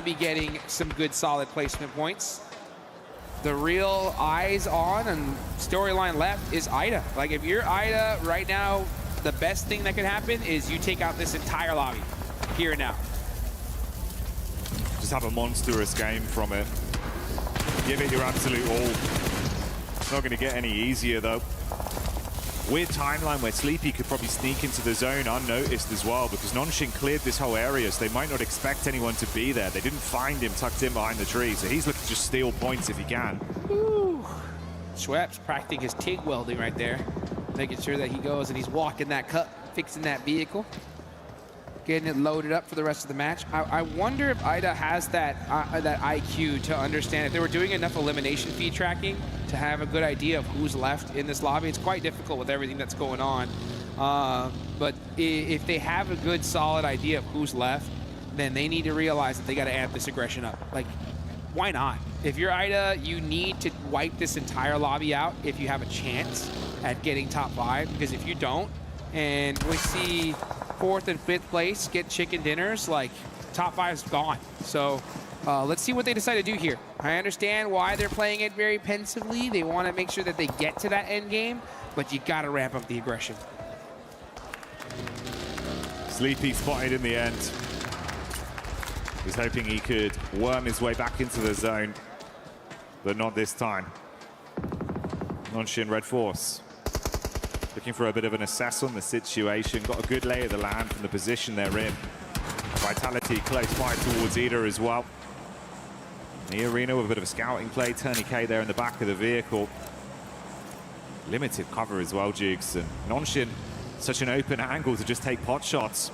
be getting some good solid placement points. The real eyes on and storyline left is Ida. Like, if you're Ida right now, the best thing that could happen is you take out this entire lobby here and now. Just have a monstrous game from it. Give it your absolute all. It's not going to get any easier, though. Weird timeline where Sleepy could probably sneak into the zone unnoticed as well, because Nonshin cleared this whole area, so they might not expect anyone to be there. They didn't find him tucked in behind the tree, so he's looking to just steal points if he can. Woo. Schweppes practicing his TIG welding right there, making sure that he goes and he's walking that cup, fixing that vehicle, getting it loaded up for the rest of the match. I wonder if Ida has that IQ to understand if they were doing enough elimination feed tracking to have a good idea of who's left in this lobby. It's quite difficult with everything that's going on. But if they have a good, solid idea of who's left, then they need to realize that they got to amp this aggression up. Like, why not? If you're Ida, you need to wipe this entire lobby out if you have a chance at getting top 5, because if you don't, and we see 4th and 5th place get chicken dinners, like, top 5's gone. So let's see what they decide to do here. I understand why they're playing it very pensively. They want to make sure that they get to that end game, but you got to ramp up the aggression. Sleepy spotted in the end. Was hoping he could worm his way back into the zone, but not this time. Nonshin Red Force looking for a bit of an assess on the situation. Got a good lay of the land from the position they're in. Vitality close by towards Ida as well. The arena with a bit of a scouting play. Tourniquet there in the back of the vehicle. Limited cover as well, Jukes. And Nonshin, such an open angle to just take pot shots.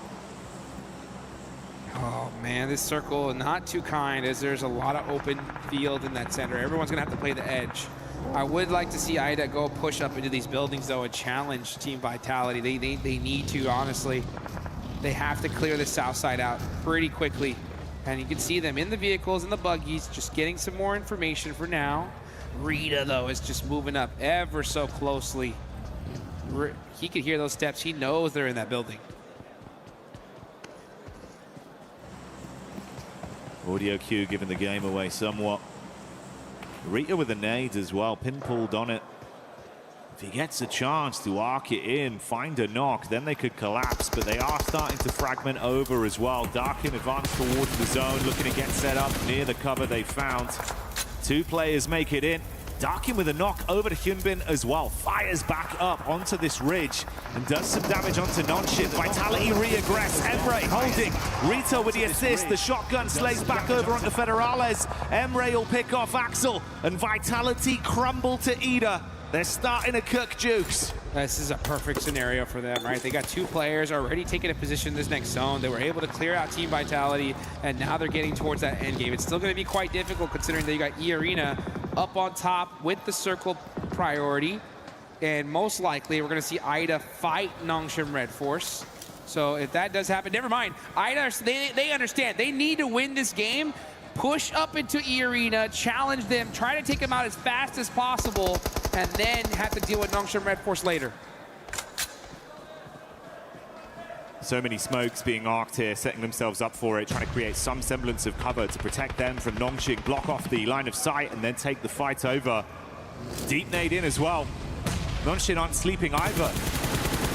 Oh man, this circle not too kind, as there's a lot of open field in that center. Everyone's gonna have to play the edge. I would like to see Ida go push up into these buildings though and challenge Team Vitality. They need to, honestly. They have to clear the south side out pretty quickly. And you can see them in the vehicles and the buggies, just getting some more information for now. Rita, though, is just moving up ever so closely. He could hear those steps. He knows they're in that building. Audio cue giving the game away somewhat. Rita with the nades as well, pinpooled on it. If he gets a chance to arc it in, find a knock, then they could collapse, but they are starting to fragment over as well. Darkin advanced towards the zone, looking to get set up near the cover they found. 2 players make it in. Darkin with a knock over to Hyunbin as well. Fires back up onto this ridge and does some damage onto Nonshin. Vitality re-aggress. Emre holding. Rita with the assist. The shotgun slays back over onto Federales. Emre will pick off Axel, and Vitality crumble to Ida. They're starting to cook, Jukes. This is a perfect scenario for them, right? They got 2 players already taking a position in this next zone. They were able to clear out Team Vitality, and now they're getting towards that end game. It's still going to be quite difficult considering that you got E-Arena up on top with the circle priority. And most likely, we're going to see Ida fight Nongshim Red Force. So if that does happen, never mind. Ida, they understand. They need to win this game. Push up into E-Arena, challenge them, try to take them out as fast as possible, and then have to deal with Nongshim Red Force later. So many smokes being arced here, setting themselves up for it, trying to create some semblance of cover to protect them from Nongshim, block off the line of sight, and then take the fight over. Deep nade in as well. Nongshim aren't sleeping either.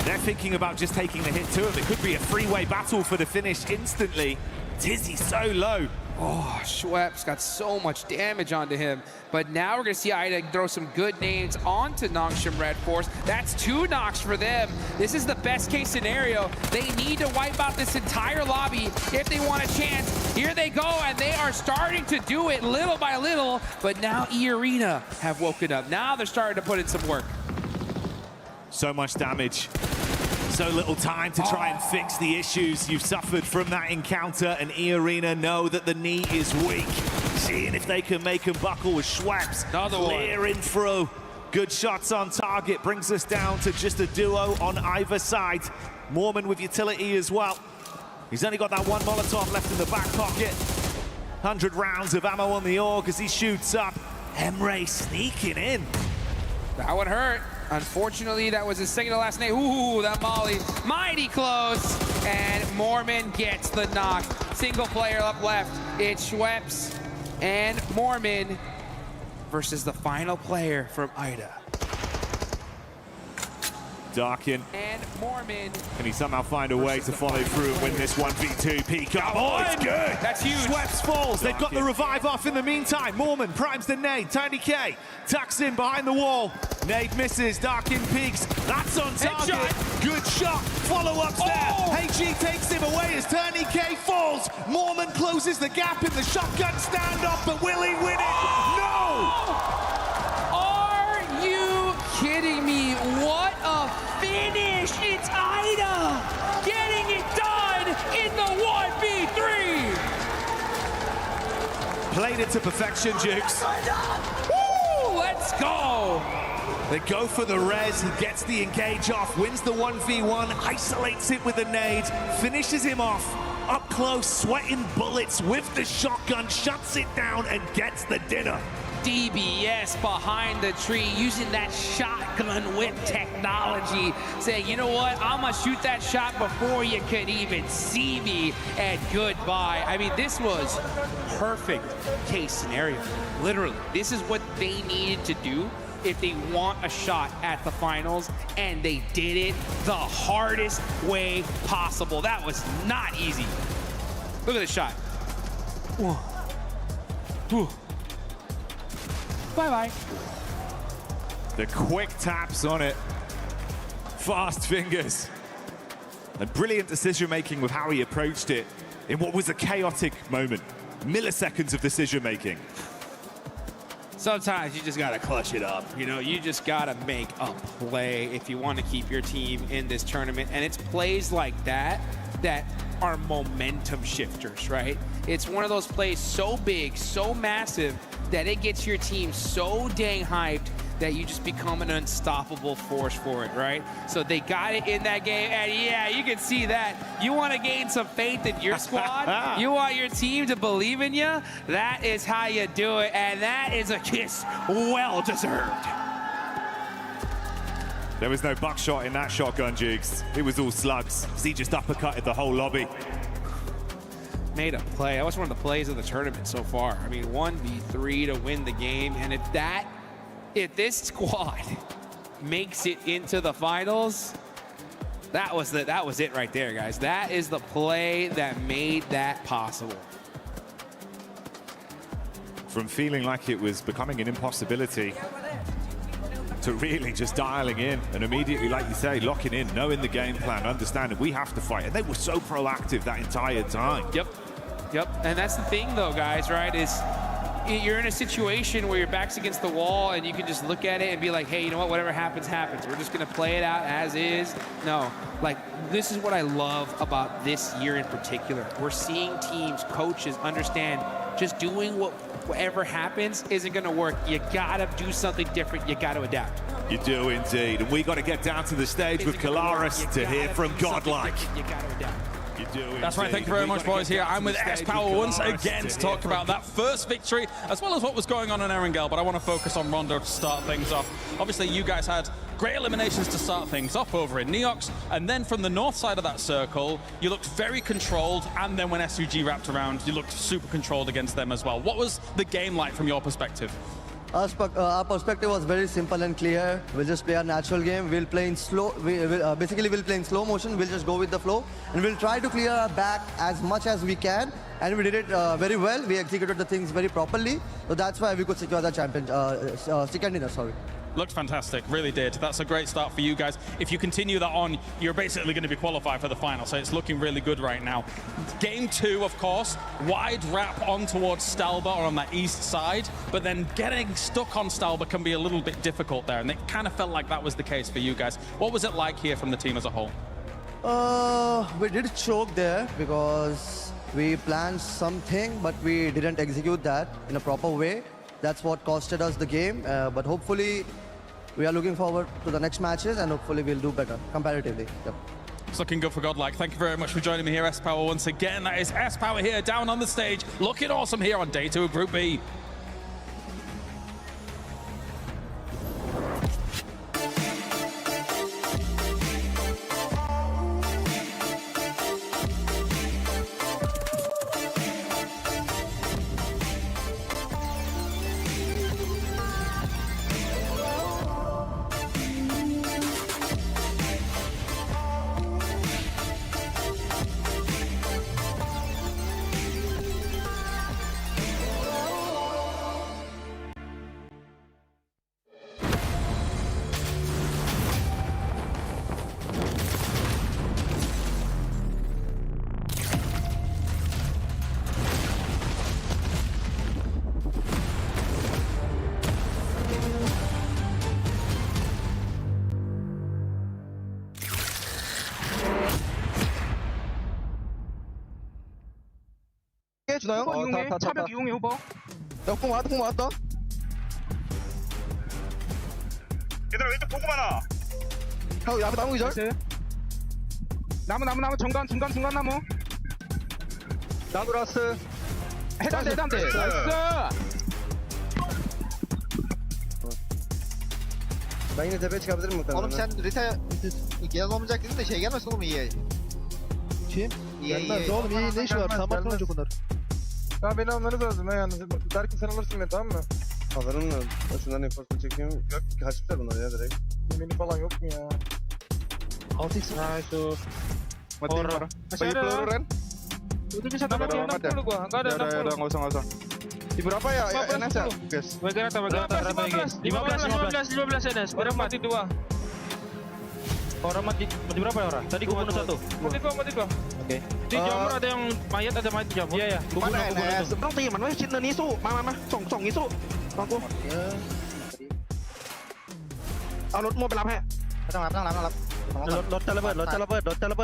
They're thinking about just taking the hit to him. It could be a three-way battle for the finish instantly. Tizzy so low. Oh, Schweppes got so much damage onto him. But now we're going to see Ida throw some good nades onto Nongshim Red Force. That's 2 knocks for them. This is the best case scenario. They need to wipe out this entire lobby if they want a chance. Here they go, and they are starting to do it little by little. But now E-Arena have woken up. Now they're starting to put in some work. So much damage. So little time to try and fix the issues you've suffered from that encounter, and E-Arena know that the knee is weak. Seeing if they can make him buckle with Schweppes. Clearing through. Good shots on target. Brings us down to just a duo on either side. Mormon with utility as well. He's only got that 1 Molotov left in the back pocket. 100 rounds of ammo on the AUG as he shoots up. Emre sneaking in. That one hurt. Unfortunately, that was his second to last name. Ooh, that molly. Mighty close. And Mormon gets the knock. Single player up left. It's Schweppes and Mormon versus the final player from Ida. Darkin. And Mormon. Can he somehow find a way to follow through and win this 1v2? Peak up. Oh, it's good. That's huge. Schweppes falls. They've got the revive off in the meantime. Mormon primes the nade. Tiny K tucks in behind the wall. Nade misses. Darkin peaks. That's on target. Headshot. Good shot. Follow-ups there. HG takes him away as Tiny K falls. Mormon closes the gap in the shotgun standoff, but will he win it? No! Are you kidding me? What a finish! It's Ida getting it done in the 1v3. Played it to perfection, Jukes. Woo! Let's go. They go for the res, he gets the engage off, wins the 1v1, isolates it with a nade, finishes him off, up close, sweating bullets with the shotgun, shuts it down and gets the dinner. DBS behind the tree, using that shotgun whip technology, saying, you know what, I'm gonna shoot that shot before you could even see me, and goodbye. I mean, this was perfect case scenario. Literally, this is what they needed to do if they want a shot at the finals, and they did it the hardest way possible. That was not easy. Look at the shot. Whoa. Whew. Bye-bye. The quick taps on it. Fast fingers. And brilliant decision-making with how he approached it in what was a chaotic moment. Milliseconds of decision-making. Sometimes you just gotta clutch it up. You know, you just gotta make a play if you want to keep your team in this tournament. And it's plays like that that are momentum shifters, right? It's one of those plays so big, so massive, that it gets your team so dang hyped that you just become an unstoppable force for it, right? So they got it in that game, and yeah, you can see that. You want to gain some faith in your squad, you want your team to believe in you, that is how you do it, and that is a kiss well-deserved. There was no buckshot in that shotgun, Jukes. It was all slugs. He just uppercutted the whole lobby. Made a play. That was one of the plays of the tournament so far. I mean, 1v3 to win the game, and if this squad makes it into the finals, that was it right there, guys. That is the play that made that possible. From feeling like it was becoming an impossibility to really just dialing in and immediately, like you say, locking in, knowing the game plan, understanding we have to fight. And they were so proactive that entire time. Yep. And that's the thing, though, guys, right, is you're in a situation where your back's against the wall and you can just look at it and be like, hey, you know what, whatever happens, happens. We're just going to play it out as is. No, like, this is what I love about this year in particular. We're seeing teams, coaches understand just doing whatever happens isn't going to work. You got to do something different. You got to adapt. You do indeed. And we got to get down to the stage with Kalaris to hear from Godlike. You got to adapt. That's right, thank you very much, boys. Here I'm with S-Power once again to talk about that first victory, as well as what was going on in Erangel, but I want to focus on Rondo to start things off. Obviously, you guys had great eliminations to start things off over in Neox, and then from the north side of that circle, you looked very controlled, and then when SUG wrapped around, you looked super controlled against them as well. What was the game like from your perspective? Our perspective was very simple and clear. We'll just play our natural game. We'll play in slow. Basically, we'll play in slow motion. We'll just go with the flow, and we'll try to clear our back as much as we can. And we did it very well. We executed the things very properly. So that's why we could secure the second dinner. Sorry. Looked fantastic, really did. That's a great start for you guys. If you continue that on, you're basically going to be qualified for the final, so it's looking really good right now. Game 2, of course, wide wrap on towards Stalba or on that east side, but then getting stuck on Stalba can be a little bit difficult there, and it kind of felt like that was the case for you guys. What was it like here from the team as a whole? We did choke there because we planned something, but we didn't execute that in a proper way. That's what costed us the game, but hopefully we are looking forward to the next matches, and hopefully we'll do better comparatively. Yep. It's looking good for Godlike. Thank you very much for joining me here, S-Power, once again. That is S-Power here, down on the stage, looking awesome here on Day 2 of Group B. 주나요? 이용해. 차벽 이용해 후보. 공 맞았다. 얘들아 왼쪽 보고 많아. 앞에 나무 기절. 나무 중간 나무. 나무 라스. 해단대. 나이스. Ben yine tepeye çıkabilirim muhtemelen. Oğlum sen gelen olmayacak dedin de şey gelmesin oğlum iyi. Kim? Gelmez oğlum iyi ne işi var? Tam atlanacak onlar. Ya beni almanız lazım yalnız. Berkin sen alırsın beni tamam mı? Alırım da. Şundan enforce'u çekiyorum. Yok kaçmışlar bunlar ya direkt. Yemini falan yok mu ya? 6x. Nice. Mati marah. Bagi peluru Ren. Udah bisa dapat yang 60 gua. Enggak ada 60. Udah nggak usah. Di berapa ya? NS ya? Guys. Bagian rata 15 NS. Berapa mati 2. Orang mati berapa ya orang? Tadi gua bunuh 1. Mati 2. Oke. Di jamur ada yang mayat jamur. Iya. Gua bunuh itu. ต้องตีมันไว้ชิ้นนี้สู้มาส่งนี้สู้ฟังกูเอารถโม่ไปรับให้ต้องรับรถจะระเบิดกูจะระเ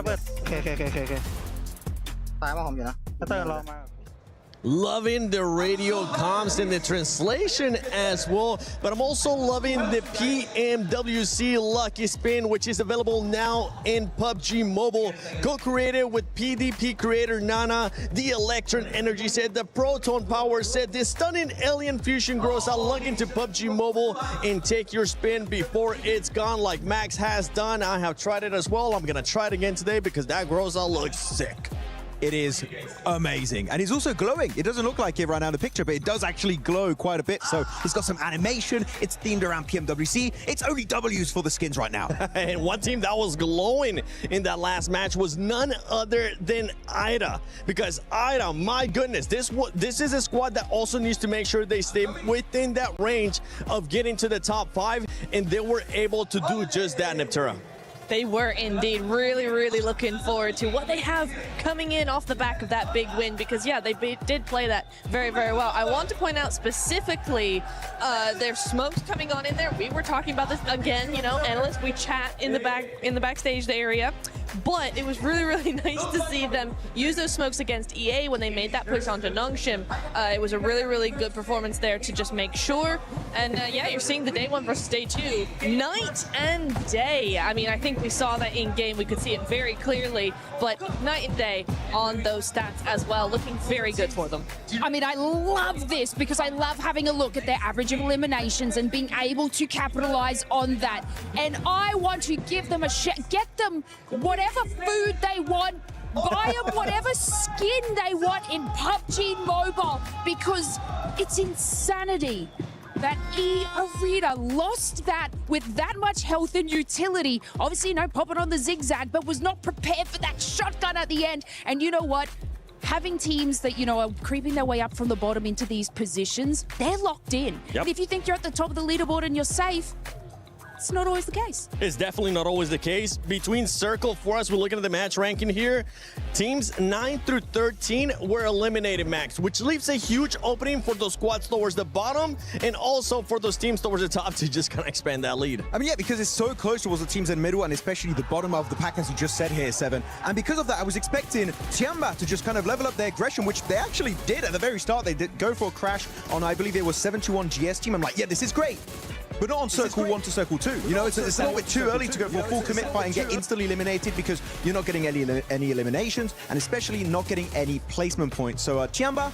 บิด โอเคตายมาผมอยู่นะ ถ้าเตอร์รอมา Loving the radio comms and the translation as well, but I'm also loving the PMWC Lucky Spin, which is available now in PUBG Mobile. Co-created with PDP creator Nana, the Electron Energy set, the Proton Power set, this stunning alien fusion grows out. Log into PUBG Mobile and take your spin before it's gone, like Max has done. I have tried it as well. I'm gonna try it again today because that grows out looks sick. It is amazing. And it's also glowing. It doesn't look like it right now in the picture, but it does actually glow quite a bit. So it's got some animation. It's themed around PMWC. It's only W's for the skins right now. And one team that was glowing in that last match was none other than IDA. Because IDA, my goodness, this is a squad that also needs to make sure they stay within that range of getting to the top 5. And they were able to do just that, Neptura. They were indeed really looking forward to what they have coming in off the back of that big win because, yeah, they did play that very well. I want to point out specifically their smokes coming on in there. We were talking about this again, you know, analysts, we chat in the backstage area. But it was really nice to see them use those smokes against EA when they made that push onto Nongshim. It was a really good performance there to just make sure. And yeah, you're seeing the day 1 versus day 2, night and day. I mean, I think we saw that in game. We could see it very clearly, but night and day on those stats as well, looking very good for them. I mean, I love this because I love having a look at their average of eliminations and being able to capitalize on that. And I want to give them a get them whatever food they want, buy them whatever skin they want in PUBG Mobile because it's insanity that E-Arena lost that with that much health and utility. Obviously, you know, popping on the zigzag, but was not prepared for that shotgun at the end. And you know what? Having teams that, you know, are creeping their way up from the bottom into these positions, they're locked in. Yep. And if you think you're at the top of the leaderboard and you're safe, it's not always the case. It's definitely not always the case. Between Circle, for us, we're looking at the match ranking here. Teams 9 through 13 were eliminated, Max, which leaves a huge opening for those squads towards the bottom and also for those teams towards the top to just kind of expand that lead. I mean, yeah, because it's so close towards the teams in the middle and especially the bottom of the pack, as you just said here, Seven. And because of that, I was expecting Tiamba to just kind of level up their aggression, which they actually did at the very start. They did go for a crash on, I believe it was 7-2 GS team. I'm like, yeah, this is great. But not on Circle 1 to Circle 2. You know, it's a little bit too early to go for a full commit fight and get instantly eliminated because you're not getting any eliminations and especially not getting any placement points. So Tiamba,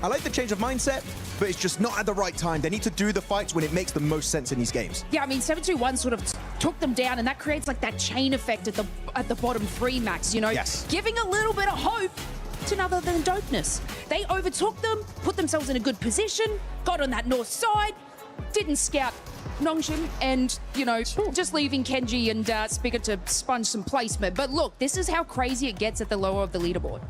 I like the change of mindset, but it's just not at the right time. They need to do the fights when it makes the most sense in these games. Yeah, I mean, 7-2-1 sort of took them down, and that creates like that chain effect at the bottom 3, Max, you know? Yes. Giving a little bit of hope to none other than dopeness. They overtook them, put themselves in a good position, got on that north side, didn't scout Nongshim, and, you know, just leaving Kenji and Spigot to sponge some placement. But look, this is how crazy it gets at the lower of the leaderboard.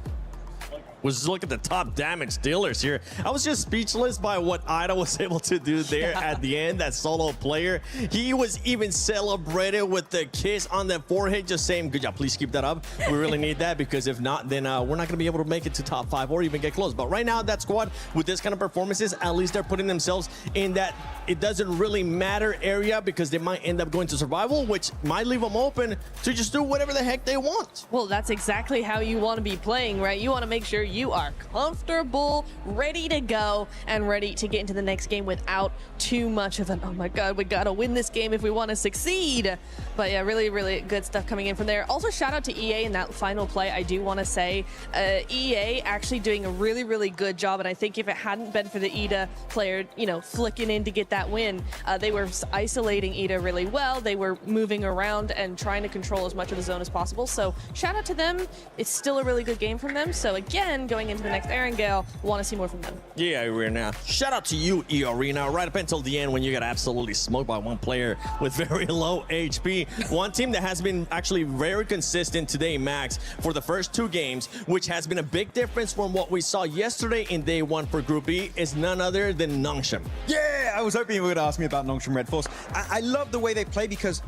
Was look at the top damage dealers here. I was just speechless by what IDA was able to do there at the end. That solo player, he was even celebrated with the kiss on the forehead, just saying, good job, please keep that up. We really need that because if not, then we're not going to be able to make it to top 5 or even get close. But right now, that squad with this kind of performances, at least they're putting themselves in that it doesn't really matter area because they might end up going to survival, which might leave them open to just do whatever the heck they want. Well, that's exactly how you want to be playing, right? You want to make sure you are comfortable, ready to go, and ready to get into the next game without too much of an, oh my god, we gotta win this game if we want to succeed. But yeah, really, really good stuff coming in from there. Also, shout out to EA in that final play. I do want to say EA actually doing a really, really good job, and I think if it hadn't been for the EDA player, you know, flicking in to get that win, they were isolating EDA really well. They were moving around and trying to control as much of the zone as possible. So shout out to them. It's still a really good game from them. So again, going into the next Erangel, want to see more from them. Yeah, Arena. Shout out to you, E-Arena, right up until the end when you got absolutely smoked by one player with very low HP. One team that has been actually very consistent today, Max, for the first 2 games, which has been a big difference from what we saw yesterday in day 1 for Group B, is none other than Nongshim. Yeah, I was hoping you were going to ask me about Nongshim Red Force. I love the way they play because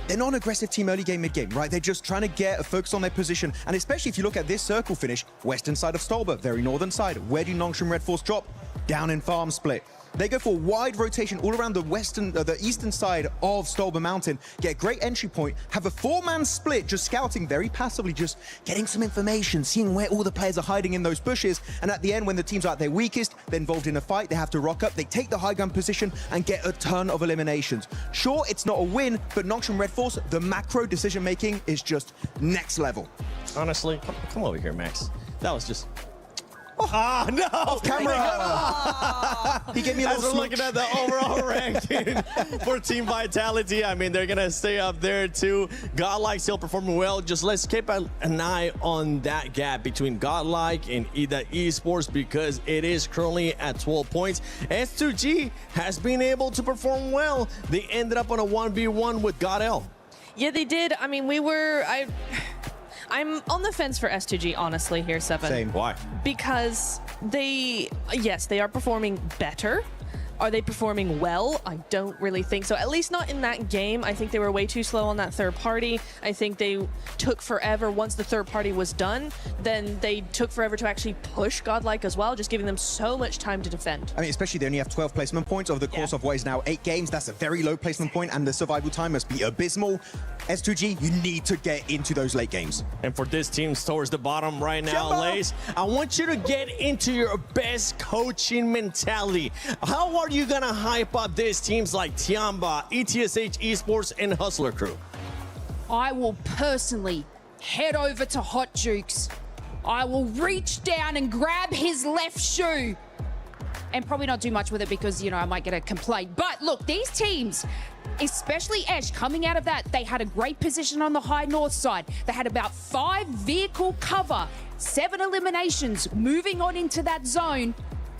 they're not an aggressive team early game, mid game, right? They're just trying to get a focus on their position. And especially if you look at this circle finish, western side of Stolber, very northern side. Where do Nongshim Red Force drop? Down in farm split. They go for wide rotation all around the eastern side of Stolber Mountain, get a great entry point, have a 4-man split, just scouting very passively, just getting some information, seeing where all the players are hiding in those bushes. And at the end, when the teams are at their weakest, they're involved in a fight, they have to rock up, they take the high gun position and get a ton of eliminations. Sure, it's not a win, but Nongshim Red Force, the macro decision making is just next level. Honestly, come over here, Max. That was just... Ah, no! Off camera! He gave me a little As we're looking at the overall ranking for Team Vitality, I mean, they're going to stay up there too. Godlike still performing well. Just let's keep an eye on that gap between Godlike and EDA Esports because it is currently at 12 points. S2G has been able to perform well. They ended up on a 1v1 with GodL. Yeah, they did. I mean, I'm on the fence for S2G, honestly, here, Seven. Same. Why? Because they are performing better. Are they performing well? I don't really think so. At least not in that game. I think they were way too slow on that third party. I think they took forever. Once the third party was done, then they took forever to actually push Godlike as well, just giving them so much time to defend. I mean, especially they only have 12 placement points over the course of what is now 8 games. That's a very low placement point, and the survival time must be abysmal. S2G, you need to get into those late games. And for this team towards the bottom right now, Lace, I want you to get into your best coaching mentality. How are you gonna hype up these teams like Tiamba, ETSH Esports, and Hustler Crew? I will personally head over to Hot Jukes. I will reach down and grab his left shoe and probably not do much with it because, you know, I might get a complaint. But look, these teams, especially Esh, coming out of that, they had a great position on the high north side. They had about 5 vehicle cover, 7 eliminations, moving on into that zone.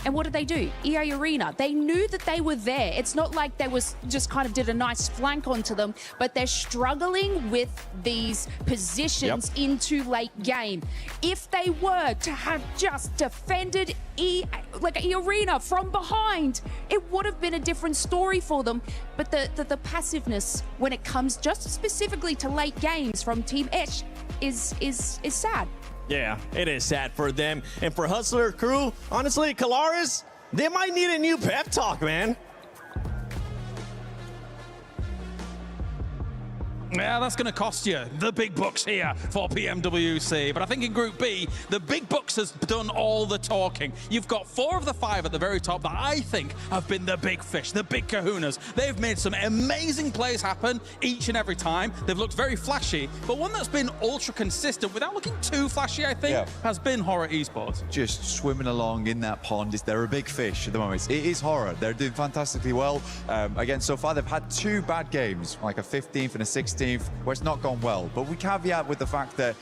And what did they do? EA Arena, they knew that they were there. It's not like they was just kind of did a nice flank onto them, but they're struggling with these positions into late game. If they were to have just defended EA Arena from behind, it would have been a different story for them. But the passiveness when it comes just specifically to late games from Team Esh is sad. Yeah, it is sad for them. And for Hustler Crew, honestly, Kalaris, they might need a new pep talk, man. Yeah, that's going to cost you the big bucks here for PMWC. But I think in Group B, the big bucks has done all the talking. You've got 4 of the 5 at the very top that I think have been the big fish, the big kahunas. They've made some amazing plays happen each and every time. They've looked very flashy, but one that's been ultra consistent without looking too flashy, I think, has been Horror Esports. Just swimming along in that pond. They're a big fish at the moment. It is Horror. They're doing fantastically well. Again, so far they've had 2 bad games, like a 15th and a 16th. Where it's not gone well, but we caveat with the fact that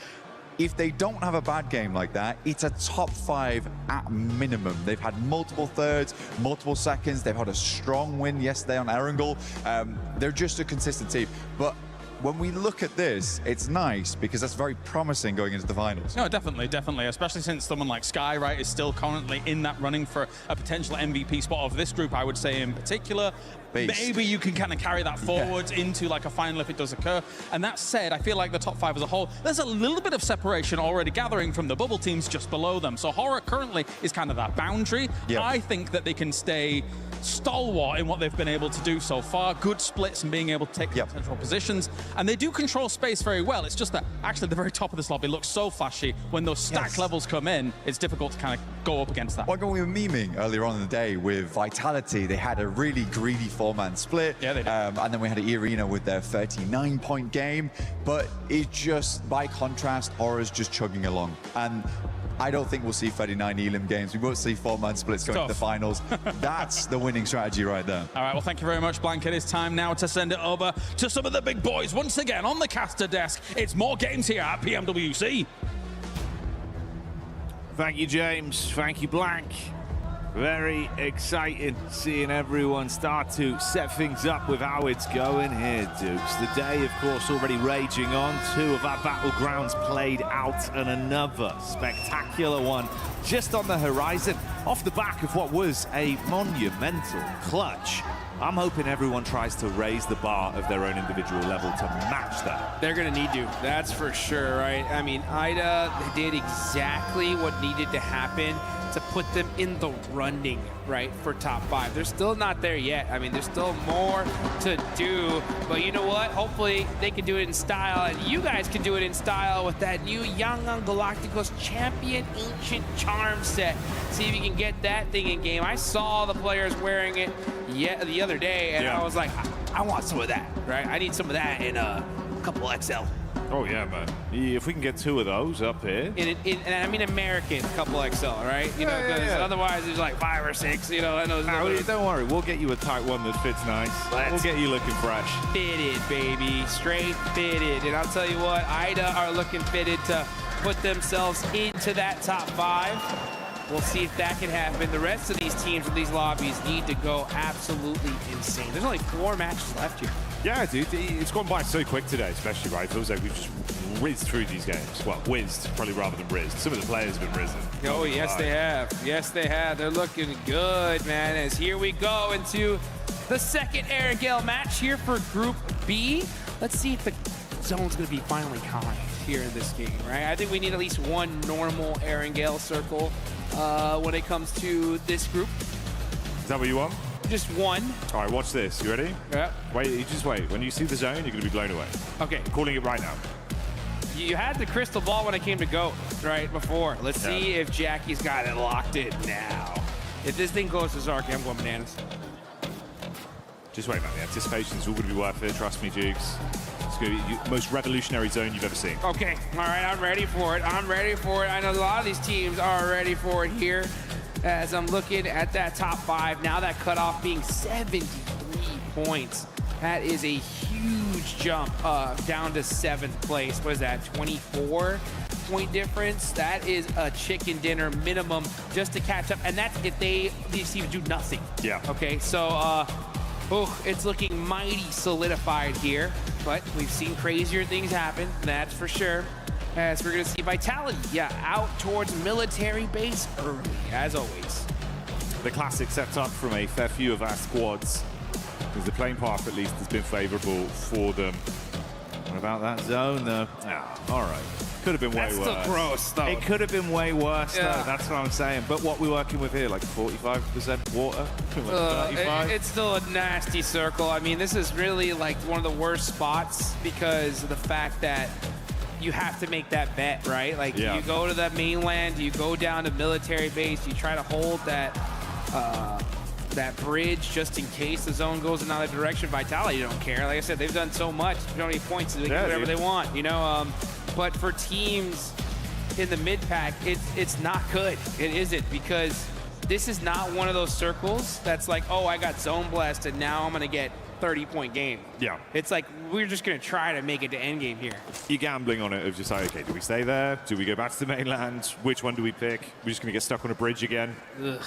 if they don't have a bad game like that, it's a top 5 at minimum. They've had multiple thirds, multiple seconds. They've had a strong win yesterday on Erangel. They're just a consistent team. But when we look at this, it's nice because that's very promising going into the finals. No, definitely, definitely. Especially since someone like Skyrite is still currently in that running for a potential MVP spot of this group, I would say in particular. beast. maybe you can kind of carry that forward into like a final if it does occur. And that said, I feel like the top 5 as a whole, there's a little bit of separation already gathering from the bubble teams just below them. So Horror currently is kind of that boundary. I think that they can stay stalwart in what they've been able to do so far. Good splits and being able to take central positions. And they do control space very well. It's just that actually the very top of this lobby looks so flashy. When those stack levels come in, it's difficult to kind of go up against that. Like when we were memeing earlier on in the day with Vitality, they had a really greedy 4-man split. Yeah, they did. And then we had E-Arena with their 39-point game. But it just, by contrast, Horror's just chugging along. And I don't think we'll see 39 Elim games. We won't see 4-man splits going to the finals. That's the winning strategy right there. All right, well, thank you very much, Blank. It is time now to send it over to some of the big boys. Once again, on the caster desk, it's more games here at PMWC. Thank you, James. Thank you, Blank. Very exciting seeing everyone start to set things up with how it's going here, Dukes. The day, of course, already raging on. 2 of our battlegrounds played out and another spectacular one just on the horizon off the back of what was a monumental clutch. I'm hoping everyone tries to raise the bar of their own individual level to match that. They're going to need to, that's for sure, right? I mean, IDA did exactly what needed to happen to put them in the running, right, for top 5. They're still not there yet. I mean, there's still more to do, but you know what? Hopefully they can do it in style, and you guys can do it in style with that new Yangon Galacticos Champion Ancient Charm set. See if you can get that thing in game. I saw the players wearing it the other day, and I was like, I want some of that, right? I need some of that in a couple XL. Oh, yeah, man. If we can get 2 of those up here. And I mean American couple XL, right? You know, because otherwise there's like 5 or 6, you know. Don't worry, we'll get you a tight one that fits nice. We'll get you looking fresh. Fitted, baby. Straight fitted. And I'll tell you what, IDA are looking fitted to put themselves into that top 5. We'll see if that can happen. The rest of these teams with these lobbies need to go absolutely insane. There's only 4 matches left here. Yeah, dude, it's gone by so quick today, especially, right? It feels like we've just whizzed through these games. Well, whizzed, probably rather than rizzed. Some of the players have been risen. Oh, yes, they have. Yes, they have. They're looking good, man, as here we go into the second Erangel match here for Group B. Let's see if the zone's going to be finally kind here in this game, right? I think we need at least 1 normal Erangel circle when it comes to this group. Is that what you want? Just 1. All right, watch this. You ready? Yeah. Wait, you just wait. When you see the zone, you're going to be blown away. Okay. I'm calling it right now. You had the crystal ball when it came to GOAT, right, before. Let's see if Jackie's got it locked in now. If this thing goes to Zarky, I'm going bananas. Just wait, man. The anticipation's all going to be worth it. Trust me, Jukes. It's going to be the most revolutionary zone you've ever seen. Okay. All right, I'm ready for it. I'm ready for it. I know a lot of these teams are ready for it here. As I'm looking at that top 5, now that cutoff being 73 points. That is a huge jump down to 7th place. What is that, 24-point difference? That is a chicken dinner minimum just to catch up. And that's if these teams do nothing. Yeah. Okay, so it's looking mighty solidified here. But we've seen crazier things happen, that's for sure. As we're going to see Vitality, out towards military base early, as always. The classic set up from a fair few of our squads, because the playing path at least has been favorable for them. What about that zone, though? All right. Could have been way worse. That's still gross, though. It could have been way worse, though. That's what I'm saying. But what we're working with here, like 45% water? Like 35? It's still a nasty circle. I mean, this is really like one of the worst spots because of the fact that you have to make that bet, right? Like, you go to the mainland, you go down to military base, you try to hold that that bridge just in case the zone goes another direction. Vitality don't care. Like I said, they've done so much, so many points, they can do whatever they want, you know? But for teams in the mid-pack, it's not good. It isn't, because this is not one of those circles that's like, oh, I got zone blessed and now I'm going to get 30-point game. Yeah. It's like, we're just going to try to make it to endgame here. You're gambling on it of just like, okay, do we stay there? Do we go back to the mainland? Which one do we pick? We're just going to get stuck on a bridge again? Ugh.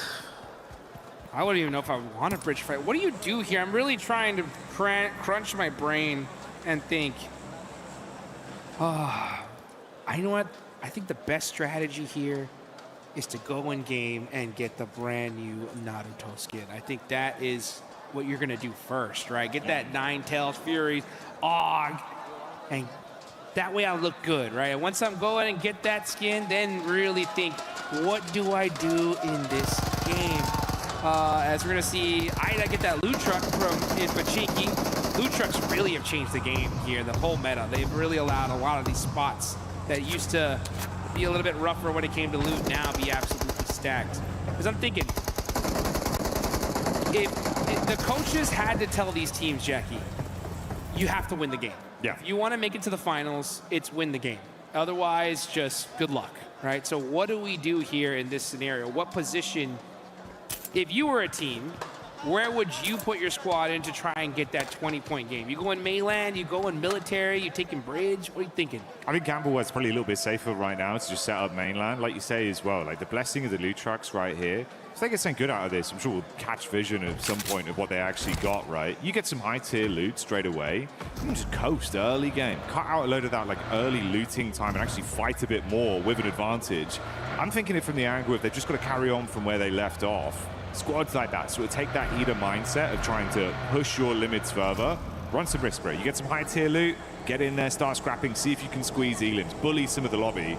I wouldn't even know if I want a bridge fight. What do you do here? I'm really trying to crunch my brain and think, you know what? I think the best strategy here is to go in game and get the brand new Naruto skin. I think that is what you're going to do first, right? Get that Ninetales, Furies, Og, and that way I'll look good, right? And once I'm going and get that skin, then really think, what do I do in this game? As we're going to see Ida get that loot truck from Pachinki. Loot trucks really have changed the game here, the whole meta. They've really allowed a lot of these spots that used to be a little bit rougher when it came to loot now be absolutely stacked. Because I'm thinking, if the coaches had to tell these teams, Jackie, you have to win the game. Yeah. If you want to make it to the finals, it's win the game. Otherwise, just good luck, right? So what do we do here in this scenario? What position, if you were a team, where would you put your squad in to try and get that 20-point game? You go in mainland, you go in military, you taking bridge? What are you thinking? I think Gambleware's probably a little bit safer right now to just set up mainland, like you say as well. Like the blessing of the loot trucks right here. If they get something good out of this, I'm sure we'll catch vision at some point of what they actually got, right? You get some high-tier loot straight away. You can just coast early game. Cut out a load of that like early looting time and actually fight a bit more with an advantage. I'm thinking it from the angle if they've just got to carry on from where they left off. Squads like that, so take that Ida mindset of trying to push your limits further. Run some risk spray. You get some high-tier loot, get in there, start scrapping, see if you can squeeze elims, bully some of the lobby.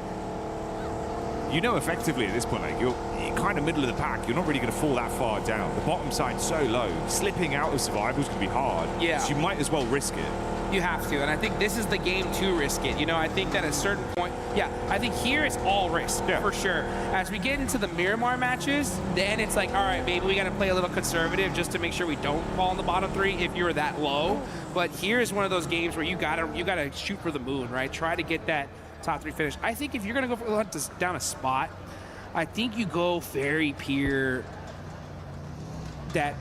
You know effectively at this point, like you're kind of middle of the pack. You're not really going to fall that far down. The bottom side's so low. Slipping out of survival is going to be hard. Yeah. So you might as well risk it. You have to, and I think this is the game to risk it. You know, I think that at a certain point, yeah, I think here it's all risk, for sure. As we get into the Miramar matches, then it's like, all right, maybe we got to play a little conservative just to make sure we don't fall in the bottom three if you're that low. But here's one of those games where you gotta shoot for the moon, right? Try to get that top three finish. I think if you're gonna go for down a spot, I think you go Ferry Pier, that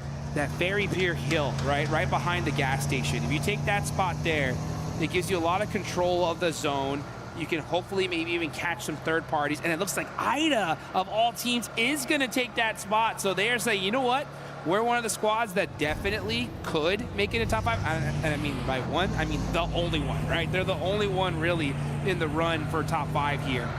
Ferry Pier hill, right behind the gas station. If you take that spot there, it gives you a lot of control of the zone. You can hopefully maybe even catch some third parties. And it looks like Ida, of all teams, is going to take that spot. So they are saying, you know what? We're one of the squads that definitely could make it in top 5. And I mean, by one, I mean the only one, right? They're the only one really in the run for top 5 here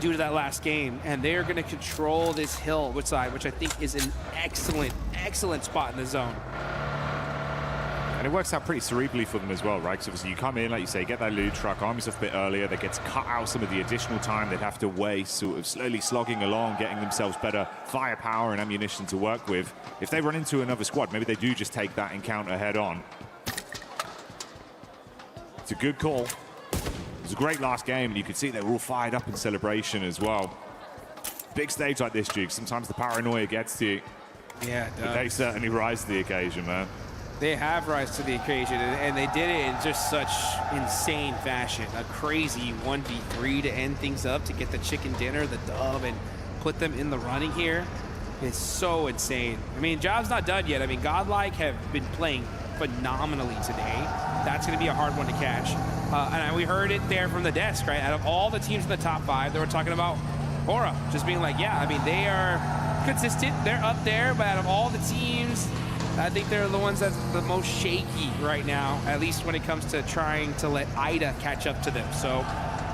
due to that last game. And they're going to control this hill, which I think is an excellent spot in the zone. And it works out pretty cerebrally for them as well, right? Because obviously you come in, like you say, get that loot truck, arm yourself a bit earlier, that gets cut out some of the additional time they'd have to waste, sort of slowly slogging along, getting themselves better firepower and ammunition to work with. If they run into another squad, maybe they do just take that encounter head on. It's a good call. It was a great last game, and you could see they were all fired up in celebration as well. Big stage like this, Duke, sometimes the paranoia gets to you. Yeah, it does. But they certainly rise to the occasion, man. They have rise to the occasion, and they did it in just such insane fashion. A crazy 1v3 to end things up, to get the chicken dinner, the dub, and put them in the running here is so insane. I mean, job's not done yet. I mean, Godlike have been playing phenomenally today. That's going to be a hard one to catch. And we heard it there from the desk, right? Out of all the teams in the top 5, they were talking about Aura, just being like, yeah, I mean, they are consistent. They're up there, but out of all the teams, I think they're the ones that's the most shaky right now, at least when it comes to trying to let Ida catch up to them. So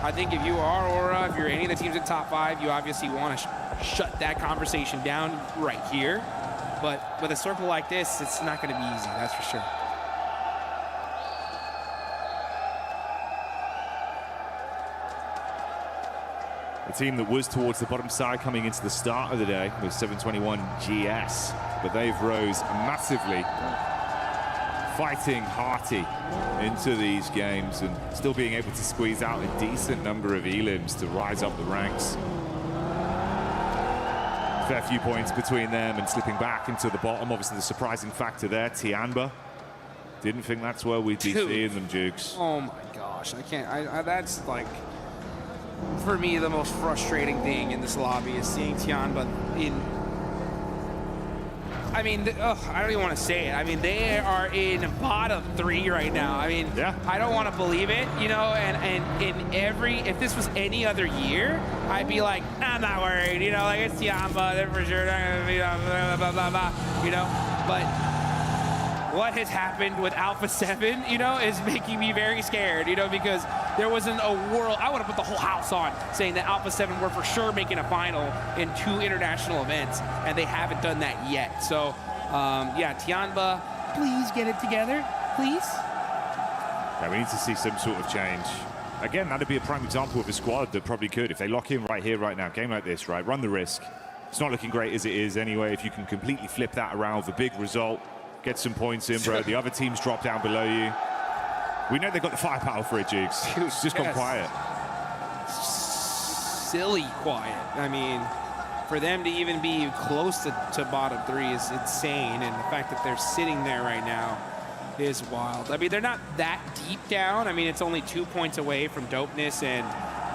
I think if you are Aura, if you're any of the teams in top 5, you obviously want to shut that conversation down right here. But with a circle like this, it's not going to be easy, that's for sure. A team that was towards the bottom side coming into the start of the day with 721 GS, but they've rose massively, fighting hearty into these games and still being able to squeeze out a decent number of elims to rise up the ranks. Fair few points between them and slipping back into the bottom. Obviously the surprising factor there, Tianba. Didn't think that's where we'd be seeing them, Jukes. Oh my gosh, I can't, that's like, for me, the most frustrating thing in this lobby is seeing Tianba in, I mean, I don't even want to say it. I mean, they are in bottom 3 right now. I mean, yeah. I don't want to believe it, you know, and in every, if this was any other year, I'd be like, I'm not worried, you know, like it's Tianba, they're for sure not going to be blah, blah, blah, blah, you know, but what has happened with Alpha 7, you know, is making me very scared, you know, because there wasn't a world, I would have put the whole house on saying that Alpha 7 were for sure making a final in 2 international events, and they haven't done that yet. So Yeah, Tianba, please get it together, please. Yeah, we need to see some sort of change. Again, that'd be a prime example of a squad that probably could, if they lock in right here, right now, game like this, right, run the risk. It's not looking great as it is anyway. If you can completely flip that around with a big result, get some points in, bro. The other teams drop down below you. We know they've got the firepower for it, Jukes. It's just gone quiet. Silly quiet. I mean, for them to even be close to bottom 3 is insane, and the fact that they're sitting there right now is wild. I mean, they're not that deep down. I mean, it's only 2 points away from dopeness and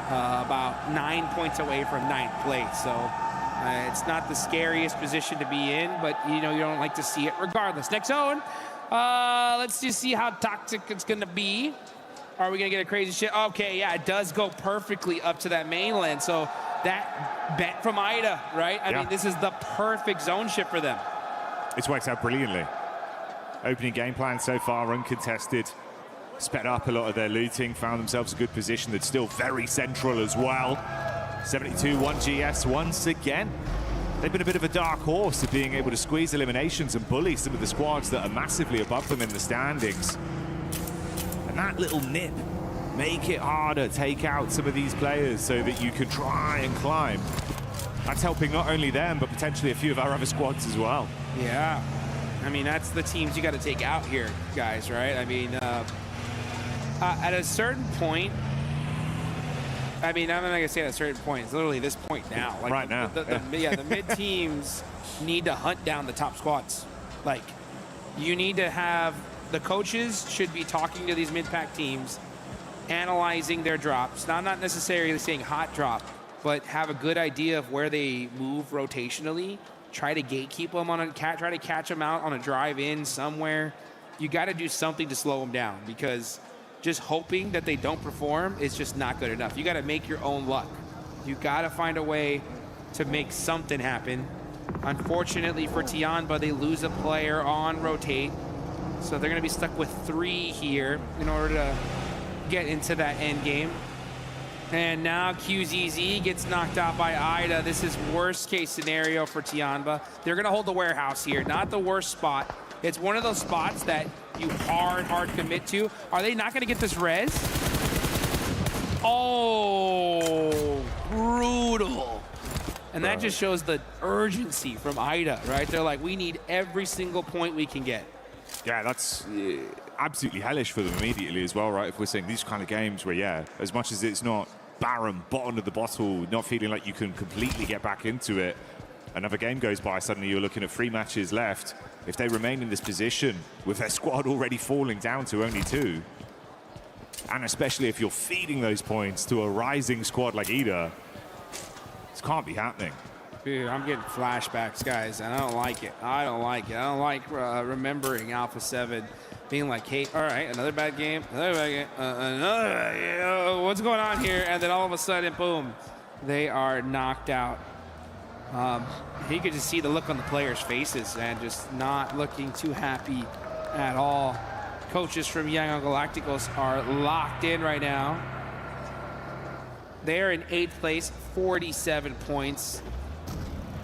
about 9 points away from 9th place. So it's not the scariest position to be in, but you know, you don't like to see it regardless. Next zone. Let's just see how toxic it's going to be. Are we going to get a crazy shit? Okay, yeah, it does go perfectly up to that mainland. So that bet from Ida, right? I mean, this is the perfect zone shift for them. It's worked out brilliantly. Opening game plan so far, uncontested. Sped up a lot of their looting, found themselves a good position that's still very central as well. 72-1 GS once again. They've been a bit of a dark horse of being able to squeeze eliminations and bully some of the squads that are massively above them in the standings. And that little nip, make it harder, take out some of these players so that you can try and climb. That's helping not only them, but potentially a few of our other squads as well. Yeah. I mean, that's the teams you got to take out here, guys, right? I mean, at a certain point, I mean, I'm not going to say at a certain point. It's literally this point now. Like, right now. The mid teams need to hunt down the top squads. Like, you need to have the coaches should be talking to these mid-pack teams, analyzing their drops. Now, I'm not necessarily saying hot drop, but have a good idea of where they move rotationally. Try to gatekeep them on try to catch them out on a drive in somewhere. You got to do something to slow them down, because just hoping that they don't perform is just not good enough. You got to make your own luck. You got to find a way to make something happen. Unfortunately for Tianba, they lose a player on rotate, so they're going to be stuck with 3 here in order to get into that end game. And now QZZ gets knocked out by Ida. This is worst case scenario for Tianba. They're going to hold the warehouse here. Not the worst spot. It's one of those spots that you hard commit to. Are they not going to get this res? Oh, brutal. And that just shows the urgency from Ida, right? They're like, we need every single point we can get. Yeah, that's absolutely hellish for them immediately as well, right? If we're saying these kind of games where, yeah, as much as it's not barren, bottom of the bottle, not feeling like you can completely get back into it, another game goes by, suddenly you're looking at 3 matches left. If they remain in this position with their squad already falling down to only 2, and especially if you're feeding those points to a rising squad like Ida, this can't be happening. Dude, I'm getting flashbacks, guys, and I don't like it. I don't like it. I don't like remembering Alpha 7 being like, hey, all right, another bad game, another bad game, another bad game. What's going on here? And then all of a sudden, boom, they are knocked out. You could just see the look on the players' faces and just not looking too happy at all. Coaches from Young Galacticos are locked in right now. They're in 8th place, 47 points.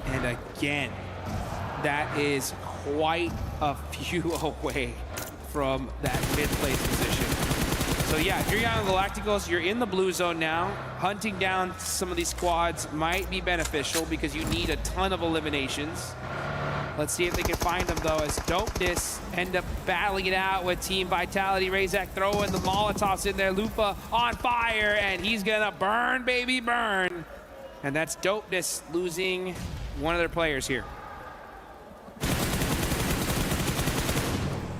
And again, that is quite a few away from that mid-place position. So yeah, if you're Young Galacticos, you're in the blue zone now. Hunting down some of these squads might be beneficial because you need a ton of eliminations. Let's see if they can find them, though, as Dopeness end up battling it out with Team Vitality. Razak throwing the Molotovs in there. Lupa on fire, and he's gonna burn, baby, burn. And that's Dopeness losing one of their players here.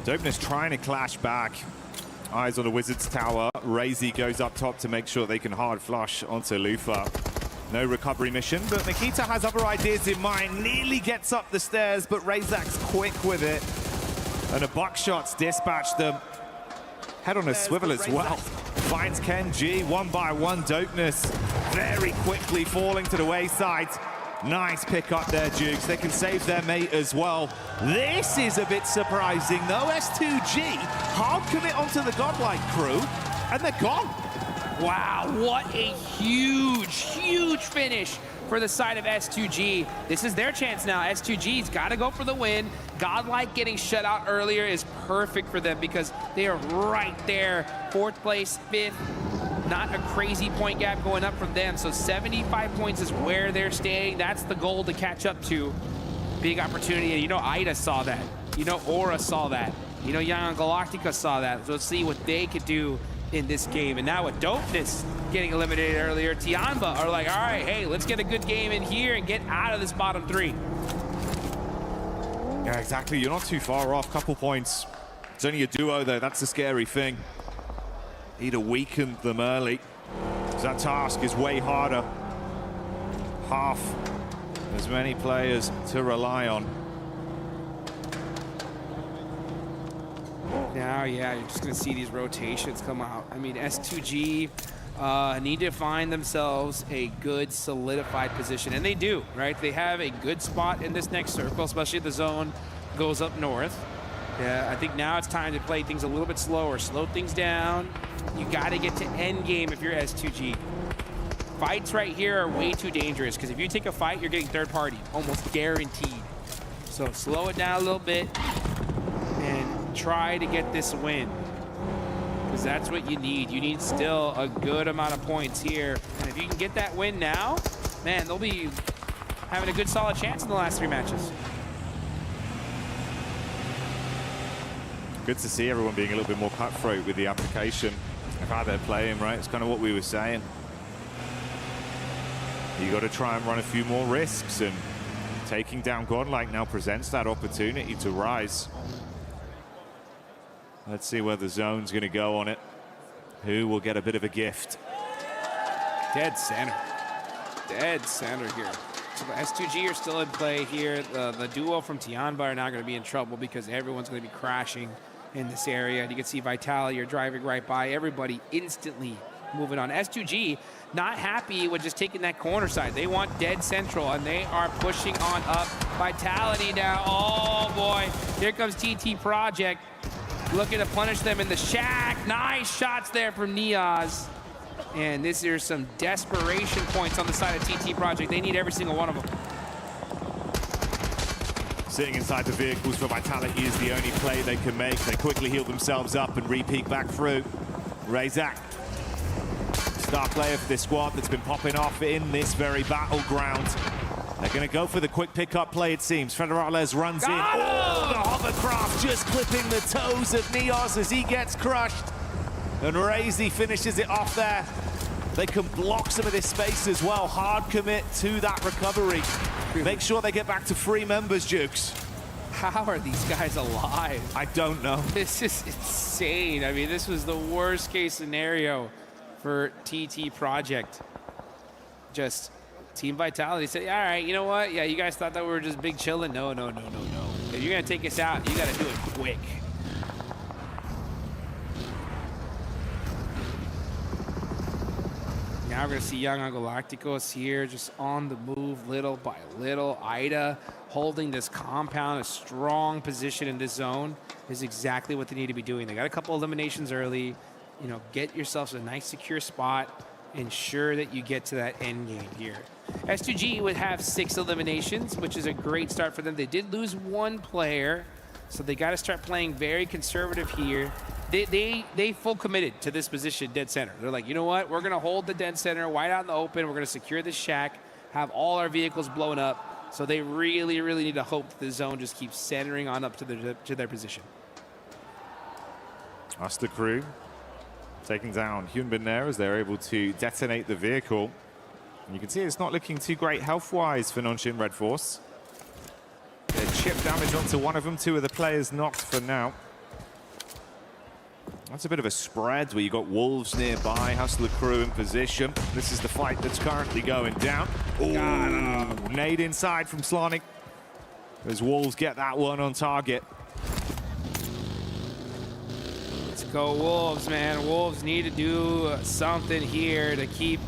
Dopeness trying to clash back. Eyes on the Wizards tower. Razy goes up top to make sure they can hard flush onto Lufa. No recovery mission, but Nikita has other ideas in mind. Nearly gets up the stairs, but Razak's quick with it. And a buckshot's dispatched them. Head on a swivel as well. Finds Ken G, 1 by 1. Dopeness very quickly falling to the wayside. Nice pick up there, Dukes. They can save their mate as well. This is a bit surprising, though. S2G hard commit onto the Godlike crew, and they're gone. Wow, what a huge finish for the side of S2G. This is their chance now. S2G's got to go for the win. Godlike getting shut out earlier is perfect for them because they are right there. 4th place, 5th. Not a crazy point gap going up from them. So 75 points is where they're staying. That's the goal to catch up to. Big opportunity. And you know, Ida saw that. You know, Aura saw that. You know, Young Galactica saw that. So let's see what they could do in this game. And now with Dopeness getting eliminated earlier, Tianba are like, all right, hey, let's get a good game in here and get out of this bottom 3. Yeah, exactly. You're not too far off. Couple points. It's only a duo, though. That's the scary thing. Need to weaken them early. That task is way harder. Half as many players to rely on. Now, yeah, you're just going to see these rotations come out. I mean, S2G need to find themselves a good, solidified position. And they do, right? They have a good spot in this next circle, especially if the zone goes up north. Yeah, I think now it's time to play things a little bit slower. Slow things down. You got to get to end game if you're S2G. Fights right here are way too dangerous because if you take a fight, you're getting third party, almost guaranteed. So slow it down a little bit and try to get this win because that's what you need. You need still a good amount of points here. And if you can get that win now, man, they'll be having a good solid chance in the last 3 matches. Good to see everyone being a little bit more cutthroat with the application of how they're playing, right? It's kind of what we were saying. You got to try and run a few more risks, and taking down Godlike now presents that opportunity to rise. Let's see where the zone's going to go on it. Who will get a bit of a gift? Dead center. Dead center here. So the S2G are still in play here. The duo from Tianba are not going to be in trouble because everyone's going to be crashing in this area. And you can see Vitality are driving right by everybody, instantly moving on. S2G not happy with just taking that corner side. They want dead central, and they are pushing on up. Vitality now. Oh, boy. Here comes TT Project looking to punish them in the shack. Nice shots there from Niaz. And this is some desperation points on the side of TT Project. They need every single one of them. Sitting inside the vehicles for Vitality is the only play they can make. They quickly heal themselves up and re-peek back through. Razak, star player for this squad that's been popping off in this very battleground. They're going to go for the quick pickup play, it seems. Federales runs in. Oh, the hovercraft just clipping the toes of Niaz as he gets crushed. And Razy finishes it off there. They can block some of this space as well. Hard commit to that recovery. Make sure they get back to 3 members, Jukes. How are these guys alive? I don't know. This is insane. I mean, this was the worst case scenario for TT Project. Just Team Vitality said, all right, you know what? Yeah, you guys thought that we were just big chilling. No. If you're going to take us out, you got to do it quick. Now we're going to see Young Galacticos here just on the move little by little. Ida holding this compound, a strong position in this zone is exactly what they need to be doing. They got a couple eliminations early. You know, get yourselves a nice secure spot. Ensure that you get to that end game here. S2G would have 6 eliminations, which is a great start for them. They did lose 1 player, so they got to start playing very conservative here. They full committed to this position, dead center. They're like, you know what? We're going to hold the dead center, wide out in the open. We're going to secure this shack, have all our vehicles blown up. So they really, really need to hope that the zone just keeps centering on up to their position. That's the crew taking down Hyunbin there as they're able to detonate the vehicle. And you can see it's not looking too great health-wise for Nonshin Red Force. Chip damage onto one of them, 2 of the players knocked for now. That's a bit of a spread where you got Wolves nearby, Hustler crew in position. This is the fight that's currently going down. Ooh, nade inside from Slanik as Wolves get that one on target. Let's go Wolves, man. Wolves need to do something here to keep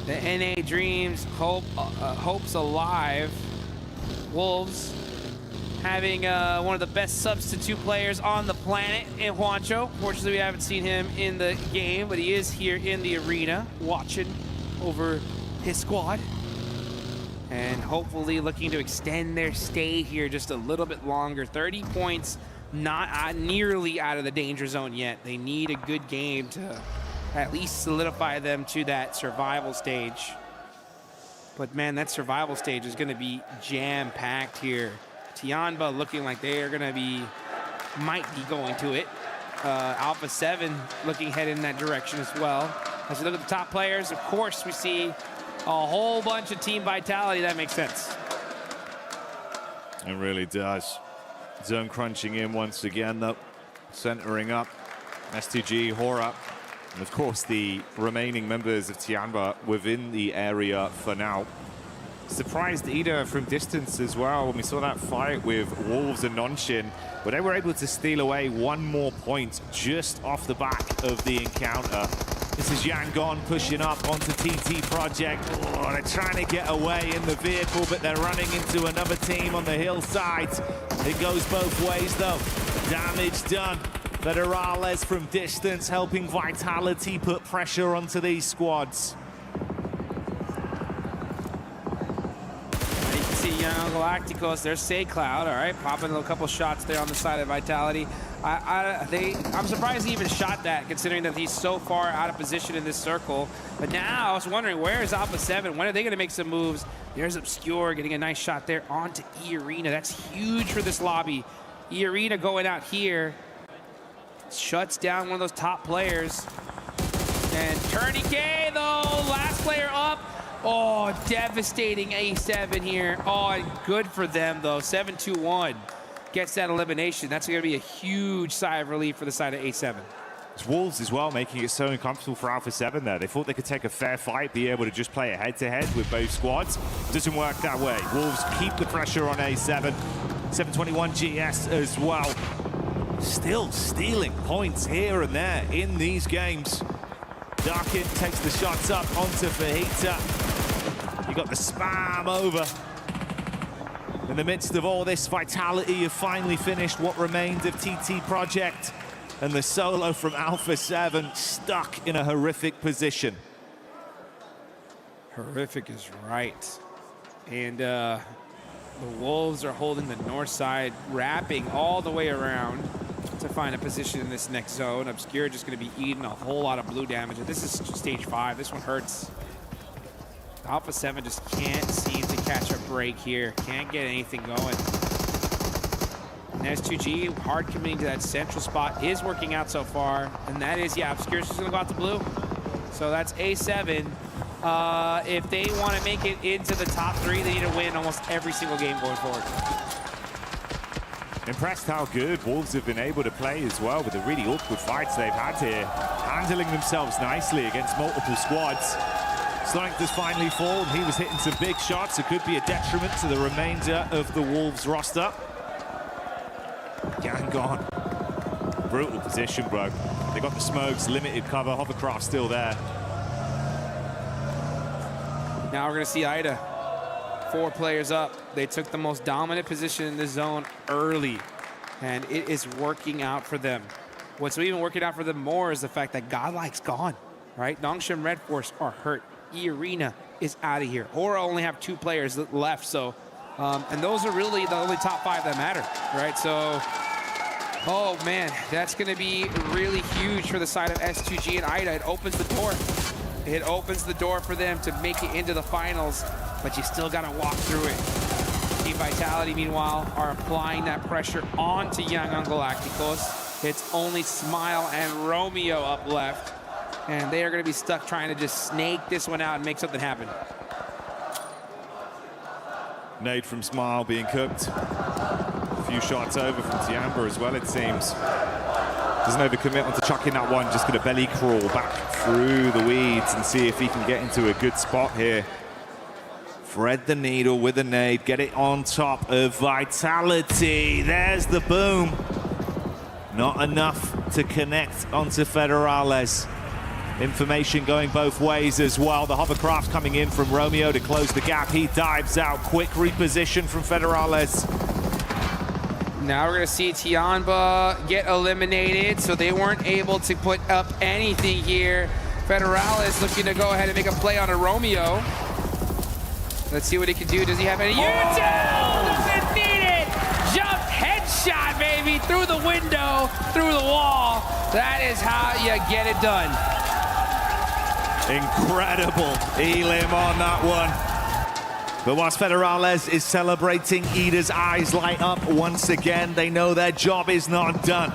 the NA dreams, hopes alive. Wolves having one of the best substitute players on the planet in Juancho. Fortunately, we haven't seen him in the game, but he is here in the arena watching over his squad. and hopefully looking to extend their stay here just a little bit longer. 30 points, not nearly out of the danger zone yet. They need a good game to at least solidify them to that survival stage. But man, that survival stage is gonna be jam-packed here. Tianba looking like they are gonna might be going to it. Alpha 7 looking headed in that direction as well. As we look at the top players, of course, we see a whole bunch of team vitality. That makes sense. It really does. Zone crunching in once again, though. Centering up. S2G, Hora, and of course the remaining members of Tianba within the area for now. Surprised Ida from distance as well when we saw that fight with Wolves and Nonshin, but they were able to steal away one more point just off the back of the encounter. This is Yangon pushing up onto TT Project. Oh, they're trying to get away in the vehicle, but they're running into another team on the hillside. It goes both ways, though. Damage done. Federales from distance helping Vitality put pressure onto these squads. You can see Young Galacticos, there's Say Cloud, all right, popping a couple shots there on the side of Vitality. I'm surprised he even shot that, considering that he's so far out of position in this circle. But now I was wondering, where is Alpha 7? When are they going to make some moves? There's Obscure getting a nice shot there onto E-Arena. That's huge for this lobby. E-Arena going out here. Shuts down one of those top players. And Tourniquet, though, last player up. Oh, devastating A7 here. Oh, and good for them, though. 7-2-1 gets that elimination. That's going to be a huge sigh of relief for the side of A7. It's Wolves as well, making it so uncomfortable for Alpha 7 there. They thought they could take a fair fight, be able to just play a head-to-head with both squads. Doesn't work that way. Wolves keep the pressure on A7. 721 GS as well. Still stealing points here and there in these games. Darkin takes the shots up onto Fajita. You got the spam over. In the midst of all this, Vitality have finally finished what remained of TT Project. And the solo from Alpha 7 stuck in a horrific position. Horrific is right. And the Wolves are holding the north side, wrapping all the way around to find a position in this next zone. Obscure just going to be eating a whole lot of blue damage. And this is stage 5. This one hurts. Alpha 7 just can't seem to catch a break here. Can't get anything going. And S2G, hard committing to that central spot, is working out so far. And that is, yeah, Obscure's just going to go out to blue. So that's A7. If they want to make it into the top 3, they need to win almost every single game going forward. Impressed how good Wolves have been able to play as well with the really awkward fights they've had here. Handling themselves nicely against multiple squads. Sonic does finally fall, and he was hitting some big shots. It could be a detriment to the remainder of the Wolves roster. Yangon. Brutal position, bro. They got the smokes, limited cover, hovercraft still there. Now we're going to see Ida. 4 players up. They took the most dominant position in the zone early, and it is working out for them. What's even working out for them more is the fact that Godlike's gone, right? Nongshim Red Force are hurt. E-Arena is out of here. Hora only have 2 players left, so, and those are really the only top 5 that matter, right? So, oh man, that's going to be really huge for the side of S2G and Ida. It opens the door. It opens the door for them to make it into the finals, but you still got to walk through it. Team Vitality, meanwhile, are applying that pressure onto Young Galacticos. It's only Smile and Romeo up left, and they are going to be stuck trying to just snake this one out and make something happen. Nade from Smile being cooked. A few shots over from Tiamba as well, it seems. Doesn't overcommit onto chucking that one, just going to belly crawl back through the weeds and see if he can get into a good spot here. Thread the needle with a nade, get it on top of Vitality. There's the boom. Not enough to connect onto Federales. Information going both ways as well. The hovercraft coming in from Romeo to close the gap. He dives out. Quick reposition from Federales. Now we're going to see Tianba get eliminated, so they weren't able to put up anything here. Federales looking to go ahead and make a play on a Romeo. Let's see what he can do. Does he have any? Doesn't need it. Jump headshot, baby, through the window, through the wall. That is how you get it done. Incredible Elim on that one. But whilst Federales is celebrating, Ida's eyes light up once again. They know their job is not done.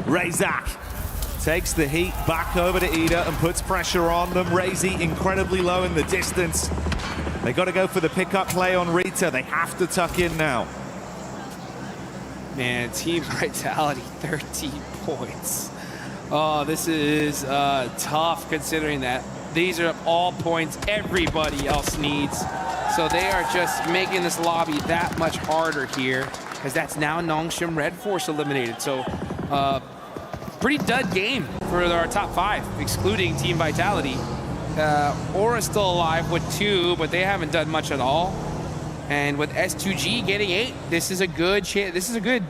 Razak takes the heat back over to Ida and puts pressure on them. Razy incredibly low in the distance. They got to go for the pickup play on Rita. They have to tuck in now. Man, Team Vitality, 13 points. Oh, this is tough considering that these are all points everybody else needs. So they are just making this lobby that much harder here, as that's now Nongshim Red Force eliminated. So pretty dud game for our top 5, excluding Team Vitality. Aura's still alive with 2, but they haven't done much at all. And with S2G getting 8, this is a good chance. This is a good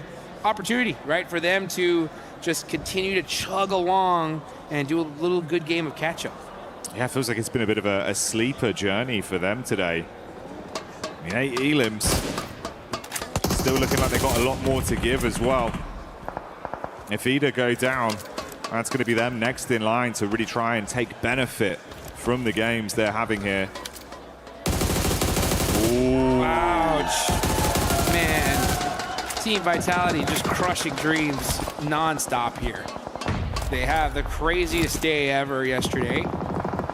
opportunity, right, for them to just continue to chug along and do a little good game of catch-up. Yeah, it feels like it's been a bit of a sleeper journey for them today. I mean, 8 elims. Still looking like they've got a lot more to give as well. If Ida go down, that's going to be them next in line to really try and take benefit from the games they're having here. Ooh. Ouch. Man, Team Vitality just crushing dreams non-stop here. They have the craziest day ever yesterday.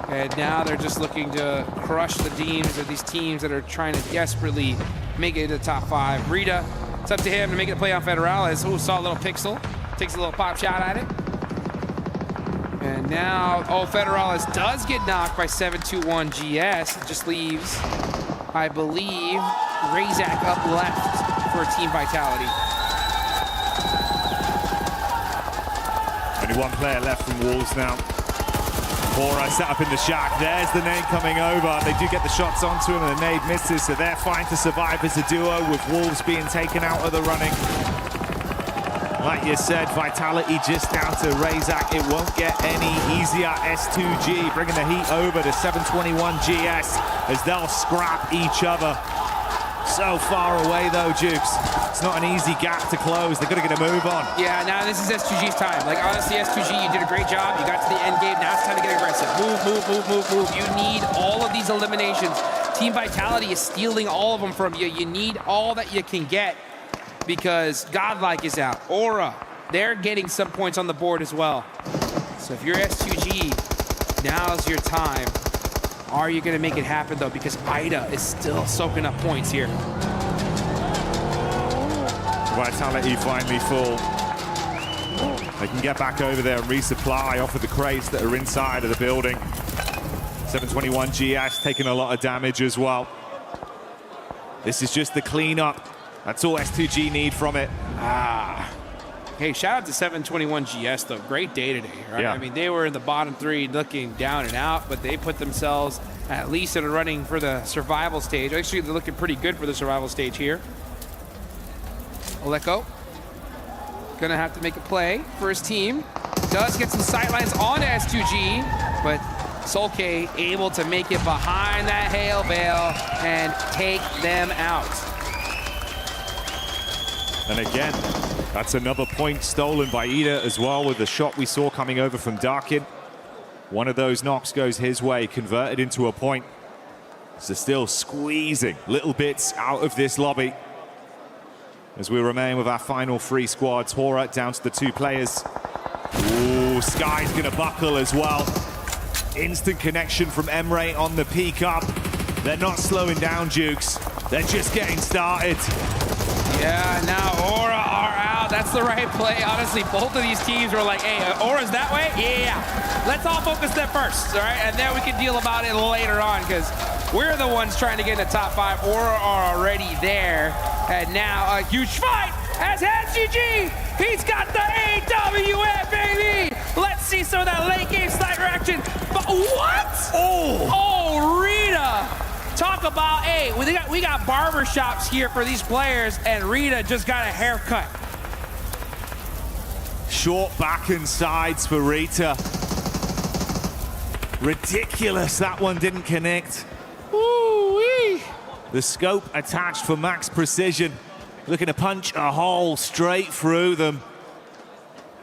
And now they're just looking to crush the teams, or these teams that are trying to desperately make it to the top 5. Rita, it's up to him to make it a play on Federales. Oh, saw a little pixel. Takes a little pop shot at it. And now, Federales does get knocked by 721 GS. It just leaves, I believe, Razak up left for Team Vitality. Only one player left from Wolves now. Bora set up in the shack. There's the nade coming over. They do get the shots onto him and the nade misses, so they're fine to survive as a duo with Wolves being taken out of the running. Like you said, Vitality just down to Razak. It won't get any easier. S2G bringing the heat over to 721 GS as they'll scrap each other. So far away though, Jukes. It's not an easy gap to close. They've got to get a move on. Yeah, now this is S2G's time. Like, honestly, S2G, you did a great job. You got to the end game. Now it's time to get aggressive. Move. You need all of these eliminations. Team Vitality is stealing all of them from you. You need all that you can get because Godlike is out. Aura, they're getting some points on the board as well. So if you're S2G, now's your time. Are you going to make it happen, though? Because Ida is still soaking up points here. Vitality finally full. They can get back over there and resupply off of the crates that are inside of the building. 721 GS taking a lot of damage as well. This is just the cleanup. That's all S2G need from it. Hey, shout out to 721 GS, though. Great day today, right? Yeah. I mean, they were in the bottom 3 looking down and out, but they put themselves at least in a running for the survival stage. Actually, they're looking pretty good for the survival stage here. Oleko gonna have to make a play for his team. Does get some sightlines on S2G, but Solke able to make it behind that hail bale and take them out. And again, that's another point stolen by Ida as well with the shot we saw coming over from Darkin. One of those knocks goes his way, converted into a point. So still squeezing little bits out of this lobby as we remain with our final 3 squads. Hora down to the 2 players. Ooh, Sky's gonna buckle as well. Instant connection from Emre on the peak up. They're not slowing down, Jukes. They're just getting started. Yeah, now Aura are out. That's the right play. Honestly, both of these teams were like, hey, Aura's that way? Yeah. Let's all focus there first, all right? And then we can deal about it later on because we're the ones trying to get in the top 5. Aura are already there. And now a huge fight as S2G. He's got the AWF, baby. Let's see some of that late game sniper action. But what? Oh, Rita. Talk about, hey, we got barbershops here for these players, and Rita just got a haircut. Short back and sides for Rita. Ridiculous, that one didn't connect. Woo-wee. The scope attached for max precision. Looking to punch a hole straight through them.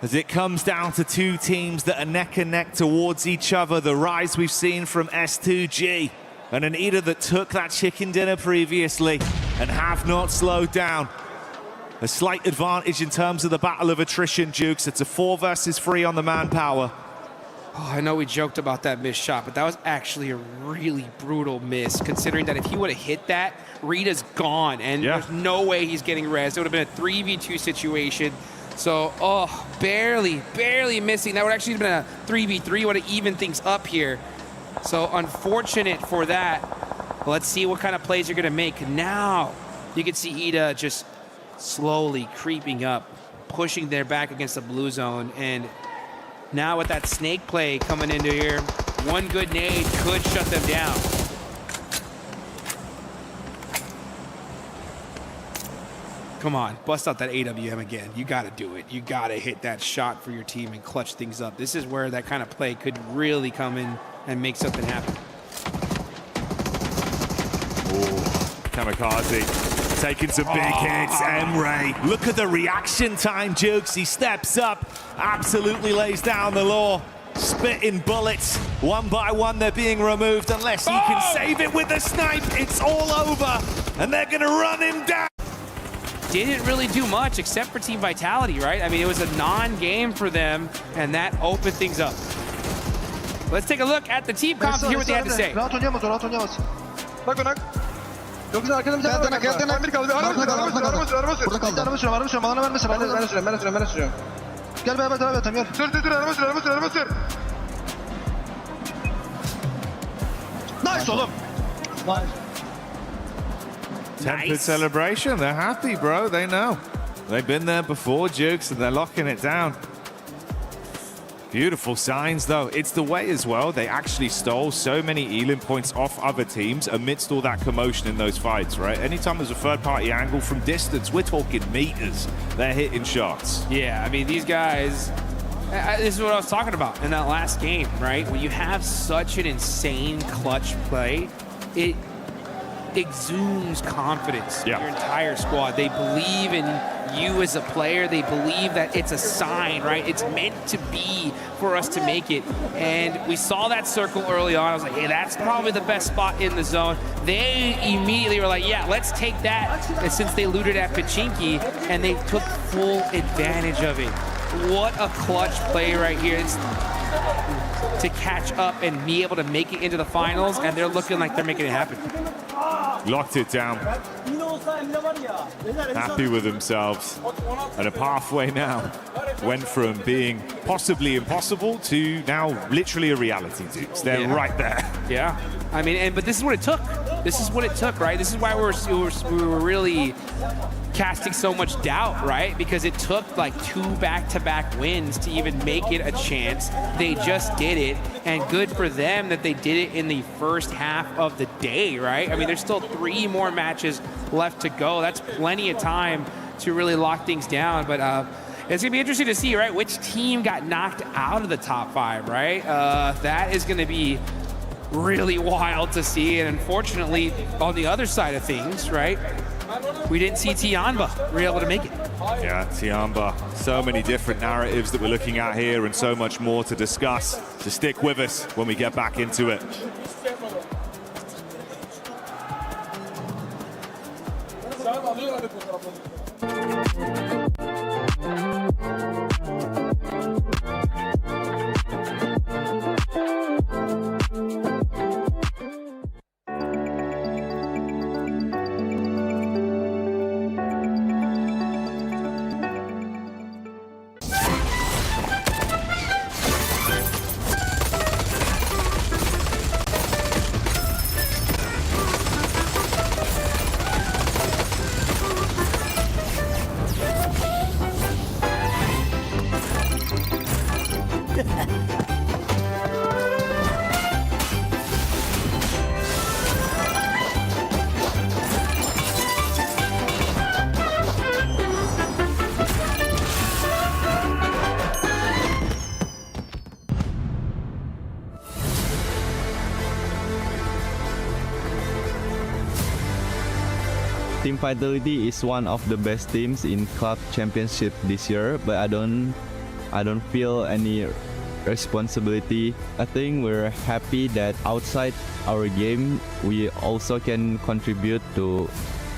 As it comes down to two teams that are neck and neck towards each other. The rise we've seen from S2G. And an Ida that took that chicken dinner previously and have not slowed down. A slight advantage in terms of the battle of attrition, Jukes. It's a 4 versus 3 on the manpower. Oh, I know we joked about that missed shot, but that was actually a really brutal miss, considering that if he would have hit that, Rita's gone, and there's no way he's getting res. It would have been a 3v2 situation. So, oh, barely missing. That would actually have been a 3v3, would have evened things up here. So unfortunate for that. Let's see what kind of plays you're going to make. Now you can see Ida just slowly creeping up, pushing their back against the blue zone. And now with that snake play coming into here, one good nade could shut them down. Come on, bust out that AWM again. You got to do it. You got to hit that shot for your team and clutch things up. This is where that kind of play could really come in and make something happen. Kamikaze taking some big hits. Emre, look at the reaction time, Jukes. He steps up, absolutely lays down the law. Spitting bullets, one by one they're being removed unless he can save it with the snipe. It's all over, and they're gonna run him down. Didn't really do much except for Team Vitality, right? I mean, it was a non-game for them, and that opened things up. Let's take a look at the team comps and hear what they had to say. Rahat oynayamaz, rahat oynayamaz. Bak bak. Çok güzel, arkadan bir tane var. Gel, bir kaldı. Araba sür. Araba sür. Bana vermesin. Ben sürüyorum. Gel beraber devam edelim, gel. Sür, araba sür. Nice oğlum. Nice. Tempered celebration. They're happy, bro. They know. They've been there before, Jukes, and they're locking it down. Beautiful signs, though. It's the way as well. They actually stole so many Elim points off other teams amidst all that commotion in those fights, right? Anytime there's a third-party angle from distance, we're talking meters. They're hitting shots. Yeah, I mean, these guys, this is what I was talking about in that last game, right? When you have such an insane clutch play, it exudes confidence in your entire squad. They believe in you as a player. They believe that it's a sign, right? It's meant to be for us to make it. And we saw that circle early on. I was like, hey, that's probably the best spot in the zone. They immediately were like, yeah, let's take that. And since they looted at Pachinki, and they took full advantage of it. What a clutch play right here. It's to catch up and be able to make it into the finals, and they're looking like they're making it happen. Locked it down. Happy with themselves. And a pathway now. Went from being possibly impossible to now literally a reality, Dukes. They're right there. Yeah. I mean, but this is what it took. This is what it took, right? This is why we were really casting so much doubt, right? Because it took like 2 back-to-back wins to even make it a chance. They just did it, and good for them that they did it in the first half of the day, right? I mean, there's still 3 more matches left to go. That's plenty of time to really lock things down, but it's gonna be interesting to see, right, which team got knocked out of the top 5, right? That is gonna be really wild to see, and unfortunately, on the other side of things, right, we didn't see Tianba be able to make it. Yeah, Tianba. So many different narratives that we're looking at here and so much more to discuss. So stick with us when we get back into it. Team Vitality is one of the best teams in club championship this year, but I don't feel any responsibility. I think we're happy that outside our game, we also can contribute to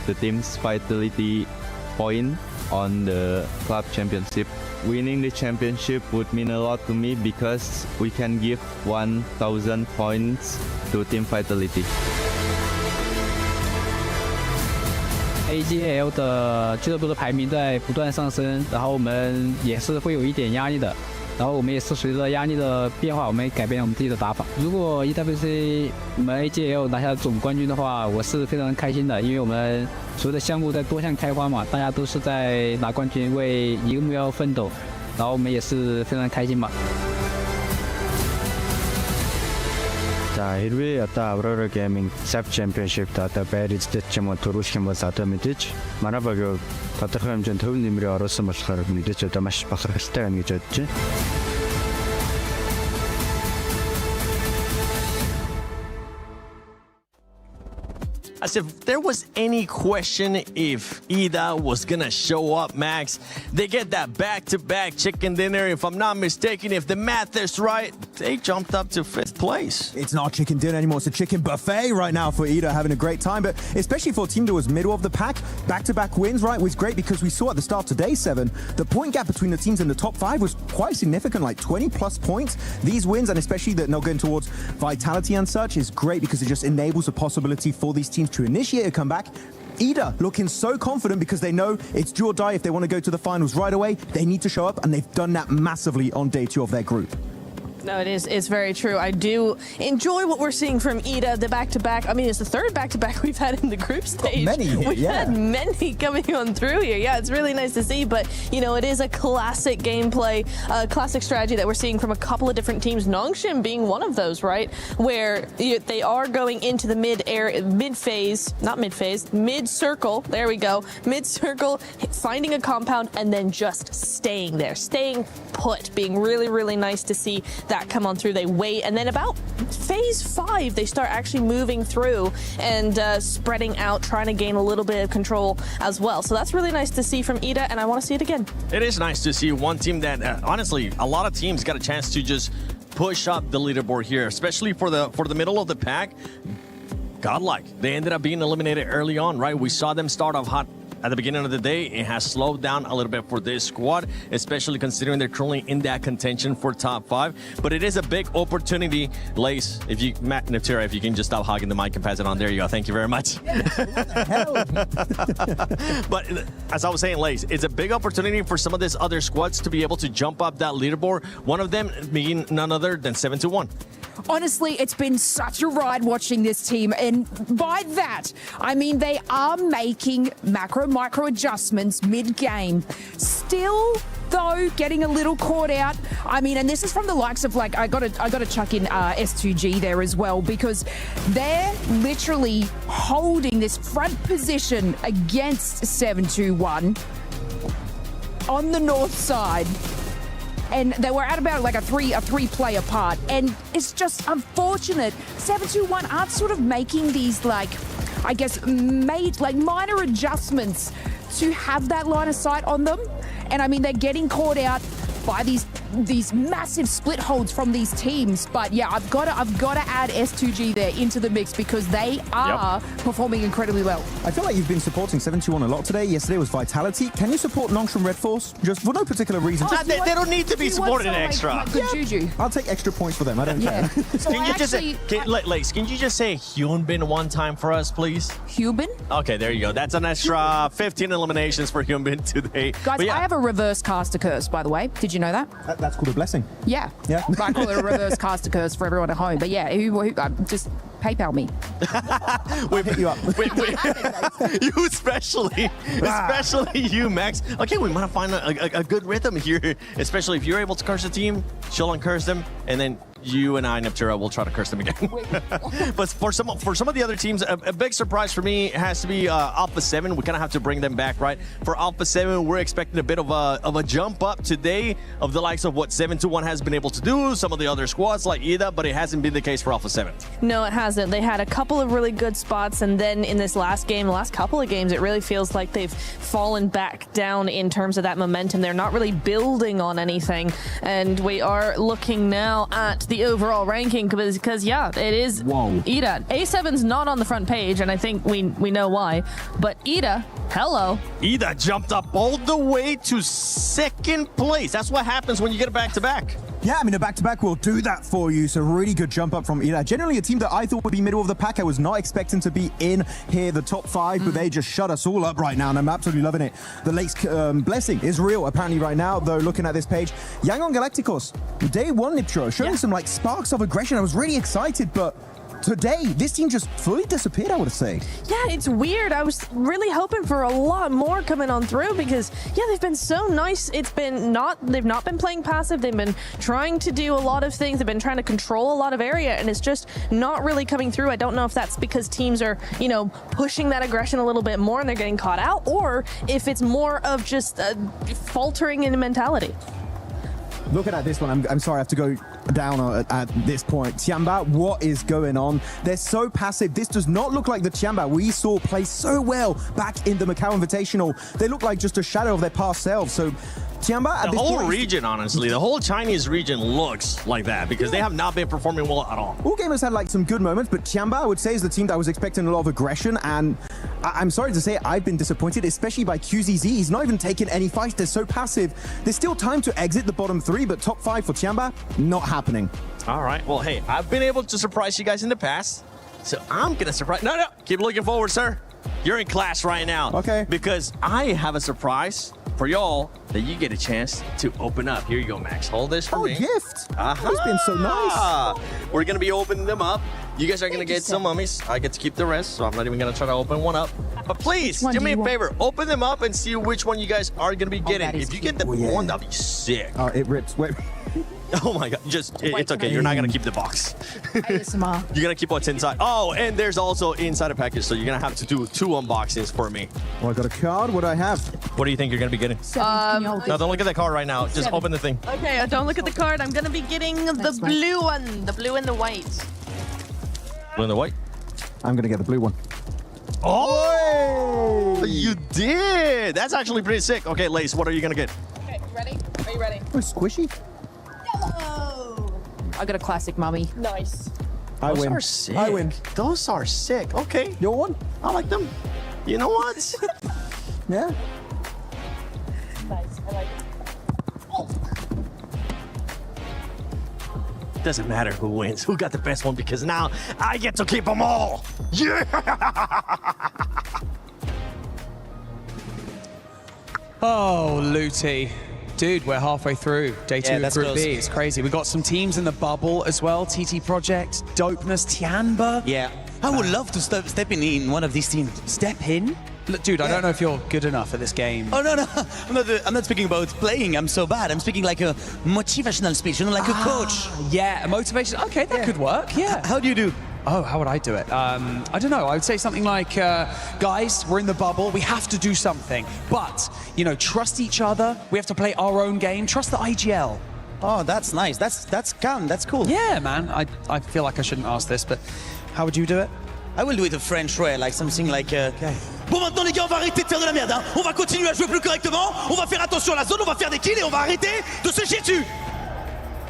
the team's vitality point on the club championship. Winning the championship would mean a lot to me because we can give 1,000 points to Team Vitality. AJL 的俱乐部的排名在不断上升，然后我们也是会有一点压力的，然后我们也是随着压力的变化，我们也改变了我们自己的打法。如果 EWC 我们 AJL 拿下总冠军的话，我是非常开心的，因为我们所有的项目在多项开花嘛，大家都是在拿冠军，为一个目标奋斗，然后我们也是非常开心嘛。 За хэрвээ одоо Aurora Gaming Sub Championship-д одоо байрэлдэж ч юм уу төрүүлэх юм бол одоо мэдээж манай багийг тодорхой хэмжээнд төв нэмрээ оруулсан болохоор мэдээж одоо маш бахархалтай байна гэж бодож байна. As if there was any question if Ida was gonna show up, Max. They get that back-to-back chicken dinner. If I'm not mistaken, if the math is right, they jumped up to 5th place. It's not chicken dinner anymore, it's a chicken buffet right now for Ida, having a great time. But especially for a team that was middle of the pack, back-to-back wins, right, was great because we saw at the start of day 7, the point gap between the teams in the top 5 was quite significant, like 20 plus points. These wins, and especially that not going towards vitality and such, is great because it just enables a possibility for these teams to initiate a comeback. Ida looking so confident because they know it's do or die. If they want to go to the finals right away, they need to show up, and they've done that massively on day 2 of their group. No, it's very true. I do enjoy what we're seeing from Ida, the back-to-back. I mean, it's the 3rd back-to-back we've had in the group stage. We've had many coming on through here. Yeah, it's really nice to see. But, you know, it is a classic gameplay, classic strategy that we're seeing from a couple of different teams. Nongshim being one of those, right? Where they are going into the mid-circle. There we go. Mid-circle, finding a compound, and then just staying there, staying put, being really, really nice to see that come on through. They wait, and then about phase 5 they start actually moving through and spreading out, trying to gain a little bit of control as well. So that's really nice to see from Ida, and I want to see it again. It is nice to see one team that honestly a lot of teams got a chance to just push up the leaderboard here, especially for the middle of the pack. Godlike, they ended up being eliminated early on, right? We saw them start off hot at the beginning of the day. It has slowed down a little bit for this squad, especially considering they're currently in that contention for top 5. But it is a big opportunity. Lace, if you, Matt Niptera, if you can just stop hogging the mic and pass it on. There you go. Thank you very much. But as I was saying, Lace, it's a big opportunity for some of these other squads to be able to jump up that leaderboard. One of them being none other than 7-1. Honestly, it's been such a ride watching this team, and by that, I mean they are making micro adjustments mid-game. Still, though, getting a little caught out. I mean, and this is from the likes of, like, I gotta chuck in S2G there as well, because they're literally holding this front position against 7-1 on the north side. And they were at about like a three player part, and it's just unfortunate 7-1 aren't sort of making these, like, I guess, made like minor adjustments to have that line of sight on them. And I mean, they're getting caught out by these massive split holds from these teams. But yeah, I've got to add S2G there into the mix because they are performing incredibly well. I feel like you've been supporting 7-2 a lot today. Yesterday was Vitality. Can you support Nongshim Red Force? Just for no particular reason. They don't need to be supported extra. Good juju. I'll take extra points for them. I don't care. So can you just say, Lace, can you just say Hyunbin one time for us, please? Hyunbin? Okay, there you go. That's an extra 15 eliminations for Hyunbin today. Guys, I have a reverse caster curse, by the way. Did you know that? That's called a blessing. Yeah. I call it a reverse caster curse for everyone at home. But yeah, just PayPal me. We'll hit you up. You especially you, Max. Okay, we might find a good rhythm here, especially if you're able to curse a team, she'll uncurse them, and then you and I, Neptura, will try to curse them again. But for some of the other teams, a big surprise for me has to be Alpha 7. We kind of have to bring them back, right? For Alpha 7, we're expecting a bit of a jump up today of the likes of what 721 has been able to do, some of the other squads like EDA, but it hasn't been the case for Alpha 7. No, it hasn't. They had a couple of really good spots, and then in this last game, the last couple of games, it really feels like they've fallen back down in terms of that momentum. They're not really building on anything, and we are looking now at the overall ranking because yeah, it is EDA. A7's not on the front page, and I think we know why, but EDA, hello. EDA jumped up all the way to second place. That's what happens when you get a back-to-back. Yeah, I mean, a back-to-back will do that for you. So really good jump up from EDA. Generally a team that I thought would be middle of the pack. I was not expecting to be in here, the top 5, but they just shut us all up right now, and I'm absolutely loving it. The Lake's blessing is real apparently right now, though, looking at this page. Yangon Galacticos, day 1 Niptro, showing some like sparks of aggression. I was really excited, but today, this team just fully disappeared, I would say. Yeah, it's weird. I was really hoping for a lot more coming on through because, yeah, they've been so nice. They've not been playing passive. They've been trying to do a lot of things. They've been trying to control a lot of area, and it's just not really coming through. I don't know if that's because teams are, you know, pushing that aggression a little bit more and they're getting caught out, or if it's more of just faltering in mentality. Looking at this one, I'm sorry I have to go down at this point. Tiamba, what is going on? They're so passive. This does not look like the Tiamba we saw play so well back in the Macau Invitational. They look like just a shadow of their past selves. So Tiamba, at the this whole point, region, honestly, the whole Chinese region looks like that because they have not been performing well at all. All gamers had like some good moments, but Tiamba, I would say, is the team that I was expecting a lot of aggression, and I'm sorry to say I've been disappointed, especially by QZZ. He's not even taking any fights. They're so passive. There's still time to exit the bottom 3, but top 5 for Tiamba, not happening. All right. Well, hey, I've been able to surprise you guys in the past, so I'm going to surprise... No, keep looking forward, sir. You're in class right now. Okay. Because I have a surprise for y'all that you get a chance to open up. Here you go, Max. Hold this for me. Oh, gift. He's been so nice. We're going to be opening them up. You guys are going to get some mummies. I get to keep the rest, so I'm not even going to try to open one up. But please, do me a favor. Open them up and see which one you guys are going to be getting. If you get the one, that'd be sick. Oh, it rips. Wait. Oh my god, it's okay. You're not gonna keep the box. You're gonna keep what's inside. Oh, and there's also inside a package, so you're gonna have to do 2 unboxings for me. Oh, I got a card. What do I have? What do you think you're gonna be getting? No, don't look at that card right now. Just open the thing. Okay, don't look at the card. I'm gonna be getting the blue one, the blue and the white. Blue and the white? I'm gonna get the blue one. Oh, you did. That's actually pretty sick. Okay, Lace, what are you gonna get? Okay, ready? Are you ready? Oh, squishy. I got a classic mummy. Nice. Those are sick. I win. Those are sick. Okay. Your one? I like them. You know what? Yeah. Nice. I like it. Doesn't matter who wins, who got the best one, because now I get to keep them all. Yeah. Oh, Looty. Dude, we're halfway through. Day 2 of Group B. It's crazy. We got some teams in the bubble as well. TT Project, Dopeness, Tianba. Yeah. I would love to step in one of these teams. Step in? Look, dude, I don't know if you're good enough at this game. Oh, no. I'm not speaking about playing. I'm so bad. I'm speaking like a motivational speech, you know, like a coach. Yeah, a motivation. Okay, that could work. Yeah. How do you do? Oh, how would I do it? I don't know. I would say something like, guys, we're in the bubble. We have to do something. But, you know, trust each other. We have to play our own game. Trust the IGL. Oh, that's nice. That's calm. That's cool. Yeah, man. I feel like I shouldn't ask this, but how would you do it? I will do it the French way, like something like... Bon, maintenant, les gars, on va arrêter de faire de la merde. Hein. On va continuer à jouer plus correctement. On va faire attention à la zone. On va faire des kills et on va arrêter de se chier dessus.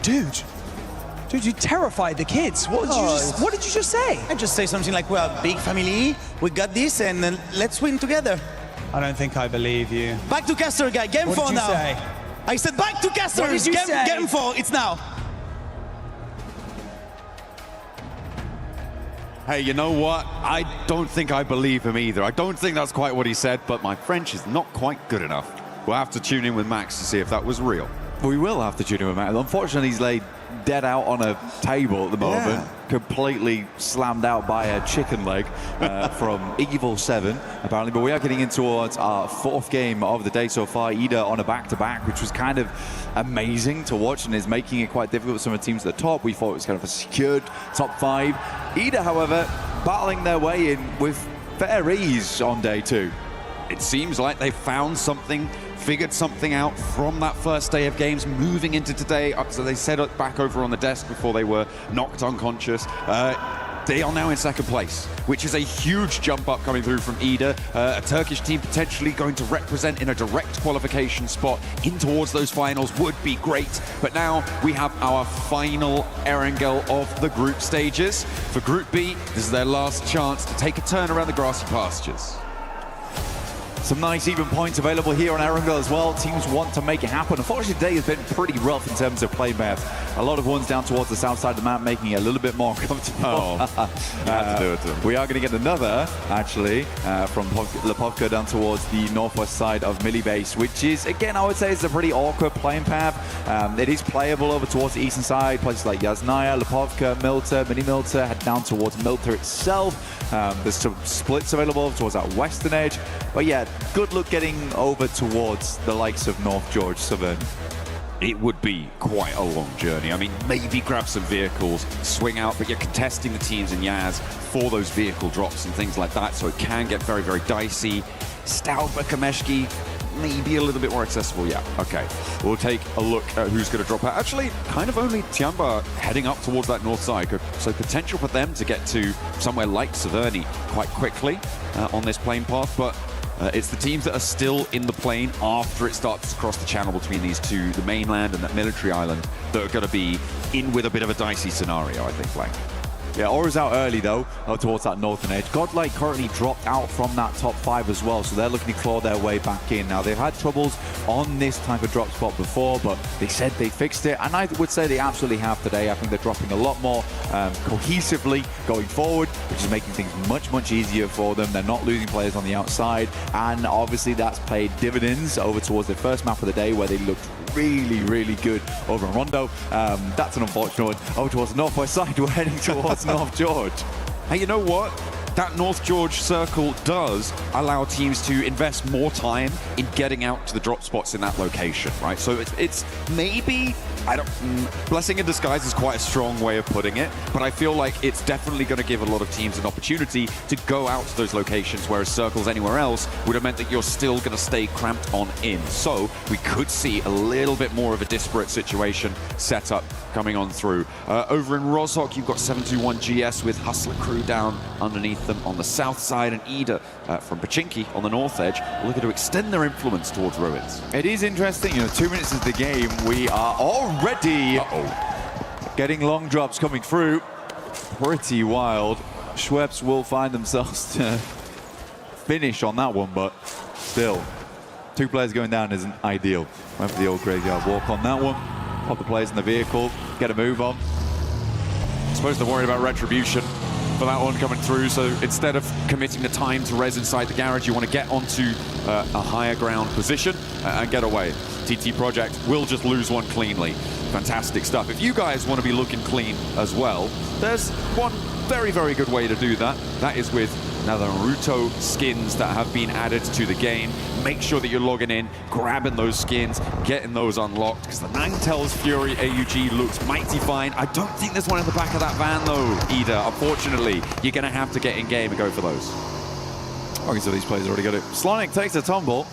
Dude, you terrified the kids. What did you just say? I just say something like, we're a big family. We got this, and let's win together. I don't think I believe you. Back to caster, guy. Game 4 now. Say? I said back to caster. What did you say? Game 4. It's now. Hey, you know what? I don't think I believe him either. I don't think that's quite what he said, but my French is not quite good enough. We'll have to tune in with Max to see if that was real. We will have to tune him out. Unfortunately, he's laid dead out on a table at the moment, completely slammed out by a chicken leg from Evil 7, apparently. But we are getting in towards our 4th game of the day so far. Ida on a back-to-back, which was kind of amazing to watch and is making it quite difficult for some of the teams at the top. We thought it was kind of a secured top 5. Ida, however, battling their way in with fair ease on day 2. It seems like they found something, figured something out from that first day of games, moving into today. So they set it back over on the desk before they were knocked unconscious. They are now in 2nd place, which is a huge jump up coming through from Ida. A Turkish team potentially going to represent in a direct qualification spot in towards those finals would be great. But now we have our final Erangel of the group stages. For Group B, this is their last chance to take a turn around the grassy pastures. Some nice even points available here on Erangel as well. Teams want to make it happen. Unfortunately, today has been pretty rough in terms of play maps. A lot of ones down towards the south side of the map, making it a little bit more comfortable. You had to do it to them. We are going to get another, actually, from Lepovka down towards the northwest side of Millie Base, which is, again, I would say it's a pretty awkward playing path. It is playable over towards the eastern side. Places like Yasnaya, Lepovka, Milta, Mini Milta, head down towards Milta itself. There's some splits available towards that western edge. But yeah, good luck getting over towards the likes of North George Southern. It would be quite a long journey. I mean, maybe grab some vehicles, swing out, but you're contesting the teams in Yaz for those vehicle drops and things like that, so it can get very, very dicey. Stalba, Kameshki, maybe a little bit more accessible. Yeah, okay. We'll take a look at who's going to drop out. Actually, kind of only Tiamba heading up towards that north side, so potential for them to get to somewhere like Severny quite quickly on this plane path, but it's the teams that are still in the plane after it starts to cross the channel between these two, the mainland and that military island, that are going to be in with a bit of a dicey scenario, I think, Blank. Yeah, Aura's out early, though, towards that northern edge. Godlike currently dropped out from that top 5 as well, so they're looking to claw their way back in. Now, they've had troubles on this type of drop spot before, but they said they fixed it, and I would say they absolutely have today. I think they're dropping a lot more cohesively going forward, which is making things much, much easier for them. They're not losing players on the outside, and obviously that's paid dividends over towards the first map of the day, where they looked really, really good over in Rondo. That's an unfortunate one. Over towards the northwest side, we're heading towards North George. Hey, you know what? That North George circle does allow teams to invest more time in getting out to the drop spots in that location, right? So it's maybe, blessing in disguise is quite a strong way of putting it, but I feel like it's definitely going to give a lot of teams an opportunity to go out to those locations, whereas circles anywhere else would have meant that you're still going to stay cramped on in. So we could see a little bit more of a disparate situation set up coming on through. Over in Rozhok, you've got 721 GS with Hustler Crew down underneath them on the south side, and Ida from Pachinki on the north edge looking to extend their influence towards Ruins. It is interesting, 2 minutes into the game, we are already getting long drops coming through. Pretty wild. Schweppes will find themselves to finish on that one, but still, 2 players going down isn't ideal. Went for the old graveyard walk on that one. Pop the players in the vehicle, get a move on. I suppose they're worried about retribution for that one coming through, so instead of committing the time to res inside the garage, you want to get onto a higher ground position and get away. TT Project will just lose one cleanly. Fantastic stuff. If you guys want to be looking clean as well, there's one very, very good way to do that. That is with now the Naruto skins that have been added to the game. Make sure that you're logging in, grabbing those skins, getting those unlocked, because the Ninetales Fury AUG looks mighty fine. I don't think there's one in the back of that van though, Ida. Unfortunately, you're going to have to get in game and go for those. Okay, so these players already got it. Slonic takes a tumble.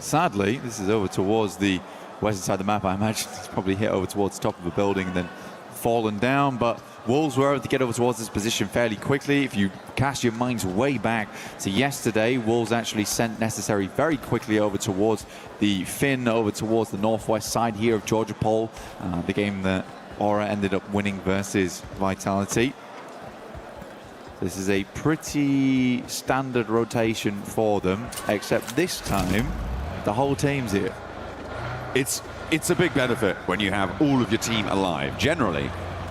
Sadly, this is over towards the western side of the map. I imagine it's probably hit over towards the top of a building and then fallen down, but Wolves were able to get over towards this position fairly quickly. If you cast your minds way back to yesterday, Wolves actually sent Necessary very quickly over towards the Finn, over towards the northwest side here of Georgia Pole, the game that Aura ended up winning versus Vitality. This is a pretty standard rotation for them, except this time the whole team's here. It's a big benefit when you have all of your team alive. Generally,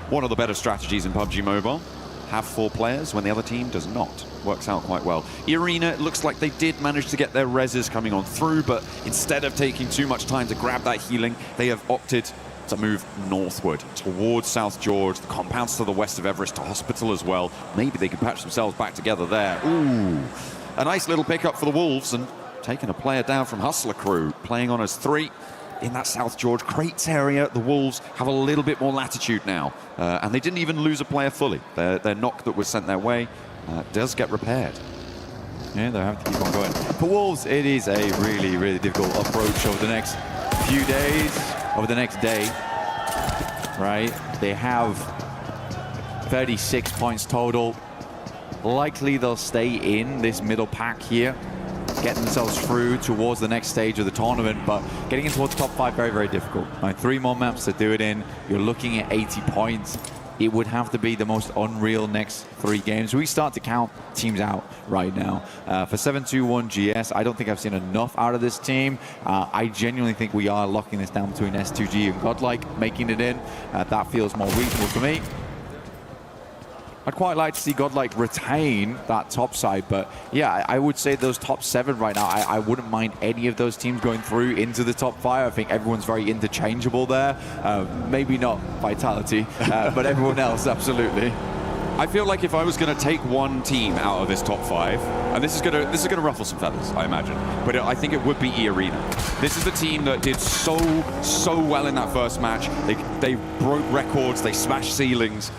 one of the better strategies in PUBG Mobile have 4 players when the other team does not. Works out quite well. E-Arena, it looks like they did manage to get their reses coming on through, but instead of taking too much time to grab that healing, they have opted to move northward towards South George, the compounds to the west of Everest, to Hospital as well. Maybe they can patch themselves back together there. Ooh, a nice little pickup for the Wolves, and taking a player down from Hustler Crew, playing on as 3. In that South George crates area, the Wolves have a little bit more latitude now. And they didn't even lose a player fully. Their knock that was sent their way does get repaired. Yeah, they have to keep on going. For Wolves, it is a really, really difficult approach over the next few days, over the next day, right? They have 36 points total. Likely they'll stay in this middle pack here, get themselves through towards the next stage of the tournament, but getting in towards the top 5, very, very difficult. Right, 3 more maps to do it in. You're looking at 80 points. It would have to be the most unreal next 3 games. We start to count teams out right now. For 721 GS, I don't think I've seen enough out of this team. I genuinely think we are locking this down between S2G and Godlike, making it in. That feels more reasonable to me. I'd quite like to see Godlike retain that top side, but yeah, I would say those top 7 right now, I wouldn't mind any of those teams going through into the top 5. I think everyone's very interchangeable there. Maybe not Vitality, but everyone else, absolutely. I feel like if I was going to take one team out of this top 5, and this is going to ruffle some feathers, I imagine, but I think it would be E-Arena. This is the team that did so well in that first match. They broke records, they smashed ceilings.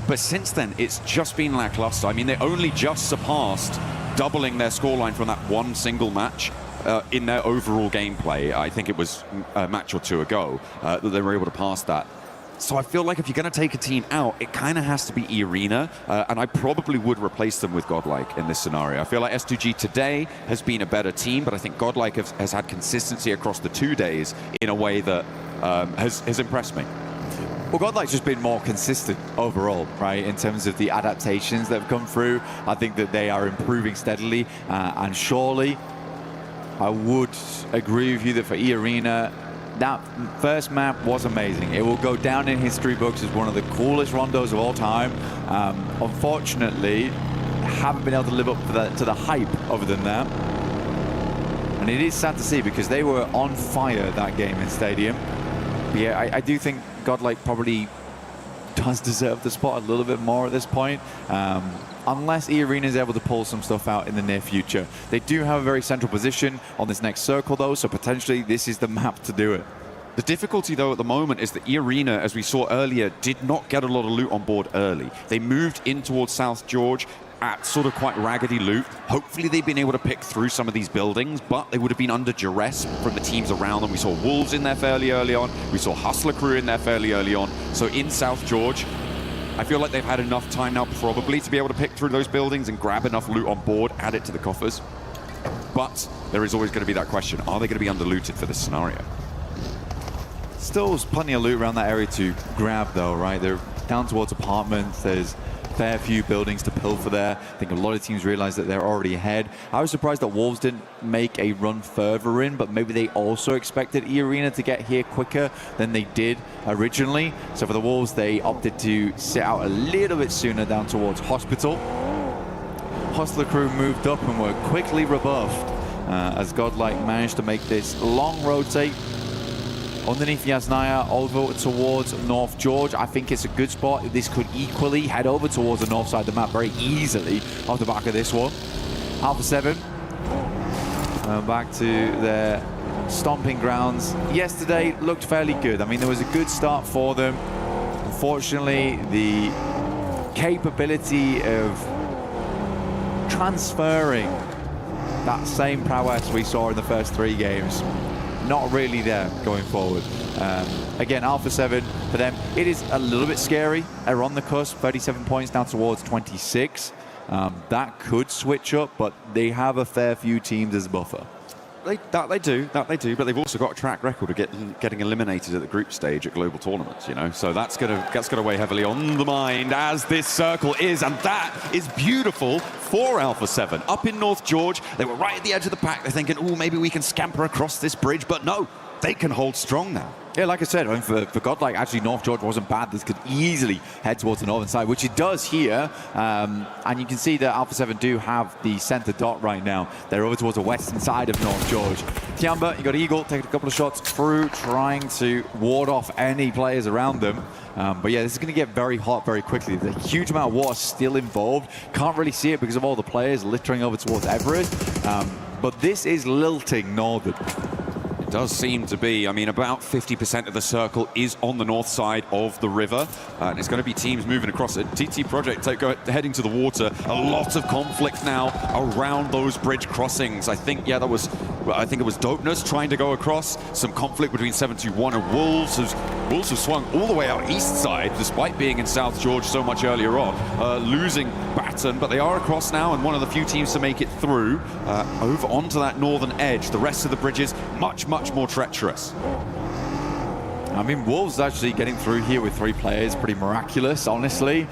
But since then, it's just been lackluster. I mean, they only just surpassed doubling their scoreline from that one single match in their overall gameplay. I think it was a match or 2 ago that they were able to pass that. So I feel like if you're going to take a team out, it kind of has to be E-Arena, and I probably would replace them with Godlike in this scenario. I feel like S2G today has been a better team, but I think Godlike has had consistency across the 2 days in a way that has impressed me. Well, Godlike's just been more consistent overall, right, in terms of the adaptations that have come through. I think that they are improving steadily, and surely I would agree with you that for E-Arena, that first map was amazing. It will go down in history books as one of the coolest rondos of all time. Unfortunately, haven't been able to live up to the hype other than that. And it is sad to see because they were on fire that game in Stadium. But yeah, I do think Godlike probably does deserve the spot a little bit more at this point. Unless E-Arena is able to pull some stuff out in the near future. They do have a very central position on this next circle, though, so potentially this is the map to do it. The difficulty, though, at the moment is that E-Arena, as we saw earlier, did not get a lot of loot on board early. They moved in towards South George at sort of quite raggedy loot. Hopefully they've been able to pick through some of these buildings, but they would have been under duress from the teams around them. We saw Wolves in there fairly early on. We saw Hustler Crew in there fairly early on. So in South George, I feel like they've had enough time now probably to be able to pick through those buildings and grab enough loot on board, add it to the coffers. But there is always going to be that question, are they going to be under-looted for this scenario? Still plenty of loot around that area to grab, though, right? They're down towards apartments. There's fair few buildings to pilfer there. I think a lot of teams realize that they're already ahead. I was surprised that Wolves didn't make a run further in, but maybe they also expected E-Arena to get here quicker than they did originally. So for the Wolves, they opted to sit out a little bit sooner down towards Hospital. Hustler Crew moved up and were quickly rebuffed as Godlike managed to make this long rotate underneath Yasnaya over towards North George. I think it's a good spot. This could equally head over towards the north side of the map very easily off the back of this one. Alpha 7 back to their stomping grounds. Yesterday looked fairly good. I mean, there was a good start for them. Unfortunately, the capability of transferring that same prowess we saw in the first 3 games, not really there going forward. Again, Alpha 7, for them, it is a little bit scary. They're on the cusp, 37 points down towards 26. That could switch up, but they have a fair few teams as a buffer. They do, but they've also got a track record of getting eliminated at the group stage at global tournaments, you know, so that's gonna weigh heavily on the mind as this circle is, and that is beautiful for Alpha 7. Up in North George, they were right at the edge of the pack. They're thinking, oh, maybe we can scamper across this bridge, but no, they can hold strong now. Yeah, like I said, I mean, for Godlike, actually, North George wasn't bad. This could easily head towards the northern side, which it does here. And you can see that Alpha 7 do have the center dot right now. They're over towards the western side of North George. Tiamba, you got Eagle, taking a couple of shots through, trying to ward off any players around them. But yeah, this is going to get very hot very quickly. There's a huge amount of water still involved. Can't really see it because of all the players littering over towards Everest. But this is lilting Northern. It does seem to be. I mean, about 50% of the circle is on the north side of the river. And it's going to be teams moving across it. TT Project heading to the water. A lot of conflict now around those bridge crossings. I think, yeah, it was Dopeness trying to go across. Some conflict between 721 and Wolves. Wolves have swung all the way out east side, despite being in South George so much earlier on. Losing Baton, but they are across now, and one of the few teams to make it through over onto that northern edge. The rest of the bridges, much more treacherous. I mean, Wolves actually getting through here with 3 players, pretty miraculous, honestly.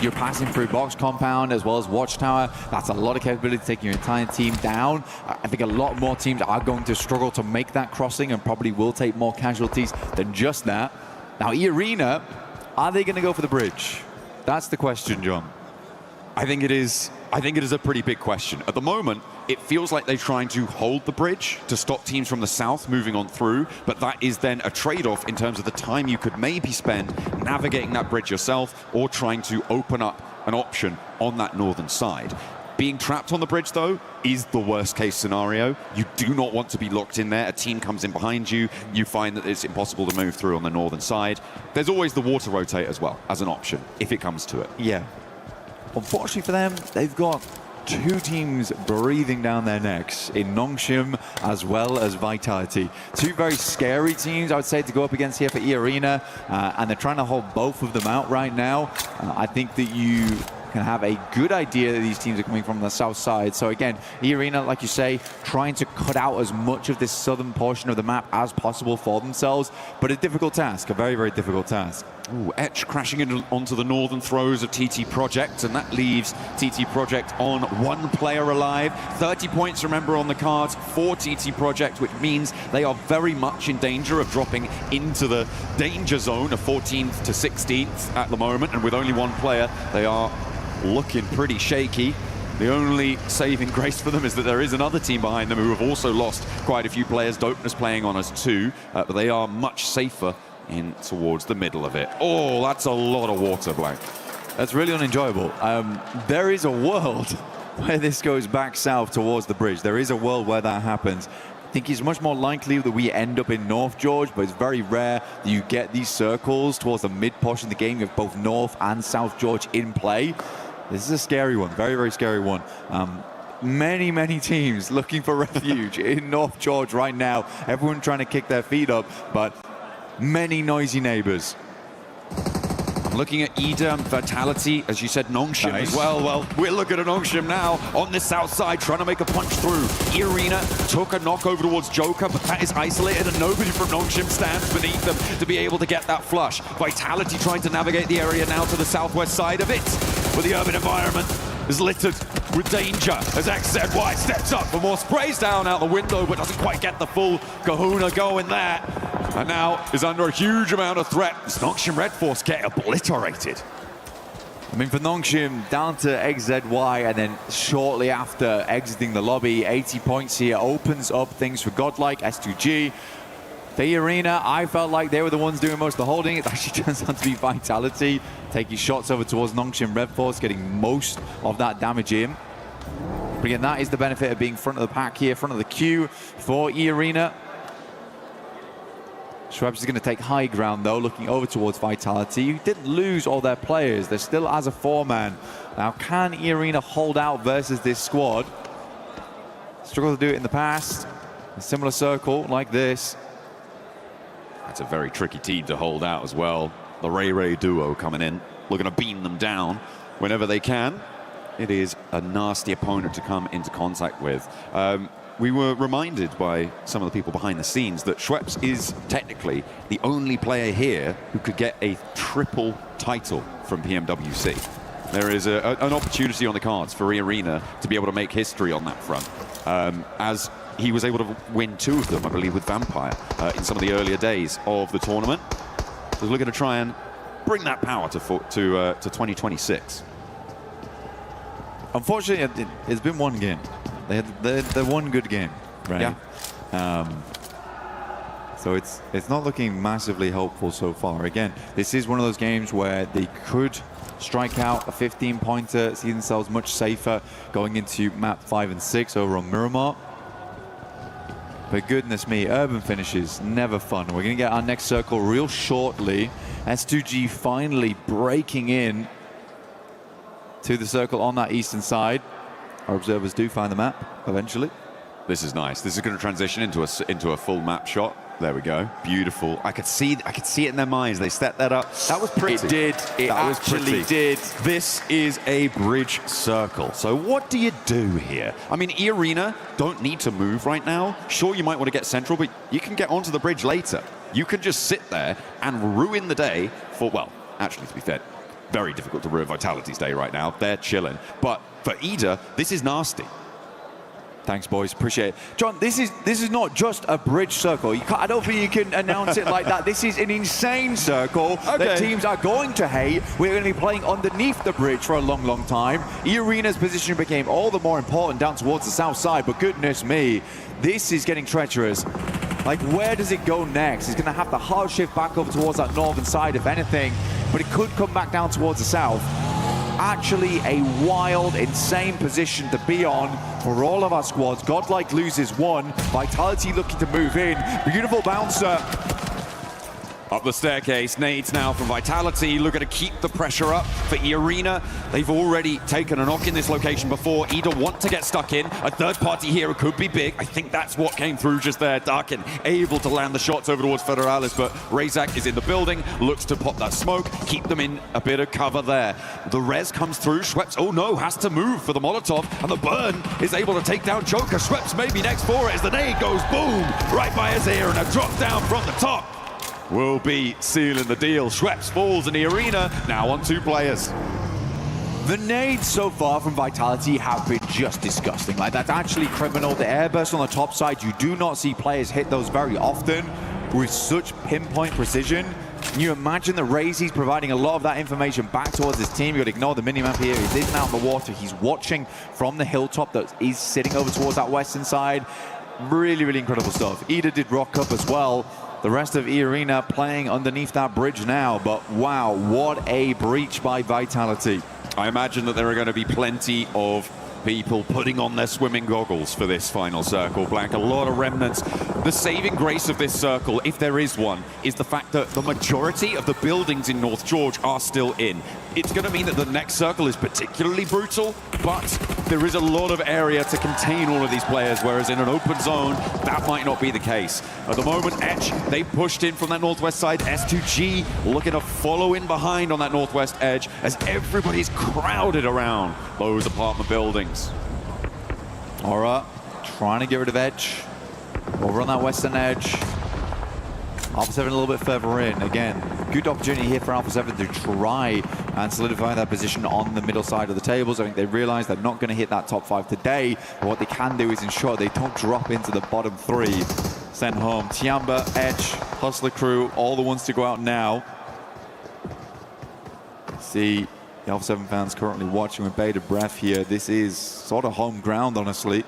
You're passing through Box Compound as well as Watchtower. That's a lot of capability taking your entire team down. I think a lot more teams are going to struggle to make that crossing and probably will take more casualties than just that. Now, E-Arena, are they going to go for the bridge? That's the question, John. I think it is a pretty big question. At the moment, it feels like they're trying to hold the bridge to stop teams from the south moving on through, but that is then a trade-off in terms of the time you could maybe spend navigating that bridge yourself or trying to open up an option on that northern side. Being trapped on the bridge, though, is the worst-case scenario. You do not want to be locked in there. A team comes in behind you. You find that it's impossible to move through on the northern side. There's always the water rotate as well as an option, if it comes to it. Yeah. Unfortunately for them, they've got 2 teams breathing down their necks in Nongshim as well as Vitality. 2 very scary teams, I would say, to go up against here for E-Arena, and they're trying to hold both of them out right now. I think that you can have a good idea that these teams are coming from the south side. So again, E-Arena, like you say, trying to cut out as much of this southern portion of the map as possible for themselves, but a difficult task, a very, very difficult task. Ooh, Etch crashing onto the northern throws of TT Project, and that leaves TT Project on 1 player alive. 30 points, remember, on the cards for TT Project, which means they are very much in danger of dropping into the danger zone of 14th to 16th at the moment, and with only 1 player, they are looking pretty shaky. The only saving grace for them is that there is another team behind them who have also lost quite a few players. Dopeness playing on us too, but they are much safer in towards the middle of it. Oh, that's a lot of water, Blank. That's really unenjoyable. There is a world where this goes back south towards the bridge. There is a world where that happens. I think it's much more likely that we end up in North George, but it's very rare that you get these circles towards the mid portion of the game with both North and South George in play. This is a scary one, very, very scary one. Many teams looking for refuge in North George right now. Everyone trying to kick their feet up, but many noisy neighbors. Looking at Ida, Vitality, as you said, Nongshim as well. Well, we're looking at Nongshim now on the south side, trying to make a punch through. E-Arena took a knock over towards Joker, but that is isolated, and nobody from Nongshim stands beneath them to be able to get that flush. Vitality trying to navigate the area now to the southwest side of it, but the urban environment is littered with danger as XZY steps up for more sprays down out the window, but doesn't quite get the full kahuna going there. And now is under a huge amount of threat. Does Nongshim Red Force get obliterated? I mean, for Nongshim, down to XZY, and then shortly after exiting the lobby, 80 points here opens up things for Godlike, S2G. The Arena, I felt like they were the ones doing most of the holding. It actually turns out to be Vitality, taking shots over towards Nongshim Red Force, getting most of that damage in. But again, that is the benefit of being front of the pack here, front of the queue for E-Arena. Schwebs is going to take high ground, though, looking over towards Vitality. You didn't lose all their players. They're still as a 4-man. Now, can E-Arena hold out versus this squad? Struggled to do it in the past. A similar circle like this. That's a very tricky team to hold out as well. The Ray duo coming in, looking to beam them down whenever they can. It is a nasty opponent to come into contact with. We were reminded by some of the people behind the scenes that Schweppes is technically the only player here who could get a triple title from PMWC. There is an opportunity on the cards for E-Arena to be able to make history on that front. As he was able to win 2 of them, I believe, with Vampire in some of the earlier days of the tournament. So looking to try and bring that power to 2026. Unfortunately, it's been one game. They had one good game, right? Yeah. So it's not looking massively hopeful so far. Again, this is one of those games where they could strike out a 15-pointer, see themselves much safer going into map 5 and 6 over on Miramar. But goodness me, urban finishes, never fun. We're going to get our next circle real shortly. S2G finally breaking in to the circle on that eastern side. Our observers do find the map eventually. This is nice. This is going to transition into a full map shot. There we go. Beautiful. I could see it in their minds. They set that up. That was pretty. It did. It actually did. This is a bridge circle. So what do you do here? I mean, E-Arena don't need to move right now. Sure, you might want to get central, but you can get onto the bridge later. You can just sit there and ruin the day for, well, actually, to be fair, very difficult to ruin Vitality's day right now. They're chilling. But for Ida, this is nasty. Thanks, boys. Appreciate it. John, this is not just a bridge circle. I don't think you can announce it like that. This is an insane circle that teams are going to hate. We're going to be playing underneath the bridge for a long, long time. E-Arena's position became all the more important down towards the south side, but goodness me, this is getting treacherous. Like, where does it go next? It's going to have to hard shift back over towards that northern side, if anything, but it could come back down towards the south. Actually a wild, insane position to be on for all of our squads. Godlike loses 1. Vitality looking to move in. Beautiful bouncer. Up the staircase, nades now from Vitality, looking to keep the pressure up for E-Arena. They've already taken a knock in this location before. Ida want to get stuck in. A third-party hero could be big. I think that's what came through just there. Darkin able to land the shots over towards Federalis, but Razak is in the building, looks to pop that smoke, keep them in a bit of cover there. The res comes through. Schweppes, oh no, has to move for the Molotov, and the burn is able to take down Joker. Schweppes maybe next for it as the nade goes boom right by his ear, and a drop down from the top will be sealing the deal. Schweppes falls in the arena, now on 2 players. The nades so far from Vitality have been just disgusting. Like, that's actually criminal. The airburst on the top side, you do not see players hit those very often with such pinpoint precision. Can you imagine that Razy's providing a lot of that information back towards his team? You've got to ignore the minimap here. He's in and out in the water. He's watching from the hilltop that is sitting over towards that western side. Really, really incredible stuff. Ida did rock up as well. The rest of E-Arena playing underneath that bridge now, but wow, what a breach by Vitality. I imagine that there are going to be plenty of people putting on their swimming goggles for this final circle, Blank. A lot of remnants. The saving grace of this circle, if there is one, is the fact that the majority of the buildings in North George are still in. It's going to mean that the next circle is particularly brutal, but there is a lot of area to contain all of these players, whereas in an open zone, that might not be the case. At the moment, Etch, they pushed in from that northwest side. S2G looking to follow in behind on that northwest edge as everybody's crowded around those apartment buildings. Aura trying to get rid of Edge over on that western edge. Alpha 7 a little bit further in. Again, good opportunity here for Alpha 7 to try and solidify that position on the middle side of the tables. I think they realize they're not going to hit that top 5 today, but what they can do is ensure they don't drop into the bottom 3. Send home Tiamba, Edge, Hustler Crew, all the ones to go out now. See the Alpha 7 fans currently watching with bated breath here. This is sort of home ground, honestly.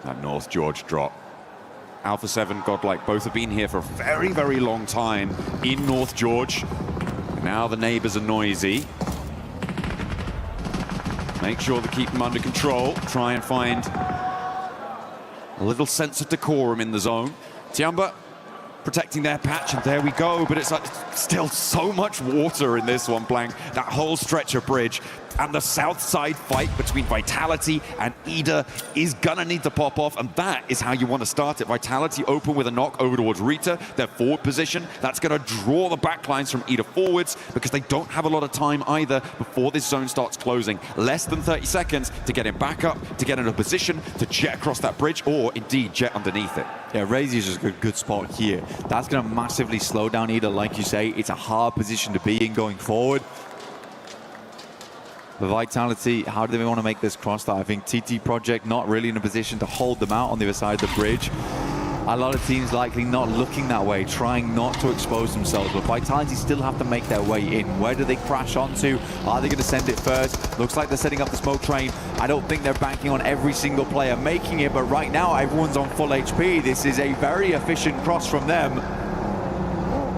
That North George drop. Alpha 7, Godlike, both have been here for a very, very long time in North George. Now the neighbors are noisy. Make sure to keep them under control. Try and find a little sense of decorum in the zone. Tiamba protecting their patch, and there we go. But it's like still so much water in this one, Blank. That whole stretch of bridge. And the south side fight between Vitality and Ida is gonna need to pop off, and that is how you want to start it. Vitality open with a knock over towards Rita, their forward position. That's gonna draw the backlines from Ida forwards because they don't have a lot of time either before this zone starts closing. Less than 30 seconds to get him back up, to get in a position to jet across that bridge, or indeed jet underneath it. Yeah, Razy's just a good spot here. That's gonna massively slow down Ida, like you say. It's a hard position to be in going forward. The Vitality, how do they want to make this cross? That I think TT Project not really in a position to hold them out on the other side of the bridge. A lot of teams likely not looking that way, trying not to expose themselves, but Vitality still have to make their way in. Where do they crash onto? Are they going to send it first? Looks like they're setting up the smoke train. I don't think they're banking on every single player making it, but right now everyone's on full HP. This is a very efficient cross from them.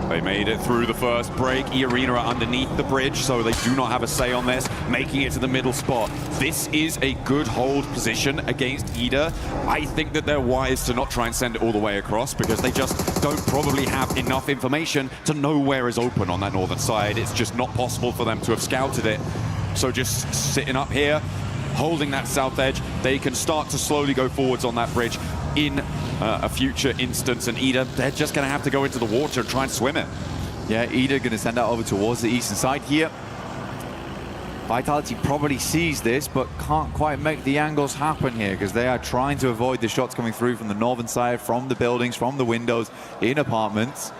They made it through the first break. E-Arena are underneath the bridge, so they do not have a say on this, making it to the middle spot. This is a good hold position against Ida. I think that they're wise to not try and send it all the way across because they just don't probably have enough information to know where is open on that northern side. It's just not possible for them to have scouted it. So just sitting up here, holding that south edge, they can start to slowly go forwards on that bridge in a future instance, and Ida, they're just going to have to go into the water and try and swim it. Yeah, Ida going to send that over towards the eastern side here. Vitality probably sees this, but can't quite make the angles happen here because they are trying to avoid the shots coming through from the northern side, from the buildings, from the windows, in apartments.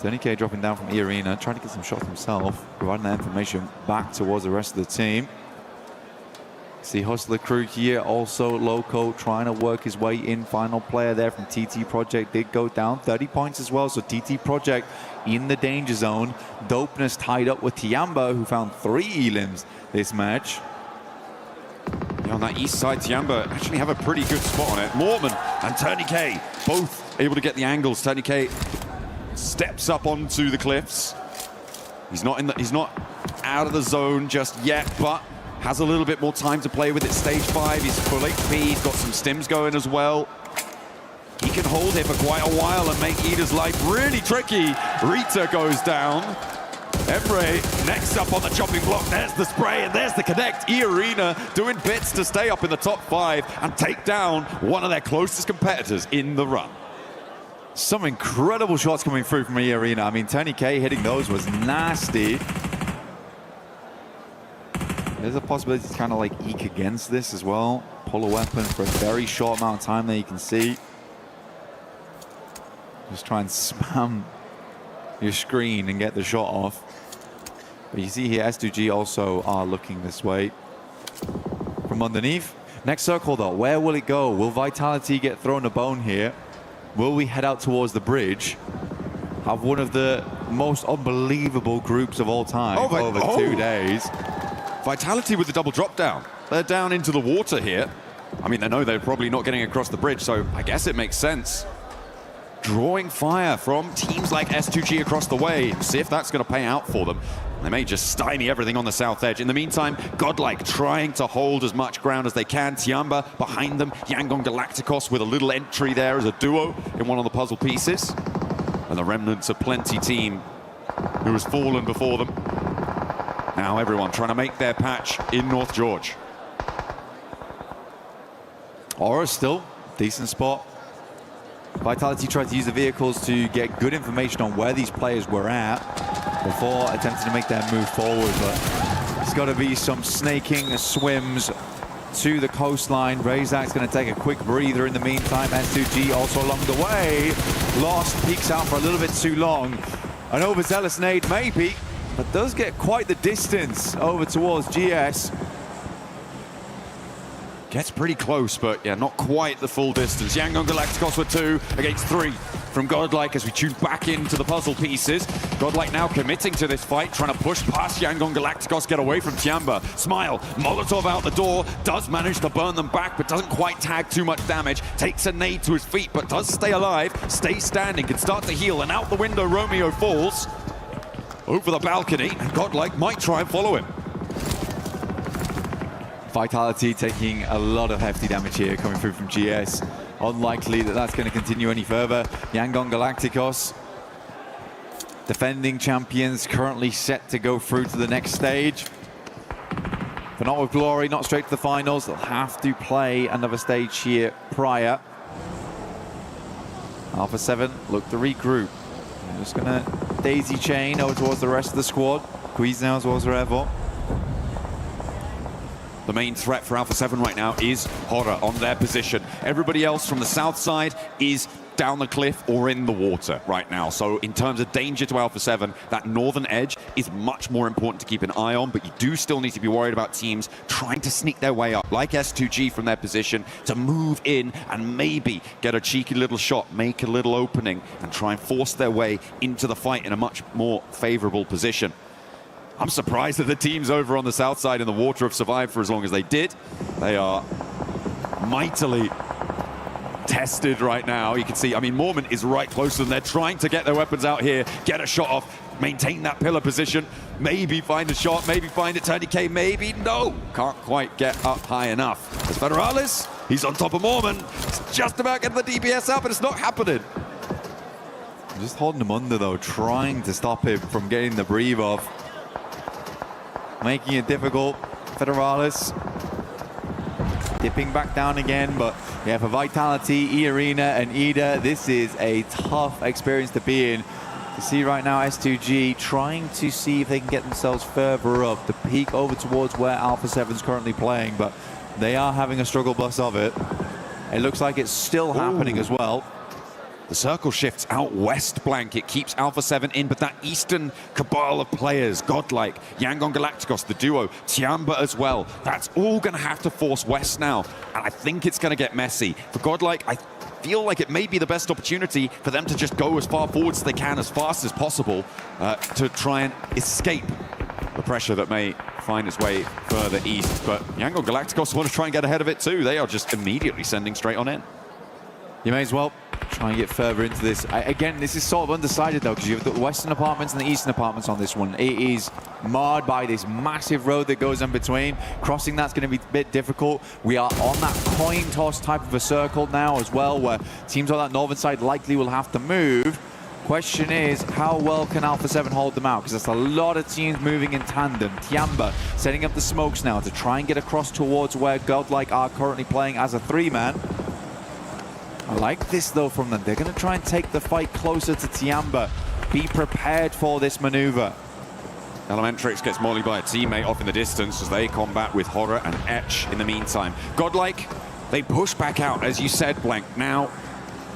TonyK dropping down from E-Arena, trying to get some shots himself, providing that information back towards the rest of the team. See Hustler crew here, also Loco trying to work his way in. Final player there from TT Project did go down, 30 points as well. So TT Project in the danger zone. Dopeness tied up with Tiamba, who found 3 elims this match. Yeah, on that east side, Tiamba actually have a pretty good spot on it. Mortman and TonyK both able to get the angles. TonyK steps up onto the cliffs. He's not out of the zone just yet, but has a little bit more time to play with it. Stage 5, he's full HP, he's got some stims going as well. He can hold here for quite a while and make Ida's life really tricky. Rita goes down. Emre next up on the chopping block. There's the spray and there's the connect. E-Arena doing bits to stay up in the top 5 and take down one of their closest competitors in the run. Some incredible shots coming through from E-Arena. I mean, TonyK hitting those was nasty. There's a possibility to kind of like eke against this as well. Pull a weapon for a very short amount of time there, you can see. Just try and spam your screen and get the shot off. But you see here, S2G also are looking this way from underneath. Next circle though, where will it go? Will Vitality get thrown a bone here? Will we head out towards the bridge? Have one of the most unbelievable groups of all time over 2 days. Vitality with the double drop down. They're down into the water here. I mean, they know they're probably not getting across the bridge, so I guess it makes sense. Drawing fire from teams like S2G across the way. See if that's going to pay out for them. They may just stymie everything on the south edge. In the meantime, Godlike trying to hold as much ground as they can. Tiamba behind them. Yangon Galacticos with a little entry there as a duo in one of the puzzle pieces. And the remnants of Plenty team who has fallen before them. Now everyone trying to make their patch in North George. Aura still, decent spot. Vitality tried to use the vehicles to get good information on where these players were at before attempting to make their move forward, but there's got to be some snaking swims to the coastline. Razak's going to take a quick breather in the meantime. S2G also along the way. Lost, peeks out for a little bit too long. An overzealous nade maybe, but does get quite the distance over towards GS. Gets pretty close, but yeah, not quite the full distance. Yangon Galacticos with 2 against 3 from Godlike as we tune back into the puzzle pieces. Godlike now committing to this fight, trying to push past Yangon Galacticos, get away from Tiamba. Smile, Molotov out the door, does manage to burn them back, but doesn't quite tag too much damage. Takes a nade to his feet, but does stay alive, stays standing, can start to heal, and out the window Romeo falls. Over the balcony, and Godlike might try and follow him. Vitality taking a lot of hefty damage here coming through from GS. Unlikely that that's going to continue any further. Yangon Galacticos, defending champions, currently set to go through to the next stage. But not with glory, not straight to the finals. They'll have to play another stage here prior. Alpha 7 look to regroup. They're just going to daisy chain over towards the rest of the squad. Quiz now as well as Revo. The main threat for Alpha 7 right now is Horror on their position. Everybody else from the south side is down the cliff or in the water right now. So in terms of danger to Alpha 7, that northern edge is much more important to keep an eye on, but you do still need to be worried about teams trying to sneak their way up, like S2G from their position, to move in and maybe get a cheeky little shot, make a little opening, and try and force their way into the fight in a much more favorable position. I'm surprised that the teams over on the south side in the water have survived for as long as they did. They are mightily tested right now. You can see, I mean, Mormon is right close to them. They're trying to get their weapons out here, get a shot off, maintain that pillar position, maybe find a shot, maybe find it, Tony K, maybe no. Can't quite get up high enough. As Federalis, he's on top of Mormon. He's just about getting the DPS out, but it's not happening. Just holding him under, though, trying to stop him from getting the breathe off. Making it difficult. Federalis dipping back down again, but yeah, for Vitality, E-Arena and Ida, this is a tough experience to be in. You see right now S2G trying to see if they can get themselves further up, to peek over towards where Alpha 7's currently playing, but they are having a struggle bus of it. It looks like it's still happening as well. The circle shifts out west, Blank. It keeps Alpha 7 in, but that eastern cabal of players, Godlike, Yangon Galacticos, the duo, Tiamba as well, that's all going to have to force west now. And I think it's going to get messy. For Godlike, I feel like it may be the best opportunity for them to just go as far forward as they can, as fast as possible, to try and escape the pressure that may find its way further east. But Yangon Galacticos want to try and get ahead of it too. They are just immediately sending straight on in. You may as well try and get further into this. Again, this is sort of undecided though, because you have the western apartments and the eastern apartments on this one. It is marred by this massive road that goes in between. Crossing that's going to be a bit difficult. We are on that coin toss type of a circle now as well, where teams on that northern side likely will have to move. Question is, how well can Alpha 7 hold them out? Because there's a lot of teams moving in tandem. Tiamba setting up the smokes now to try and get across towards where Godlike are currently playing as a three-man. I like this though from them. They're going to try and take the fight closer to Tiamba. Be prepared for this maneuver. Elementrix gets mollied by a teammate off in the distance as they combat with Horror and Etch in the meantime. Godlike, they push back out, as you said, Blank. Now,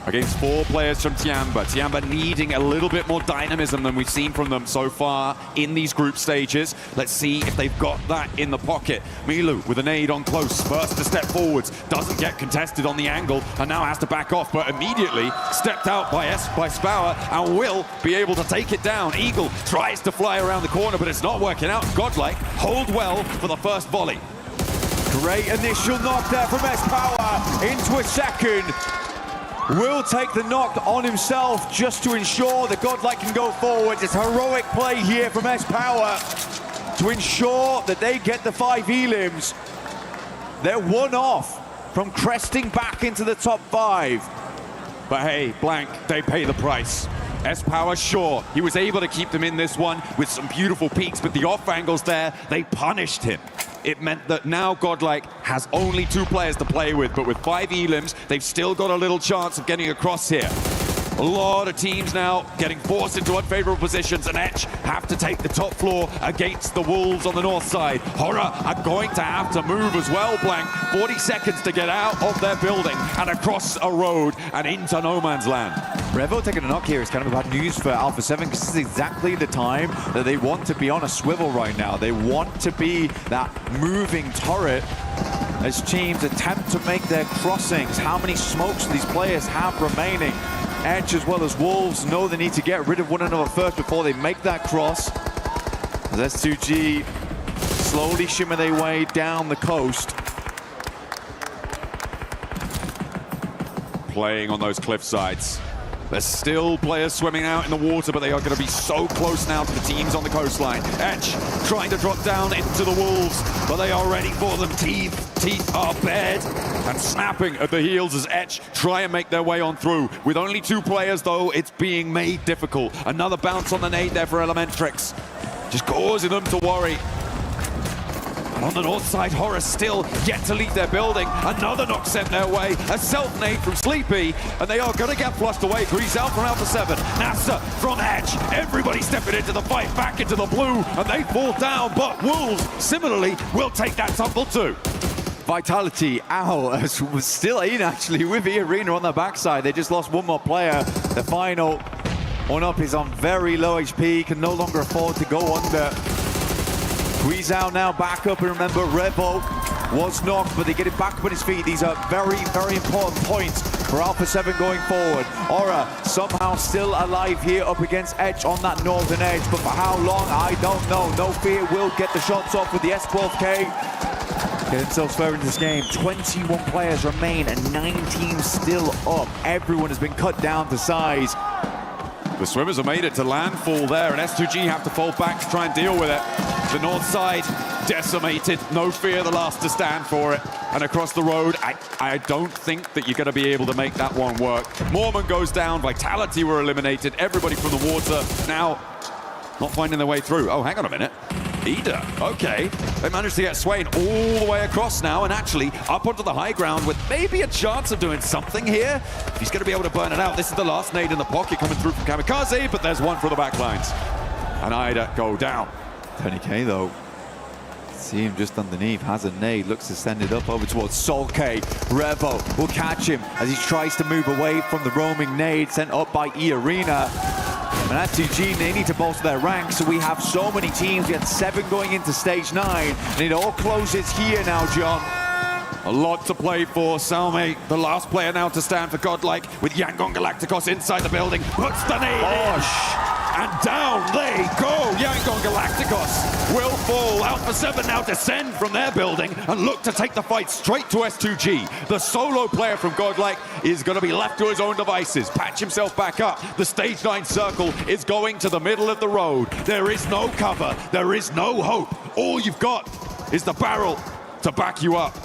against 4 players from Tiamba. Tiamba needing a little bit more dynamism than we've seen from them so far in these group stages. Let's see if they've got that in the pocket. Milu with a nade on close, first to step forwards, doesn't get contested on the angle, and now has to back off, but immediately stepped out by Spower and will be able to take it down. Eagle tries to fly around the corner, but it's not working out. Godlike hold well for the first volley. Great initial knock there from S-Power into a second. Will take the knock on himself just to ensure that Godlike can go forward. It's heroic play here from S-Power to ensure that they get the 5 elims. They're one off from cresting back into the top 5. But hey, Blank, they pay the price. S-Power, sure, he was able to keep them in this one with some beautiful peaks, but the off angles there, they punished him. It meant that now Godlike has only 2 players to play with, but with 5 elims, they've still got a little chance of getting across here. A lot of teams now getting forced into unfavorable positions, and Etch have to take the top floor against the Wolves on the north side. Horror are going to have to move as well, Blank. 40 seconds to get out of their building and across a road and into no man's land. Revo taking a knock here is kind of bad news for Alpha 7, because this is exactly the time that they want to be on a swivel right now. They want to be that moving turret as teams attempt to make their crossings. How many smokes do these players have remaining? Edge as well as Wolves know they need to get rid of one another first before they make that cross. As S2G slowly shimmer their way down the coast. Playing on those cliff sides. There's still players swimming out in the water, but they are going to be so close now to the teams on the coastline. Etch trying to drop down into the Wolves, but they are ready for them. Teeth are bared and snapping at the heels as Etch try and make their way on through. With only 2 players, though, it's being made difficult. Another bounce on the nade there for Elementrix, just causing them to worry. And on the north side, Horror still yet to leave their building. Another knock sent their way. A self-nade from Sleepy. And they are going to get flushed away. Grizel from Alpha 7. NASA from Edge. Everybody stepping into the fight, back into the blue. And they fall down. But Wolves, similarly, will take that tumble too. Vitality out as was still in actually with E-Arena on the backside. They just lost one more player. The final one up is on very low HP, can no longer afford to go under. Guizhou now back up, and remember Revo was knocked, but they get him back up on his feet. These are very, very important points for Alpha 7 going forward. Aura somehow still alive here up against Edge on that northern edge, but for how long, I don't know. No Fear will get the shots off with the S12K. Get themselves further into this game. 21 players remain and 9 teams still up. Everyone has been cut down to size. The Swimmers have made it to landfall there, and S2G have to fall back to try and deal with it. The north side decimated. No Fear the last to stand for it. And across the road, I don't think that you're going to be able to make that one work. Mormon goes down. Vitality were eliminated. Everybody from the water now not finding their way through. Oh, hang on a minute. Ida, okay. They managed to get Swain all the way across now and actually up onto the high ground with maybe a chance of doing something here. If he's going to be able to burn it out. This is the last nade in the pocket coming through from Kamikaze, but there's one for the backlines. And Ida go down. 20K though. See him just underneath, has a nade, looks to send it up over towards Solke. Revo will catch him as he tries to move away from the roaming nade sent up by E-Arena. And at 2G, they need to bolster their ranks, so we have so many teams. We had 7 going into stage 9, and it all closes here now, John. A lot to play for. Salme, the last player now to stand for Godlike, with Yangon Galacticos inside the building. Puts the nade in. And down they go. Yangon Galacticos will fall. Alpha 7 now descend from their building and look to take the fight straight to S2G. The solo player from Godlike is going to be left to his own devices. Patch himself back up. The stage 9 circle is going to the middle of the road. There is no cover. There is no hope. All you've got is the barrel to back you up.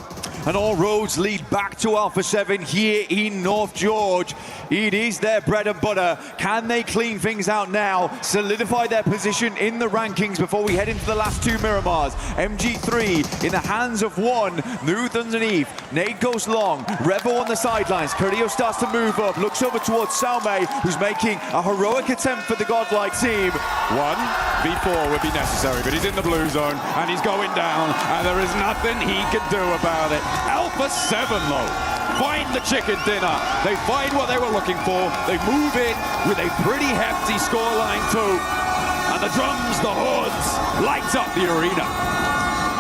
And all roads lead back to Alpha 7 here in North George. It is their bread and butter. Can they clean things out now, solidify their position in the rankings before we head into the last 2 Miramars? MG3 in the hands of one, moved underneath. Nade goes long, Revo on the sidelines. Carrillo starts to move up, looks over towards Salme, who's making a heroic attempt for the Godlike team. 1v4 would be necessary, but he's in the blue zone and he's going down, and there is nothing he can do about it. Alpha 7 though, find the chicken dinner. They find what they were looking for. They move in with a pretty hefty scoreline too. And the drums, the horns, lights up the arena.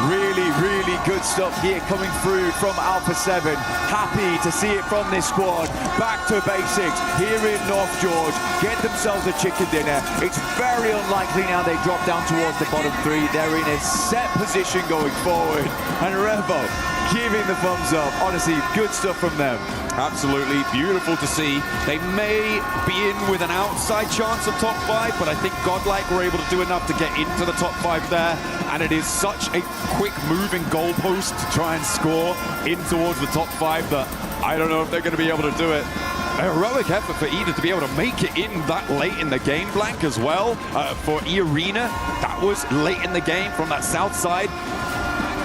Really, really good stuff here coming through from Alpha 7. Happy to see it from this squad. Back to basics here in North George. Get themselves a chicken dinner. It's very unlikely now they drop down towards the bottom 3. They're in a set position going forward. And Revo giving the thumbs up. Honestly, good stuff from them. Absolutely beautiful to see. They may be in with an outside chance of top 5, but I think Godlike were able to do enough to get into the top 5 there. And it is such a quick moving goalpost to try and score in towards the top 5 that I don't know if they're going to be able to do it. A heroic effort for Ida to be able to make it in that late in the game, Blank, as well. For E-Arena, that was late in the game from that south side.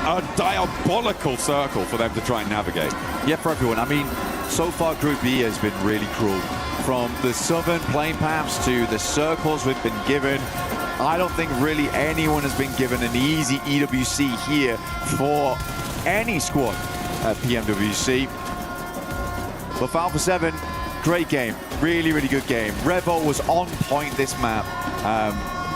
A diabolical circle for them to try and navigate. Yeah, for everyone. I mean, so far Group B has been really cruel. From the southern playing paths to the circles we've been given, I don't think really anyone has been given an easy EWC here for any squad at PMWC. But for Alpha 7, great game. Really, really good game. Revo was on point this map.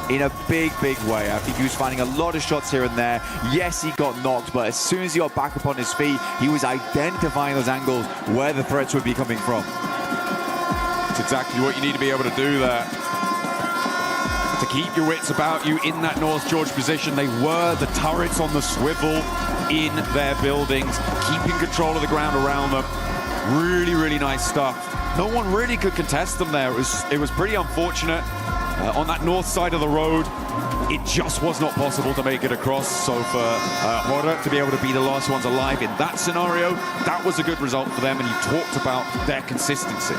In a big, big way. I think he was finding a lot of shots here and there. Yes, he got knocked, but as soon as he got back up on his feet, he was identifying those angles where the threats would be coming from. It's exactly what you need to be able to do there. To keep your wits about you in that North George position. They were the turrets on the swivel in their buildings, keeping control of the ground around them. Really, really nice stuff. No one really could contest them there. It was pretty unfortunate. On that north side of the road, it just was not possible to make it across. So for Horror to be able to be the last ones alive in that scenario, that was a good result for them, and you talked about their consistency.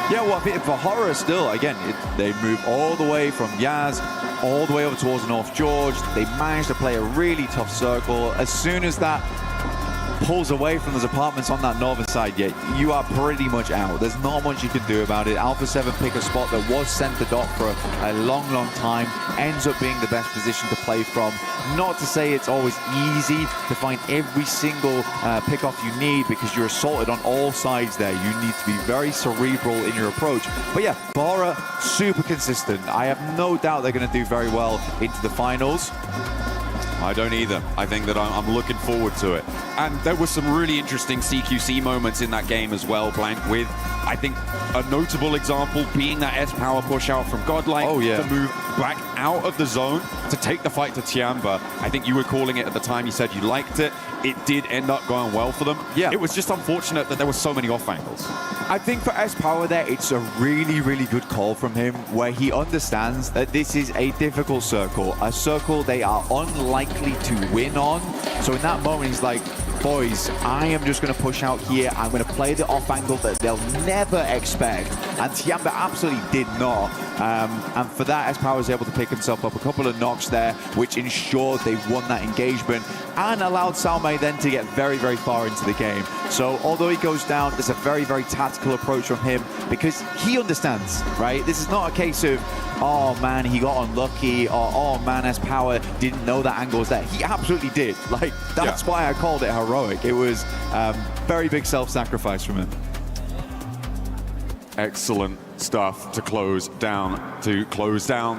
Yeah, well, for Horror still, again, they move all the way from Yaz all the way over towards North George. They managed to play a really tough circle. As soon as that pulls away from those apartments on that northern side, yet you are pretty much out. There's not much you can do about it. Alpha 7 pick a spot that was center dot for a long time, ends up being the best position to play from. Not to say it's always easy to find every single pickoff you need, because you're assaulted on all sides there. You need to be very cerebral in your approach. But yeah, Bora, super consistent. I have no doubt they're going to do very well into the finals. I don't either. I think that I'm looking forward to it. And there were some really interesting CQC moments in that game as well, Blank, with, I think, a notable example being that S-Power push out from Godlike to move back out of the zone to take the fight to Tiamba. I think you were calling it at the time, you said you liked it. It did end up going well for them. Yeah. It was just unfortunate that there were so many off angles. I think for S-Power there, it's a really good call from him, where he understands that this is a difficult circle, a circle they are unlikely to win on. So in that moment, he's like, boys, I am just going to push out here. I'm going to play the off angle that they'll never expect. And Tiamba absolutely did not. And for that, S-Power was able to pick himself up a couple of knocks there, which ensured they won that engagement and allowed Salme then to get very far into the game. So although he goes down, there's a very tactical approach from him, because he understands, right? This is not a case of, oh man, he got unlucky, or oh man, S-Power didn't know that angle was there. He absolutely did. Like, that's why I called it heroic. It was very big self-sacrifice from him. Excellent stuff to close down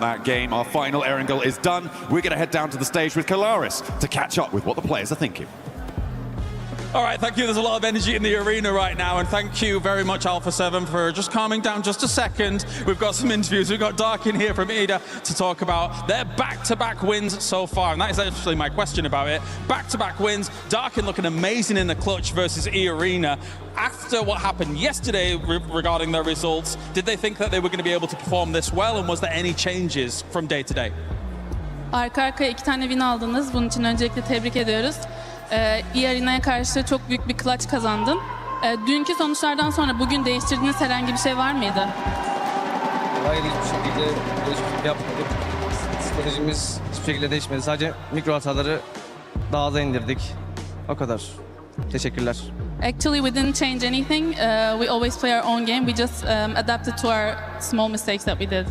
that game. Our final Erangel is done. We're going to head down to the stage with Kalaris to catch up with what the players are thinking. All right, thank you. There's a lot of energy in the arena right now, and thank you very much, Alpha 7, for just calming down just a second. We've got some interviews. We've got Dark in here from EDA to talk about their back-to-back wins so far, and that is actually my question about it. Back-to-back wins, Darkin looking amazing in the clutch versus E-Arena. After what happened yesterday regarding their results, did they think that they were going to be able to perform this well, and was there any changes from day to day? Arka arkaya 2 tane win aldınız. Bunun için öncelikle tebrik ediyoruz. E-Arena'ya karşı çok büyük bir clutch kazandın. Dünkü sonuçlardan sonra bugün değiştirdiğiniz herhangi bir şey var mıydı? Hayır, hiçbir şekilde değişiklik yapmadık. Stratejimiz hiçbir şekilde değişmedi. Sadece mikro hataları daha aza indirdik. O kadar. Teşekkürler. Actually, we didn't change anything. We always play our own game. We just adapted to our small mistakes that we did.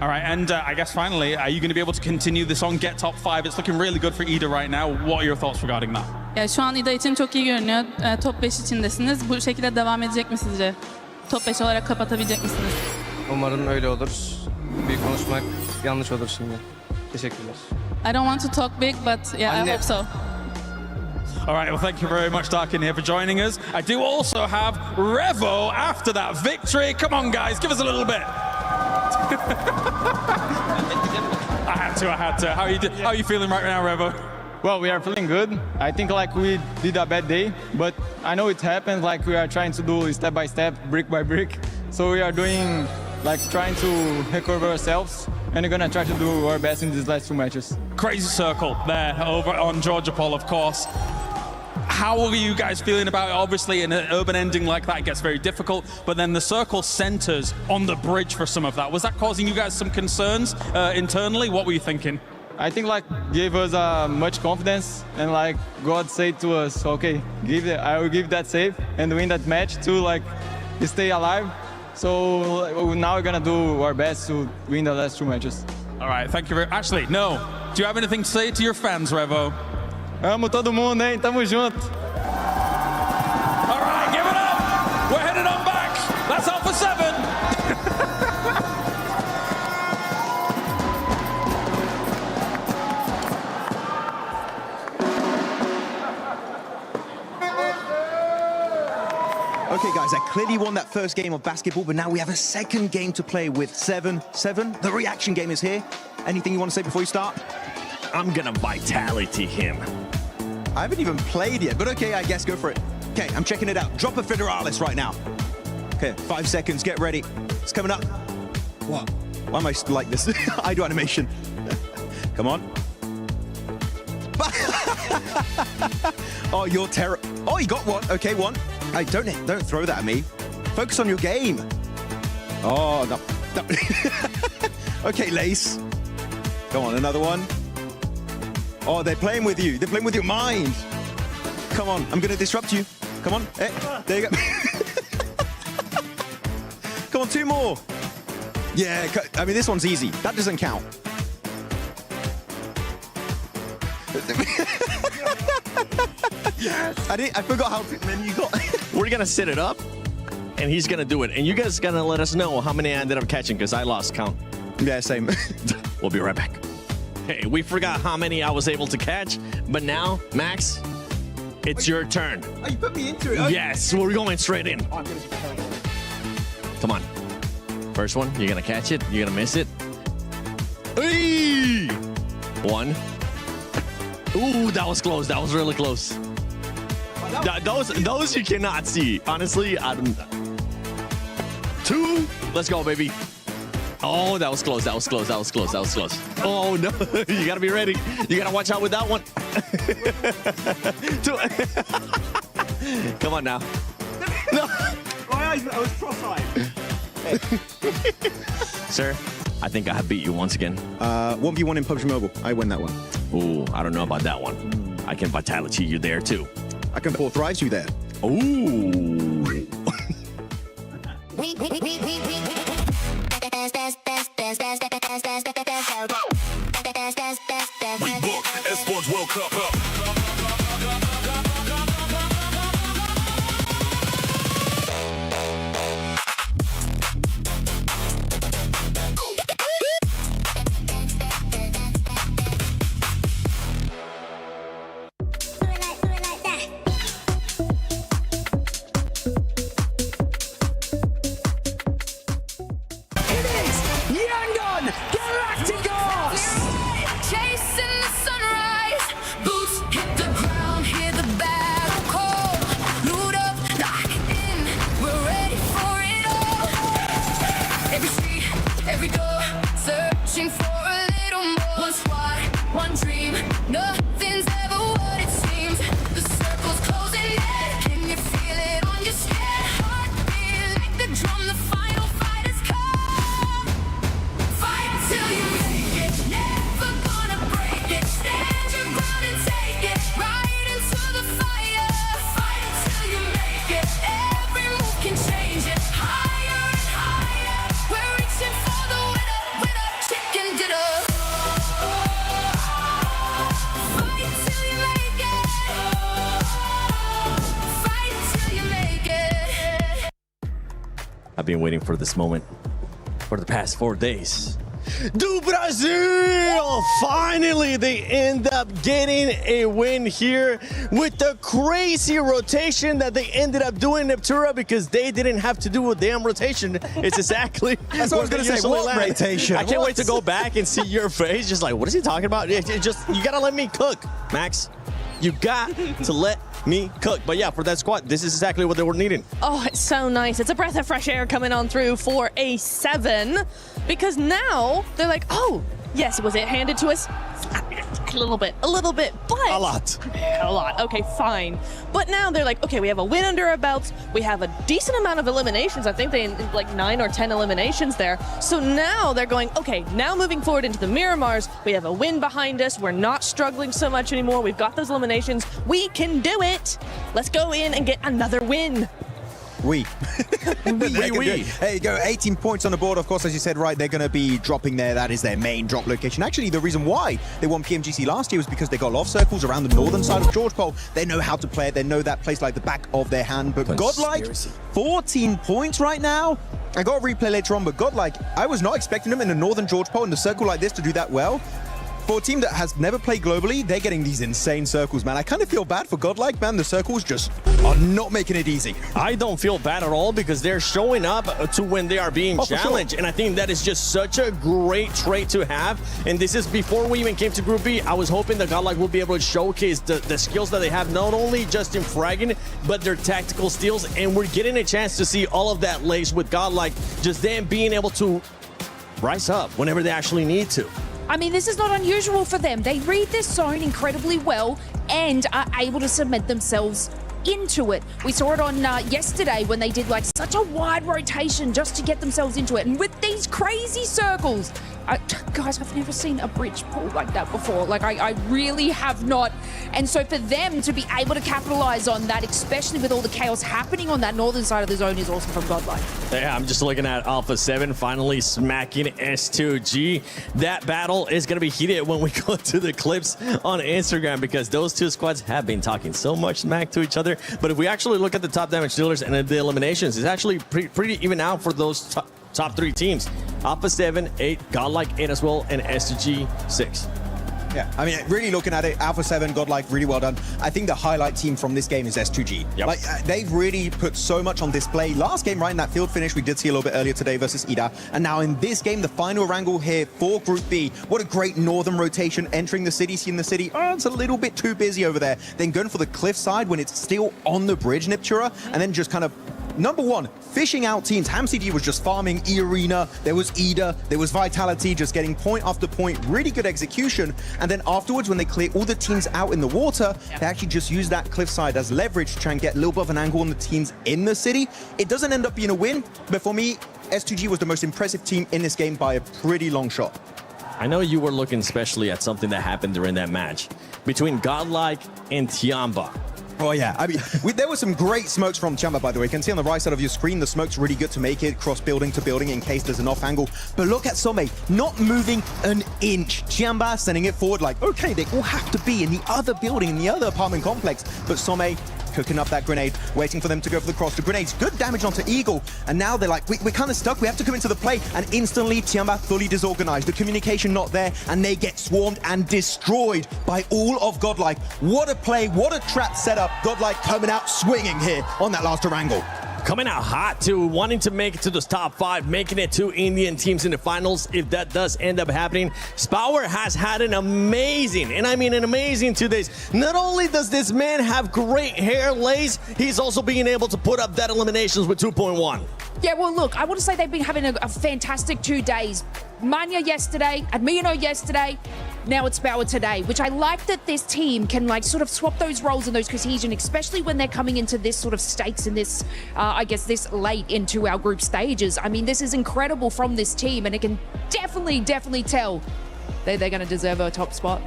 All right, and I guess finally, are you going to be able to continue this on, get top 5? It's looking really good for EDA right now. What are your thoughts regarding that? Ya şu an EDA için çok iyi görünüyor. Top 5 içindesiniz. Bu şekilde devam edecek mi sizce? Top 5 olarak kapatabilecek misiniz? Umarım öyle olur. Büyük konuşmak yanlış olur şimdi. Teşekkürler. I don't want to talk big, but yeah, I hope so. All right, well, thank you very much, Darkin, here for joining us. I do also have Revo after that victory. Come on, guys, give us a little bit. I had to. How are you feeling right now, Revo? Well, we are feeling good. I think like we did a bad day, but I know it happens. Like we are trying to do step by step, brick by brick. So we are doing like trying to recover ourselves, and we're gonna try to do our best in these last 2 matches. Crazy circle there over on Georgia Pole, of course. How are you guys feeling about it? Obviously, in an urban ending like that, it gets very difficult, but then the circle centers on the bridge for some of that. Was that causing you guys some concerns internally? What were you thinking? I think like gave us much confidence, and like God said to us, okay, I will give that save and win that match to like stay alive. So now we're gonna do our best to win the last 2 matches. All right, thank you very much. Actually, no. Do you have anything to say to your fans, Revo? Amo todo mundo, hein? Tamo junto. All right, give it up. We're headed on back. That's Alpha 7. Okay, guys, I clearly won that first game of basketball, but now we have a second game to play with 7-7. The reaction game is here. Anything you want to say before you start? I'm gonna vitality him. I haven't even played yet, but okay, I guess go for it. Okay, I'm checking it out. Drop a Federalis right now. Okay, 5 seconds, get ready. It's coming up. What? Why am I like this? I do animation. Come on. Oh, you're terrible. Oh, you got one. Okay, one. Hey, don't throw that at me. Focus on your game. Oh, no. Okay, Lace. Come on, another one. Oh, they're playing with you. They're playing with your mind. Come on, I'm going to disrupt you. Come on. Hey, there you go. Come on, 2 more. Yeah, I mean, this one's easy. That doesn't count. Yes. I forgot how many you got. We're going to set it up, and he's going to do it. And you guys going to let us know how many I ended up catching, because I lost count. Yeah, same. We'll be right back. Hey, we forgot how many I was able to catch, but now, Max, it's your turn. Oh, you put me into it. Yes, we're going straight in. Oh, I'm gonna Come on. First one, you're going to catch it. You're going to miss it. Hey! 1. Ooh, that was close. That was really close. Those you cannot see. Honestly, I don't. 2. Let's go, baby. Oh, that was close. That was close. That was close. That was close. Oh, no. You got to be ready. You got to watch out with that one. 2. Come on now. No. My eyes, I was cross-eyed. Hey. Sir, I think I have beat you once again. 1v1 in PUBG Mobile. I win that one. Ooh, I don't know about that one. I can vitality you there, too. I can 4 thrives you there. Ooh. ESPORTS World Cup. I've been waiting for this moment for the past 4 days. Do Brazil! Finally, they end up getting a win here with the crazy rotation that they ended up doing Neptura, because they didn't have to do a damn rotation. It's exactly that's what I was going to say. What rotation? I can't wait to go back and see your face. Just like, what is he talking about? It just, you got to let me cook, Max. You got to let me cook. But yeah, for that squad, this is exactly what they were needing. Oh, it's so nice. It's a breath of fresh air coming on through for a 7, because now they're like, oh, yes, was it handed to us? A little bit, but a lot. Okay, fine. But now they're like, okay, we have a win under our belts. We have a decent amount of eliminations. I think they like 9 or 10 eliminations there. So now they're going, okay, now moving forward into the Miramars, we have a win behind us. We're not struggling so much anymore. We've got those eliminations. We can do it. Let's go in and get another win. We. There you go, 18 points on the board. Of course, as you said, right, they're going to be dropping there. That is their main drop location. Actually, the reason why they won PMGC last year was because they got loft circles around the northern side of George Pole. They know how to play it. They know that place like the back of their hand. But Godlike, 14 points right now. I got a replay later on, but Godlike, I was not expecting them in the northern George Pole in a circle like this to do that well. For a team that has never played globally, they're getting these insane circles, man. I kind of feel bad for Godlike, man. The circles just are not making it easy. I don't feel bad at all, because they're showing up to when they are being challenged. Sure. And I think that is just such a great trait to have. And this is before we even came to Group B. I was hoping that Godlike will be able to showcase the skills that they have, not only just in fragging, but their tactical skills. And we're getting a chance to see all of that laced with Godlike, just them being able to rise up whenever they actually need to. I mean, this is not unusual for them. They read this zone incredibly well and are able to cement themselves into it. We saw it on yesterday when they did like such a wide rotation just to get themselves into it. And with these crazy circles, Guys, I've never seen a bridge pull like that before. Like, I really have not. And so for them to be able to capitalize on that, especially with all the chaos happening on that northern side of the zone, is awesome from Godlike. Yeah, I'm just looking at Alpha 7 finally smacking S2G. That battle is going to be heated when we go to the clips on Instagram, because those two squads have been talking so much smack to each other. But if we actually look at the top damage dealers and the eliminations, it's actually pretty even out for those top 3 teams. Alpha 7, 8, Godlike 8 as well, and S2G 6. Yeah, I mean, really looking at it, Alpha 7, Godlike, really well done. I think the highlight team from this game is S2G. Yep. Like, they've really put so much on display. Last game, right, in that field finish, we did see a little bit earlier today versus Ida. And now in this game, the final wrangle here for Group B. What a great northern rotation, entering the city, seeing the city. Oh, it's a little bit too busy over there. Then going for the cliff side when it's still on the bridge, Niptura, and then just kind of number one, fishing out teams. HamCG was just farming E-Arena. There was Ida. There was Vitality, just getting point after point. Really good execution. And then afterwards, when they clear all the teams out in the water, they actually just use that cliffside as leverage to try and get a little bit of an angle on the teams in the city. It doesn't end up being a win, but for me, S2G was the most impressive team in this game by a pretty long shot. I know you were looking especially at something that happened during that match between Godlike and Tiamba. Oh, yeah. I mean, there were some great smokes from Tiamba, by the way. You can see on the right side of your screen, the smoke's really good to make it cross building to building in case there's an off angle. But look at Some, not moving an inch. Tiamba sending it forward like, okay, they all have to be in the other building, in the other apartment complex. But Some cooking up that grenade, waiting for them to go for the cross. The grenade's good damage onto Eagle. And now they're like, we're kind of stuck. We have to come into the play. And instantly, Tiamba fully disorganized. The communication not there. And they get swarmed and destroyed by all of Godlike. What a play. What a trap setup. Godlike coming out swinging here on that last wrangle. Coming out hot too, wanting to make it to those top 5, making it 2 Indian teams in the finals if that does end up happening. Spower has had an amazing, and I mean an amazing 2 days. Not only does this man have great hair lace, he's also being able to put up that eliminations with 2.1. Yeah, well, look, I want to say they've been having a fantastic 2 days. Manya yesterday, Admiano yesterday, now it's Spower today, which I like that this team can like sort of swap those roles and those cohesion, especially when they're coming into this sort of stakes in this, I guess, this late into our group stages. I mean, this is incredible from this team, and it can definitely tell they're going to deserve a top spot.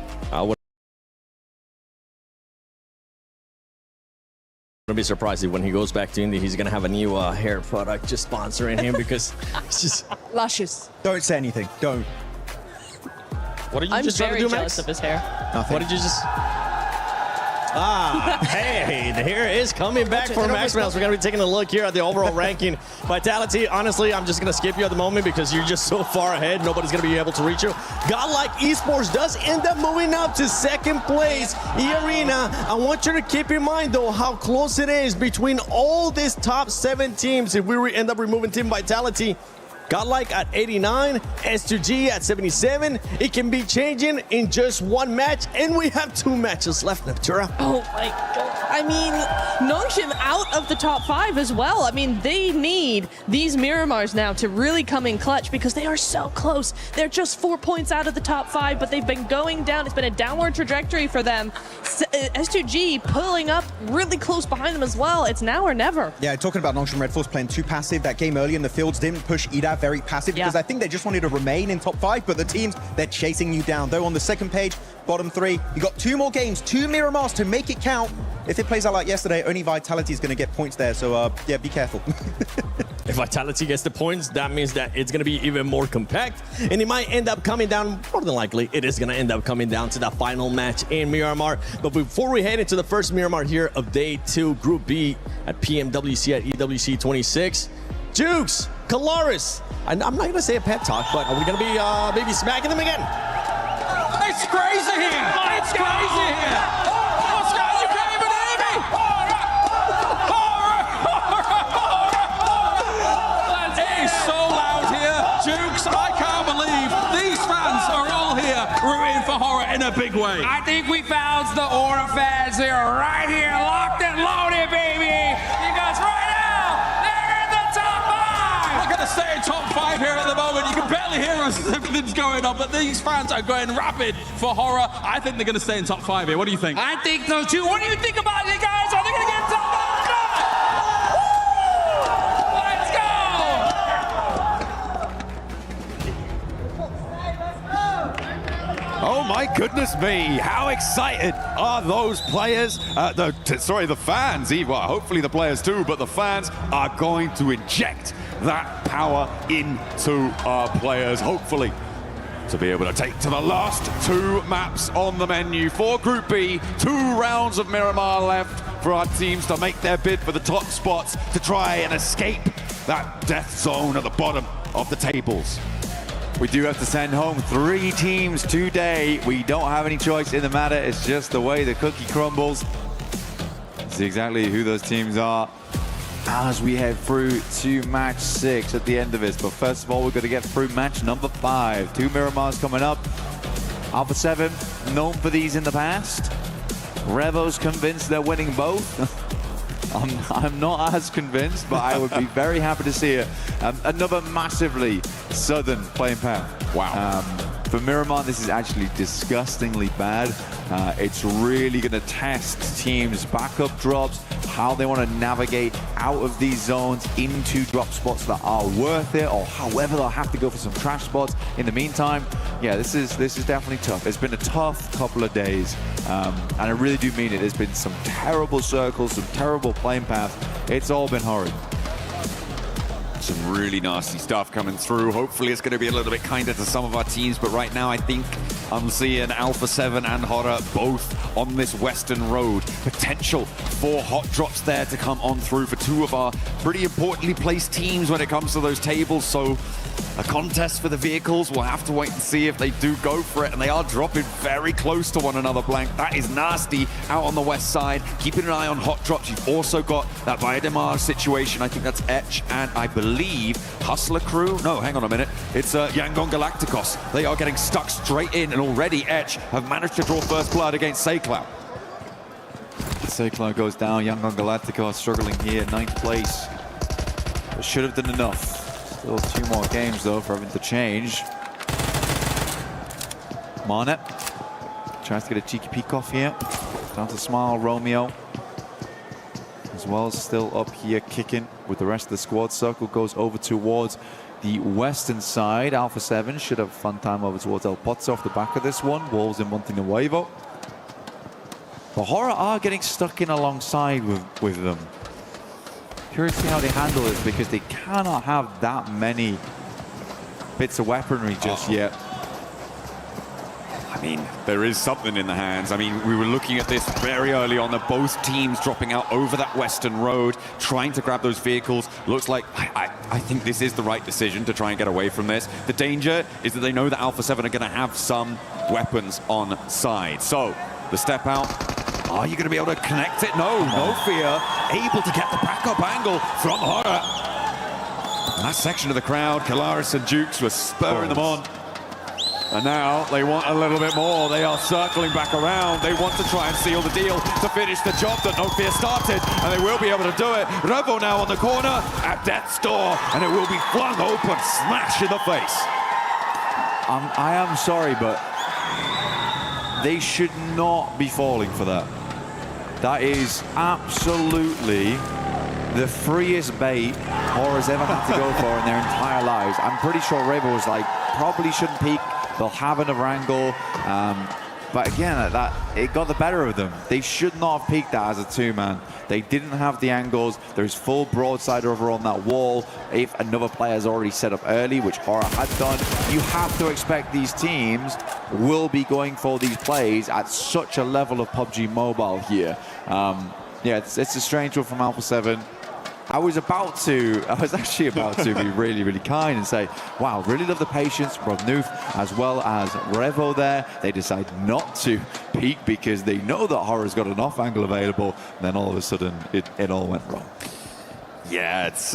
Wouldn't be surprised if when he goes back to India, he's going to have a new hair product just sponsoring him because it's just luscious. Don't say anything. Don't. What did you I'm just try to very do, jealous Max? of his hair. Nothing. What did you just... Hey, the hair is coming back for Max Mouse. We're going to be taking a look here at the overall ranking. Vitality, honestly, I'm just going to skip you at the moment because you're just so far ahead. Nobody's going to be able to reach you. Godlike Esports does end up moving up to 2nd place. E-Arena, I want you to keep in mind, though, how close it is between all these top 7 teams. If we end up removing Team Vitality, Godlike at 89, S2G at 77. It can be changing in just 1 match, and we have 2 matches left, Niptura. Oh my god. I mean, Nongshim out of the top 5 as well. I mean, they need these Miramars now to really come in clutch because they are so close. They're just 4 points out of the top 5, but they've been going down. It's been a downward trajectory for them. S2G pulling up really close behind them as well. It's now or never. Yeah, talking about Nongshim Red Force playing too passive. That game early in the fields didn't push Ida very passive because I think they just wanted to remain in top 5, but the teams, they're chasing you down. Though on the 2nd page, bottom 3, you got 2 more games, 2 Miramars to make it count. If it plays out like yesterday, only Vitality is going to get points there, so yeah, be careful. If Vitality gets the points, that means that it's going to be even more compact, and it might end up coming down, more than likely, it is going to end up coming down to the final match in Miramar. But before we head into the first Miramar here of Day 2, Group B at PMWC at EWC 26, Jukes, Kalaris, I'm not going to say a pet talk, but are we going to be maybe smacking them again? It's crazy here! It's crazy here! You can't even hear me! It is so loud here. Jukes, I can't believe these fans are all here rooting for Horror in a big way. I think we found the Aura fans here, right here, locked and loaded, baby! Because right now, they're in the top 5! We're going to stay in top 5 here at the moment. You can barely hear us as everything's going on, but these fans are going rapid for Horror. I think they're going to stay in top 5 here. What do you think? I think so too. What do you think about it, guys? Are they going to get top 5 or not? Let's go! Oh my goodness me, how excited are those players? The fans, well, hopefully the players too, but the fans are going to inject that power into our players, hopefully, to be able to take to the last 2 maps on the menu for Group B. 2 rounds of Miramar left for our teams to make their bid for the top spots to try and escape that death zone at the bottom of the tables. We do have to send home 3 teams today. We don't have any choice in the matter. It's just the way the cookie crumbles. See exactly who those teams are as we head through to match 6 at the end of this. But first of all, we're going to get through match number 5. 2 Miramars coming up. Alpha 7, known for these in the past. Revo's convinced they're winning both. I'm not as convinced, but I would be very happy to see it. Another massively southern playing path. Wow. For Miramar, this is actually disgustingly bad. It's really going to test teams' backup drops, how they want to navigate out of these zones into drop spots that are worth it, or however they'll have to go for some trash spots. In the meantime, yeah, this is definitely tough. It's been a tough couple of days, and I really do mean it. There's been some terrible circles, some terrible playing paths. It's all been horrid. Some really nasty stuff coming through. Hopefully it's going to be a little bit kinder to some of our teams, but right now I think I'm seeing Alpha 7 and Horror both on this western road. Potential for hot drops there to come on through for 2 of our pretty importantly placed teams when it comes to those tables. So a contest for the vehicles. We'll have to wait and see if they do go for it, and they are dropping very close to one another, Blank. That is nasty out on the west side. Keeping an eye on hot drops. You've also got that Viademar situation. I think that's Etch and I believe Hustler Crew. No, hang on a minute. It's Yangon Galacticos. They are getting stuck straight in, and already Etch have managed to draw first blood against Saycloud. Saycloud goes down. Yangon Galacticos struggling here, 9th place. But should have done enough. Still 2 more games though for having to change. Marnet tries to get a cheeky peek off here. Down to Smile, Romeo as well, still up here kicking with the rest of the squad. Circle goes over towards the western side. Alpha 7 should have fun time over towards El Pozzo off the back of this one. Wolves in Montenuevo. The Horror are getting stuck in alongside with them. Curious to see how they handle it, because they cannot have that many bits of weaponry just yet. I mean, there is something in the hands. I mean, we were looking at this very early on, that both teams dropping out over that western road, trying to grab those vehicles. Looks like, I think this is the right decision to try and get away from this. The danger is that they know that Alpha 7 are going to have some weapons on side. So, the step out. Are you going to be able to connect it? No, no fear. Able to get the backup angle from Horror. And that section of the crowd, Kalaris and Jukes were spurring them on. And now they want a little bit more. They are circling back around. They want to try and seal the deal to finish the job that No Fear started, and they will be able to do it. Revo now on the corner at death's door, and it will be flung open, smash in the face. I am sorry, but they should not be falling for that. That is absolutely the freest bait Horror's ever had to go for in their entire lives. I'm pretty sure Revo was like, probably shouldn't peek. They'll have another angle. But again, it got the better of them. They should not have peeked that as a 2-man. They didn't have the angles. There's full broadside over on that wall. If another player has already set up early, which Horror had done, you have to expect these teams will be going for these plays at such a level of PUBG Mobile here. Yeah, it's a strange one from Alpha 7. I was actually about to be really, really kind and say, wow, really love the patience from Noof as well as Revo there. They decide not to peek because they know that Horror's got an off angle available. Then all of a sudden, it all went wrong. Yeah, it's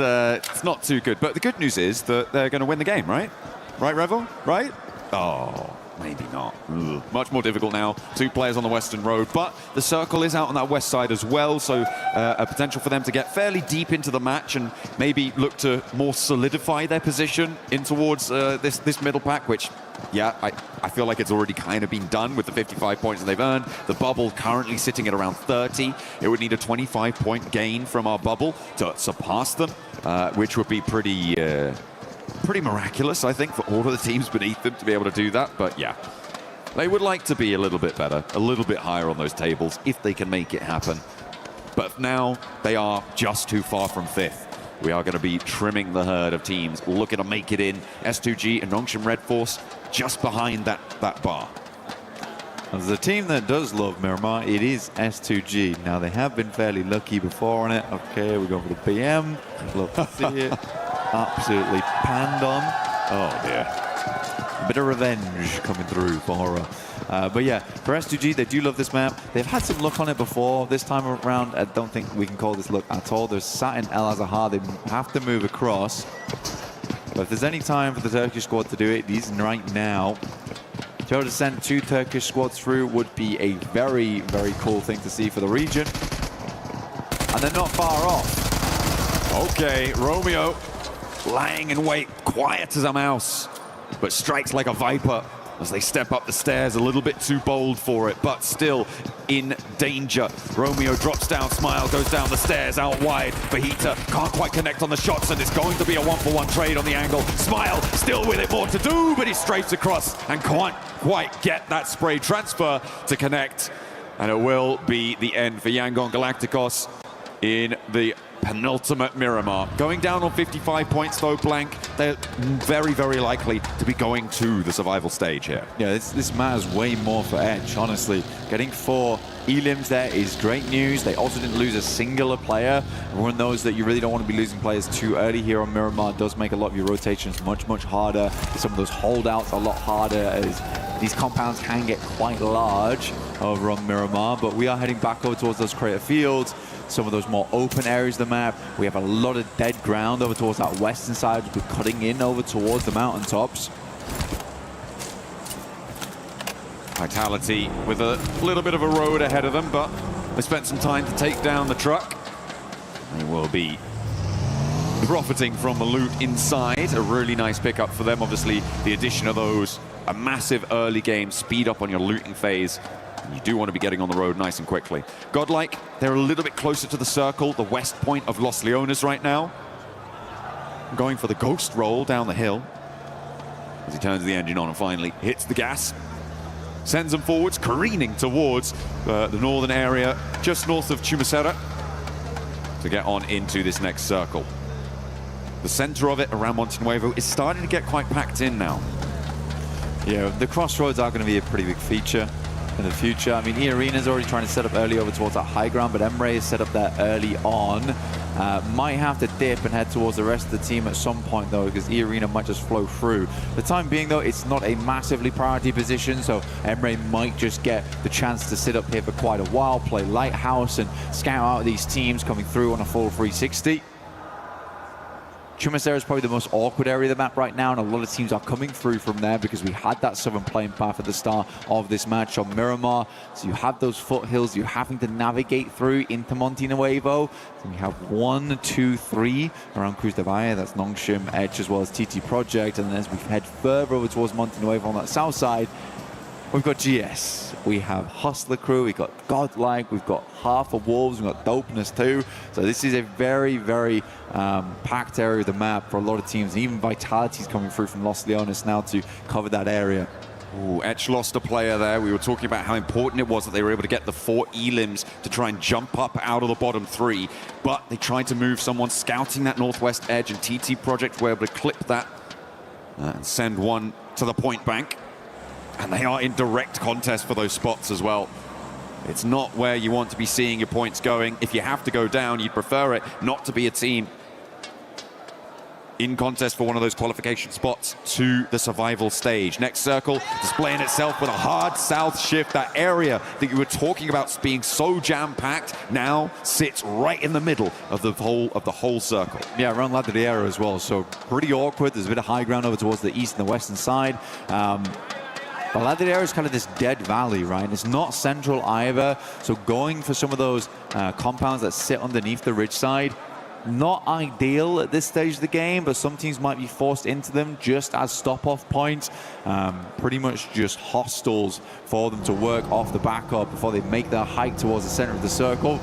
not too good. But the good news is that they're going to win the game, right? Right, Revo? Right? Oh, maybe not. Ugh. Much more difficult now. 2 players on the western road, but the circle is out on that west side as well, so a potential for them to get fairly deep into the match and maybe look to more solidify their position in towards this middle pack, which, yeah, I feel like it's already kind of been done with the 55 points that they've earned. The bubble currently sitting at around 30. It would need a 25-point gain from our bubble to surpass them, which would be pretty miraculous, I think, for all of the teams beneath them to be able to do that. But yeah, They would like to be a little bit better, a little bit higher on those tables if they can make it happen. But now they are just too far from 5th. We are going to be trimming the herd of teams looking to make it in. S2G and Nongshim Red Force just behind that bar. As a team that does love Miramar, it is S2G. Now, they have been fairly lucky before on it. Okay, we're going for the PM. Love to see it. Absolutely panned on. Oh, dear. A bit of revenge coming through for Horror. But yeah, for S2G, they do love this map. They've had some luck on it before. This time around, I don't think we can call this luck at all. They're sat in El Azahar. They have to move across. But if there's any time for the Turkish squad to do it, it is right now. To be able to send 2 Turkish squads through would be a very, very cool thing to see for the region. And they're not far off. Okay, Romeo lying in wait, quiet as a mouse, but strikes like a viper as they step up the stairs, a little bit too bold for it, but still in danger. Romeo drops down, Smile goes down the stairs, out wide. Fajita can't quite connect on the shots, and it's going to be a 1-for-1 trade on the angle. Smile still with it, more to do, but he strafes across and can't quite get that spray transfer to connect. And it will be the end for Yangon Galacticos in the penultimate Miramar. Going down on 55 points though, Blank, they're very, very likely to be going to the survival stage here. Yeah, this matters way more for Edge, honestly. Getting 4 elims there is great news. They also didn't lose a singular player. Everyone knows that you really don't want to be losing players too early here on Miramar. It does make a lot of your rotations much, much harder. Some of those holdouts a lot harder as these compounds can get quite large over on Miramar, but we are heading back over towards those crater fields. Some of those more open areas of the map. We have a lot of dead ground over towards that western side. We're cutting in over towards the mountaintops. Vitality with a little bit of a road ahead of them, but they spent some time to take down the truck. They will be profiting from the loot inside. A really nice pickup for them. Obviously, the addition of those, a massive early game speed up on your looting phase. You do want to be getting on the road nice and quickly. Godlike, they're a little bit closer to the circle, the west point of Los Leones right now. Going for the ghost roll down the hill as he turns the engine on and finally hits the gas. Sends them forwards, careening towards the northern area, just north of Chumacera, to get on into this next circle. The center of it around Monte Nuevo is starting to get quite packed in now. Yeah, the crossroads are going to be a pretty big feature in the future. I mean, E-Arena's already trying to set up early over towards that high ground, but Emre has set up there early on. Might have to dip and head towards the rest of the team at some point, though, because E-Arena might just flow through. For the time being, though, it's not a massively priority position, so Emre might just get the chance to sit up here for quite a while, play Lighthouse, and scout out these teams coming through on a full 360. Chumacera is probably the most awkward area of the map right now, and a lot of teams are coming through from there because we had that southern playing path at the start of this match on Miramar. So you have those foothills you're having to navigate through into Monte Nuevo. So we have 1, 2, 3 around Cruz de Valle. That's Nongshim, Edge, as well as TT Project. And then as we head further over towards Monte Nuevo on that south side, we've got GS, we have Hustler Crew, we've got Godlike, we've got half of Wolves, we've got Dopeness too. So this is a very, very packed area of the map for a lot of teams. And even Vitality's coming through from Los Leones now to cover that area. Ooh, Etch lost a player there. We were talking about how important it was that they were able to get the 4 elims to try and jump up out of the bottom 3. But they tried to move someone scouting that northwest edge, and TT Project were able to clip that and send one to the point bank. And they are in direct contest for those spots as well. It's not where you want to be seeing your points going. If you have to go down, you'd prefer it not to be a team in contest for one of those qualification spots to the survival stage. Next circle displaying itself with a hard south shift. That area that you were talking about being so jam-packed now sits right in the middle of the whole circle. Yeah, around Ladriera as well. So pretty awkward. There's a bit of high ground over towards the east and the western side. But Ladriera is kind of this dead valley, right? It's not central either. So going for some of those compounds that sit underneath the ridge side, not ideal at this stage of the game, but some teams might be forced into them just as stop-off points. Pretty much just hostels for them to work off the back of before they make their hike towards the center of the circle.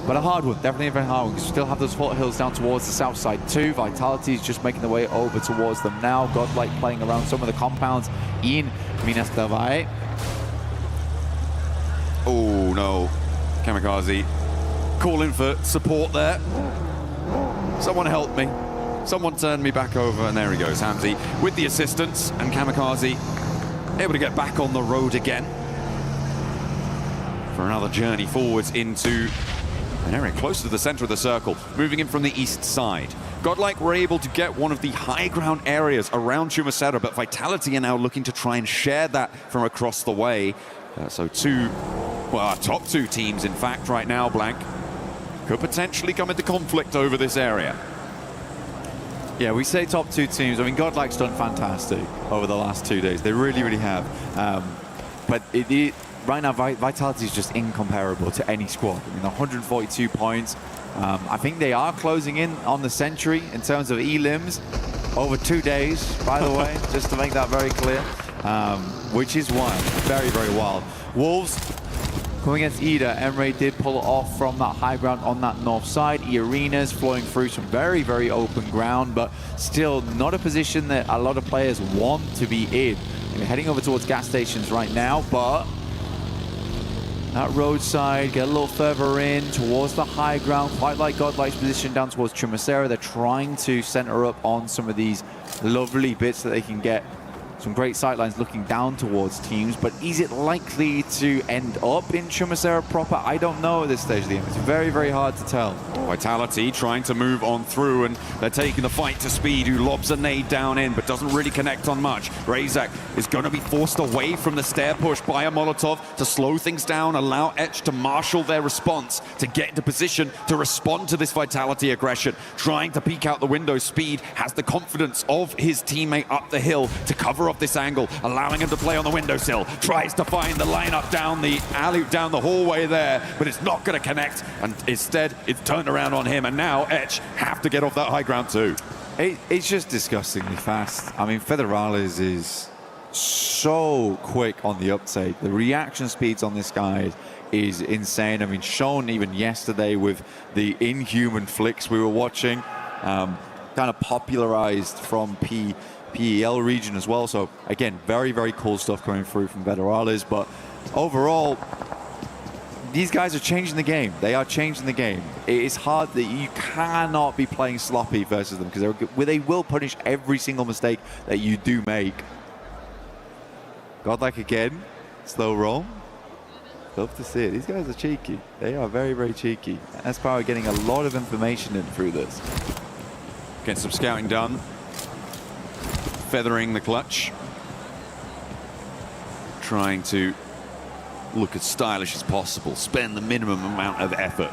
but a hard one, definitely a very hard one, because we still have those foothills down towards the south side too. Vitality is just making their way over towards them now. Godlike playing around some of the compounds in Minas Tirith. Oh no, Kamikaze calling for support there. Someone help me. Someone turn me back over, and there he goes, Hamzy, with the assistance, and Kamikaze able to get back on the road again for another journey forwards into an area close to the center of the circle, moving in from the east side. Godlike were able to get one of the high ground areas around Chumacera, but Vitality are now looking to try and share that from across the way. So our top two teams, in fact, right now, Blank, could potentially come into conflict over this area. Yeah, we say top two teams. I mean, Godlike's done fantastic over the last 2 days. They really, really have. But right now, Vitality is just incomparable to any squad. I mean, 142 points. I think they are closing in on the century in terms of elims over 2 days, by the way, just to make that very clear, which is wild. Very, very wild. Wolves going against Ida. Emre did pull it off from that high ground on that north side. Arenas flowing through some very, very open ground, but still not a position that a lot of players want to be in. We're heading over towards gas stations right now, but that roadside, get a little further in towards the high ground, quite like Godlike's position down towards Chumacera. They're trying to center up on some of these lovely bits that they can get. Some great sightlines looking down towards teams, but is it likely to end up in Chumacera proper? I don't know at this stage of the game. It's very, very hard to tell. Vitality trying to move on through, and they're taking the fight to Speed, who lobs a nade down in, but doesn't really connect on much. Razak is going to be forced away from the stair push by a Molotov to slow things down, allow Etch to marshal their response, to get into position to respond to this Vitality aggression. Trying to peek out the window, Speed has the confidence of his teammate up the hill to cover off this angle, allowing him to play on the windowsill. Tries to find the lineup down the alley, down the hallway there, but it's not going to connect, and instead it's turned around on him, and now Etch have to get off that high ground too. It's just disgustingly fast. I mean, Federales is so quick on the uptake. The reaction speeds on this guy is insane. I mean, shown even yesterday with the inhuman flicks we were watching, kind of popularized from PEL region as well. So again, very, very cool stuff coming through from Federales. But overall, these guys are changing the game. They are changing the game. It is hard that you cannot be playing sloppy versus them, because they will punish every single mistake that you do make. Godlike again, slow roll. Love to see it. These guys are cheeky. They are very, very cheeky. S-Power getting a lot of information in through this. Get some scouting done. Feathering the clutch. Trying to look as stylish as possible. Spend the minimum amount of effort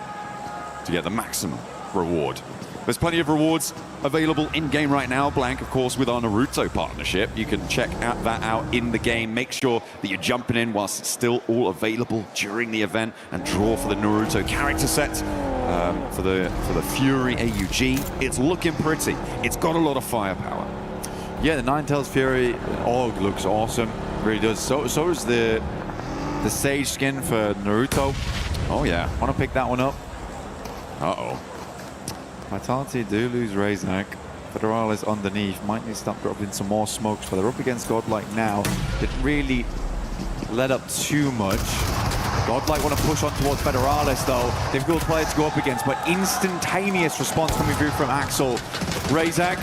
to get the maximum reward. There's plenty of rewards available in-game right now. Blank, of course, with our Naruto partnership. You can check that out in the game. Make sure that you're jumping in whilst it's still all available during the event, and draw for the Naruto character set for the Fury AUG. It's looking pretty. It's got a lot of firepower. Yeah, the Ninetales Fury AUG looks awesome. It really does. So is the Sage skin for Naruto. Oh yeah. Want to pick that one up? Uh-oh. Vitality do lose Razak. Federales underneath. Might need to start dropping some more smokes, but they're up against Godlike now. Didn't really let up too much. Godlike want to push on towards Federales though. Difficult player to go up against, but instantaneous response coming through from Axel. Razak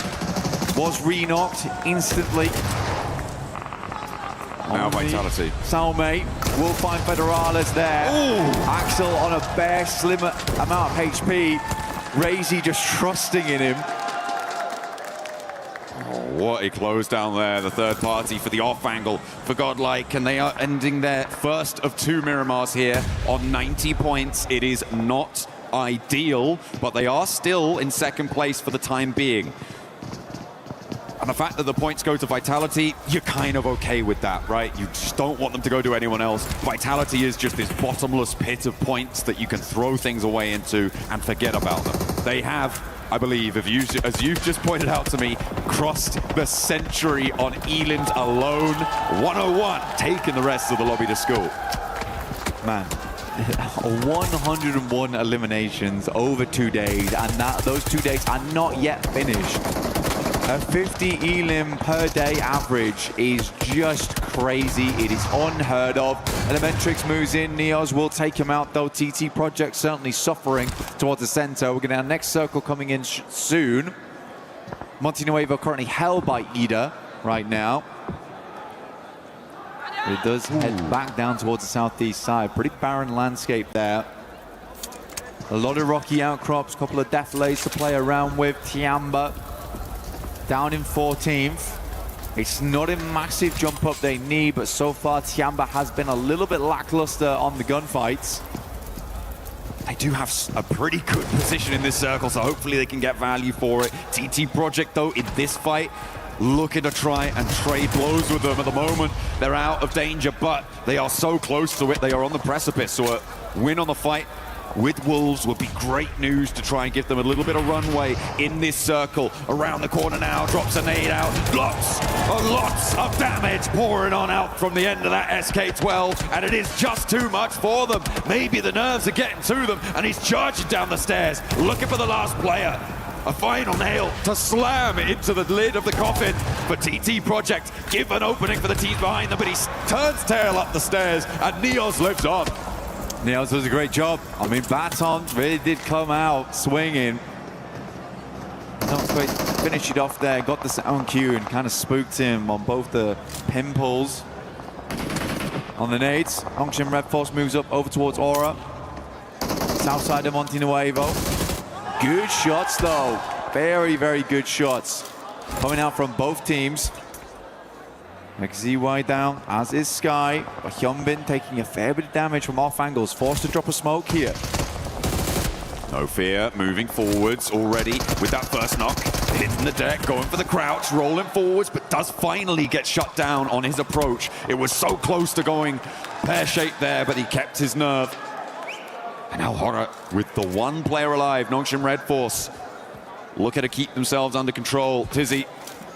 was re-knocked instantly. Now Vitality. Salme will find Federales there. Ooh. Axel on a bare slim amount of HP. Razy just trusting in him. Oh, what a close down there. The third party for the off angle for Godlike, and they are ending their first of 2 Miramars here on 90 points. It is not ideal, but they are still in second place for the time being. And the fact that the points go to Vitality, you're kind of okay with that, right? You just don't want them to go to anyone else. Vitality is just this bottomless pit of points that you can throw things away into and forget about them. They have, I believe, as you've just pointed out to me, crossed the century on Eland alone. 101, taking the rest of the lobby to school. Man, 101 eliminations over 2 days, and those 2 days are not yet finished. A 50 elim per day average is just crazy. It is unheard of. Elementrix moves in. Neos will take him out, though. TT Project certainly suffering towards the center. We're going to have next circle coming in soon. Montenuevo currently held by Ida right now. It does head back down towards the southeast side. Pretty barren landscape there. A lot of rocky outcrops, a couple of defilades to play around with. Tiamba down in 14th. It's not a massive jump up they need, but so far Tiamba has been a little bit lackluster on the gunfights. They do have a pretty good position in this circle, so hopefully they can get value for it. TT Project, though, in this fight, looking to try and trade blows with them at the moment. They're out of danger, but they are so close to it. They are on the precipice, so a win on the fight with Wolves would be great news to try and give them a little bit of runway in this circle. Around the corner now, drops a nade out. Lots of damage pouring on out from the end of that SK-12, and it is just too much for them. Maybe the nerves are getting to them, and he's charging down the stairs, looking for the last player. A final nail to slam into the lid of the coffin for TT Project. Give an opening for the teams behind them, but he turns tail up the stairs, and Neos lives on. Neos does a great job. I mean, Baton really did come out swinging. Not quite finish it off there. Got the sound cue and kind of spooked him on both the pimples. On the nades, Nongshin Red Force moves up over towards Aura. South side of Montenuevo. Good shots, though. Very, very good shots coming out from both teams. XZY down, as is Sky. But Hyunbin taking a fair bit of damage from off angles, forced to drop a smoke here. No fear, moving forwards already with that first knock. Hitting the deck, going for the crouch, rolling forwards, but does finally get shut down on his approach. It was so close to going pear-shaped there, but he kept his nerve. And now Horror with the one player alive, Nongshin Red Force. Looking to keep themselves under control. Tizzy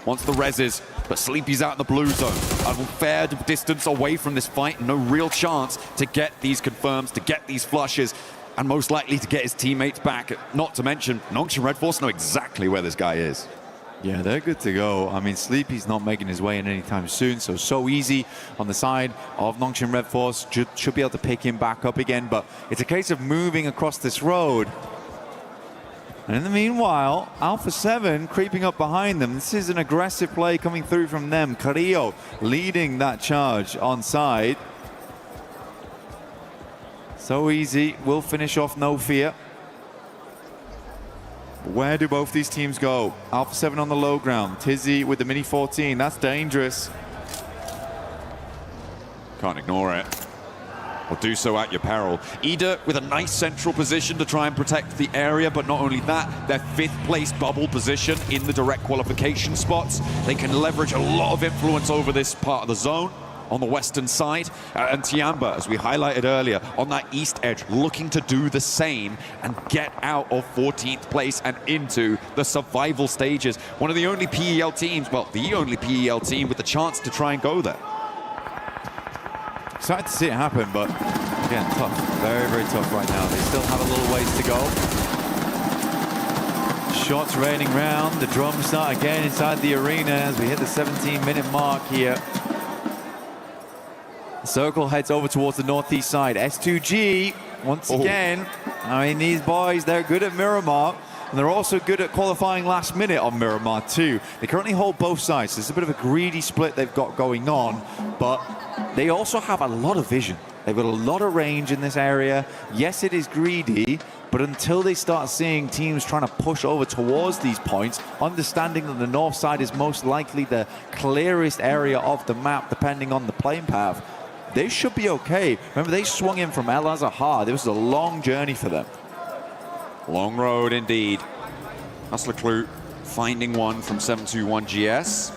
wants the reses, but Sleepy's out in the blue zone. A fair distance away from this fight. No real chance to get these confirms, to get these flushes, and most likely to get his teammates back. Not to mention, Nongshin Red Force know exactly where this guy is. Yeah, they're good to go. I mean, Sleepy's not making his way in anytime soon, so easy on the side of Nongshin Red Force. Should be able to pick him back up again, but it's a case of moving across this road. And in the meanwhile, Alpha 7 creeping up behind them. This is an aggressive play coming through from them. Carrillo leading that charge on side. So easy, will finish off No Fear. Where do both these teams go? Alpha 7 on the low ground. Tizzy with the Mini 14. That's dangerous. Can't ignore it. Or do so at your peril. Ida with a nice central position to try and protect the area, but not only that, their 5th place bubble position in the direct qualification spots. They can leverage a lot of influence over this part of the zone on the western side. And Tiamba, as we highlighted earlier, on that east edge, looking to do the same and get out of 14th place and into the survival stages. One of the only PEL teams, well, the only PEL team with the chance to try and go there. Excited to see it happen, but again, tough. Very, very tough right now. They still have a little ways to go. Shots raining round. The drums start again inside the arena as we hit the 17-minute mark here. Circle heads over towards the northeast side. S2G, once again, I mean, these boys, they're good at Miramar, and they're also good at qualifying last minute on Miramar too. They currently hold both sides. So it's a bit of a greedy split they've got going on, but they also have a lot of vision. They've got a lot of range in this area. Yes, it is greedy, but until they start seeing teams trying to push over towards these points, understanding that the north side is most likely the clearest area of the map, depending on the playing path, they should be okay. Remember, they swung in from El Azhar. This was a long journey for them. Long road indeed. Hustler Clue finding one from 721 GS.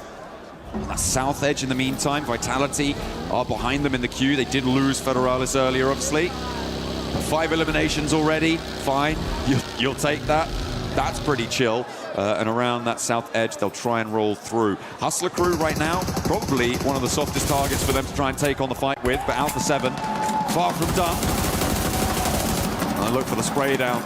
On that south edge in the meantime, Vitality are behind them in the queue. They did lose Federalis earlier, obviously. 5 eliminations already, fine. You'll take that. That's pretty chill. And around that south edge, they'll try and roll through. Hustler Crew right now, probably one of the softest targets for them to try and take on the fight with, but Alpha 7, far from done. And I look for the spray down.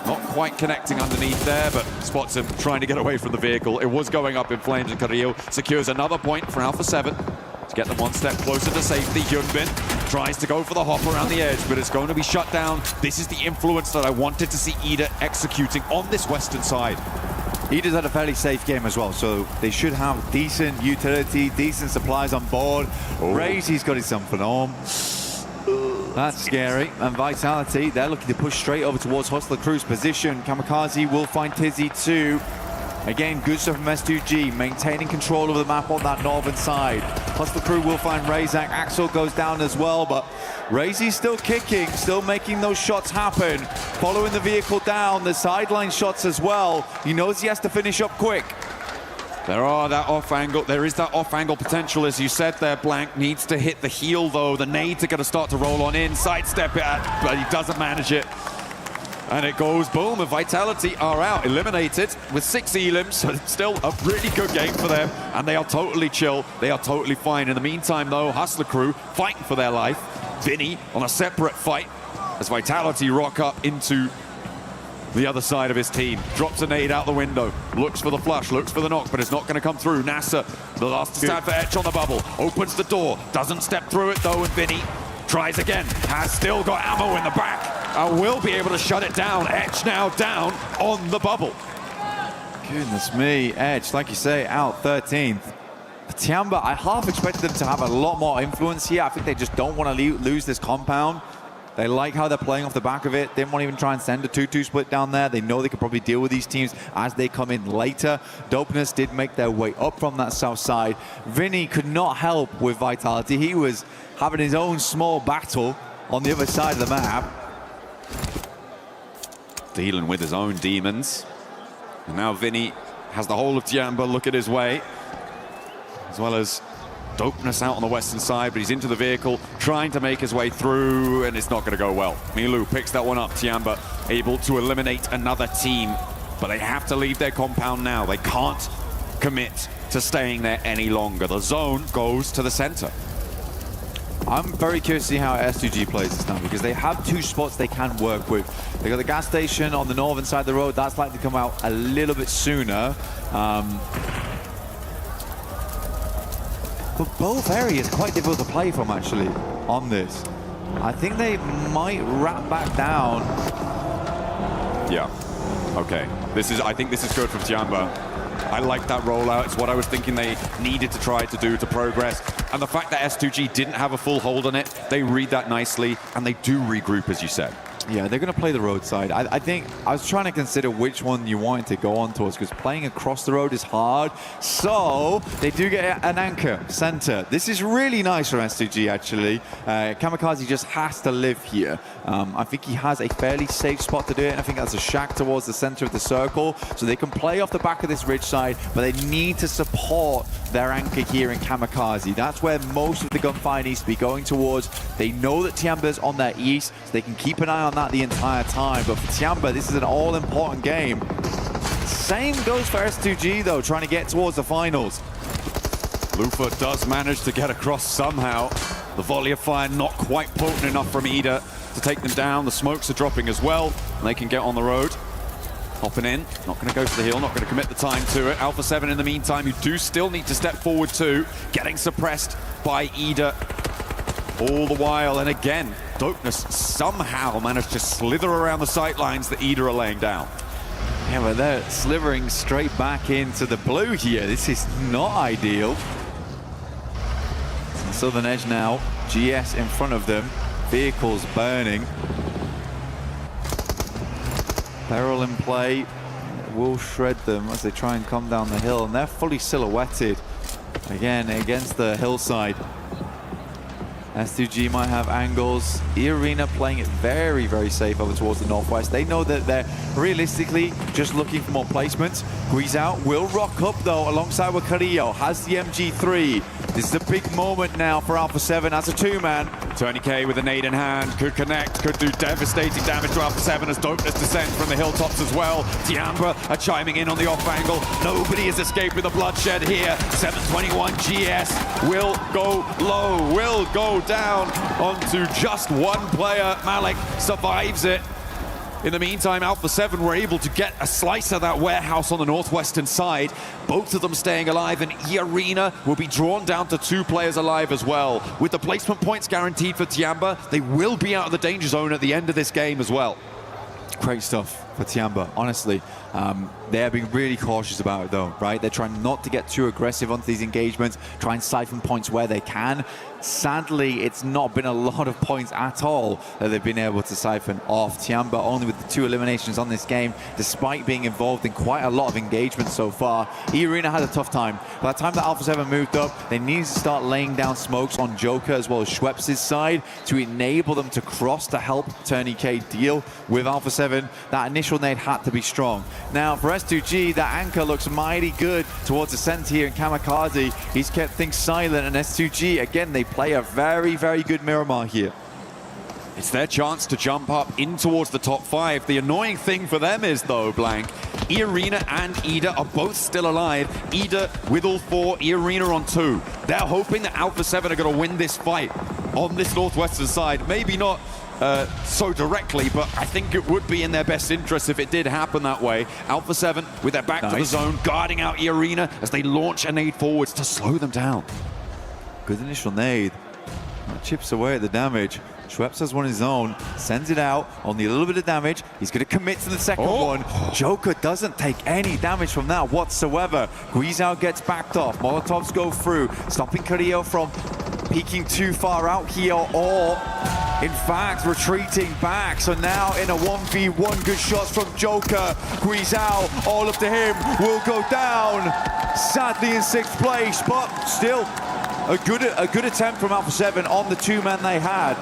Not quite connecting underneath there, but spots him trying to get away from the vehicle. It was going up in flames, and Carrillo secures another point for Alpha 7 to get them one step closer to safety. Hyunbin tries to go for the hop around the edge, but it's going to be shut down. This is the influence that I wanted to see Ida executing on this western side. Ida's had a fairly safe game as well, so they should have decent utility, decent supplies on board. Raisy's got his something on. That's scary. And Vitality, they're looking to push straight over towards Hustler Crew's position. Kamikaze will find Tizzy too. Again, good stuff from S2G, maintaining control of the map on that northern side. Hustler Crew will find Razak. Axel goes down as well, but Razy's still kicking, still making those shots happen. Following the vehicle down, the sideline shots as well. He knows he has to finish up quick. There is that off-angle potential, as you said there. Blank needs to hit the heel, though. The nades are going to start to roll on in, sidestep it, but he doesn't manage it. And it goes boom, and Vitality are out, eliminated with 6 elims, so it's still a really good game for them, and they are totally chill, they are totally fine. In the meantime, though, Hustler Crew fighting for their life. Vinny on a separate fight as Vitality rock up into the other side of his team. Drops a nade out the window, looks for the flush, looks for the knock, but it's not going to come through. Nasser, the last stand for Etch on the bubble, opens the door, doesn't step through it though, and Vinny tries again, has still got ammo in the back, and will be able to shut it down. Etch now down on the bubble. Goodness me, Edge, like you say, out 13th. Tiamba, I half expected them to have a lot more influence here. I think they just don't want to lose this compound. They like how they're playing off the back of it. Didn't want to even try and send a 2-2 split down there. They know they could probably deal with these teams as they come in later. Dopeness did make their way up from that south side. Vinny could not help with Vitality. He was having his own small battle on the other side of the map. Dealing with his own demons. And now Vinny has the whole of Tiamba look at his way, as well as Dopeness out on the western side, but he's into the vehicle, trying to make his way through, and it's not going to go well. Milu picks that one up. Tiamba able to eliminate another team, but they have to leave their compound now. They can't commit to staying there any longer. The zone goes to the center. I'm very curious to see how S2G plays this now, because they have 2 spots they can work with. They got the gas station on the northern side of the road. That's likely to come out a little bit sooner. But both areas quite difficult to play from, actually, on this. I think they might wrap back down. Yeah. Okay. I think this is good from Tiamba. I like that rollout. It's what I was thinking they needed to try to do to progress. And the fact that S2G didn't have a full hold on it, they read that nicely, and they do regroup, as you said. Yeah, they're going to play the roadside. I think I was trying to consider which one you wanted to go on towards, because playing across the road is hard. So they do get an anchor center. This is really nice for S2G, actually. Kamikaze just has to live here. I think he has a fairly safe spot to do it, and I think that's a shack towards the center of the circle, so they can play off the back of this ridge side, but they need to support their anchor here in Kamikaze. That's where most of the gunfire needs to be going towards. They know that Tiamba's on their east, so they can keep an eye on that the entire time. But for Tiamba, this is an all-important game. Same goes for S2G, though, trying to get towards the finals. Lufa does manage to get across somehow. The volley of fire not quite potent enough from Ida to take them down. The smokes are dropping as well, and they can get on the road. Hopping in, not going to go for the hill, not going to commit the time to it. Alpha 7 in the meantime, you do still need to step forward too. Getting suppressed by Ida all the while, and again, Dopeness somehow managed to slither around the sight lines that Ida are laying down. Yeah, but they're slithering straight back into the blue here. This is not ideal. Southern Edge now, GS in front of them, vehicles burning. Peril in play, will shred them as they try and come down the hill, and they're fully silhouetted again against the hillside. S2G might have angles. E-Arena playing it very, very safe over towards the northwest. They know that they're realistically just looking for more placements. Guizao will rock up though alongside with Carrillo, has the MG3. This is a big moment now for Alpha 7 as a 2-man. Tony K with a nade in hand, could connect, could do devastating damage to Alpha 7 as Dopeness descends from the hilltops as well. Tiamba are chiming in on the off angle. Nobody has escaped with a bloodshed here. 721 GS will go low, will go down onto just one player. Malik survives it. In the meantime, Alpha 7 were able to get a slice of that warehouse on the northwestern side. Both of them staying alive, and E-Arena will be drawn down to 2 players alive as well. With the placement points guaranteed for Tiamba, they will be out of the danger zone at the end of this game as well. Great stuff for Tiamba, honestly. They're being really cautious about it though, right? They're trying not to get too aggressive onto these engagements, try and siphon points where they can. Sadly, it's not been a lot of points at all that they've been able to siphon off. Tiamba only with the 2 eliminations on this game, despite being involved in quite a lot of engagement so far. E-Arena had a tough time. By the time that Alpha 7 moved up, they needed to start laying down smokes on Joker as well as Schweppes' side to enable them to cross to help Turn EK deal with Alpha 7. That initial nade had to be strong. Now for S2G, that anchor looks mighty good towards the center here in Kamikaze. He's kept things silent, and S2G, again, they play a very, very good Miramar here. It's their chance to jump up in towards the top 5. The annoying thing for them is, though, Blank, E-Arena and Ida are both still alive. Ida with all 4, E-Arena on 2. They're hoping that Alpha 7 are going to win this fight on this northwestern side. Maybe not so directly, but I think it would be in their best interest if it did happen that way. Alpha 7 with their back to the zone, guarding out E-Arena as they launch a nade forwards to slow them down. Good initial nade. Chips away at the damage. Schweppes has one of his own, sends it out, only a little bit of damage. He's going to commit to the second one. Joker doesn't take any damage from that whatsoever. Guizhou gets backed off. Molotovs go through, stopping Carrillo from peeking too far out here, or in fact retreating back. So now in a 1v1, good shots from Joker. Guizhou, all up to him, will go down. Sadly in 6th place, but still a good attempt from Alpha 7 on the 2 men they had.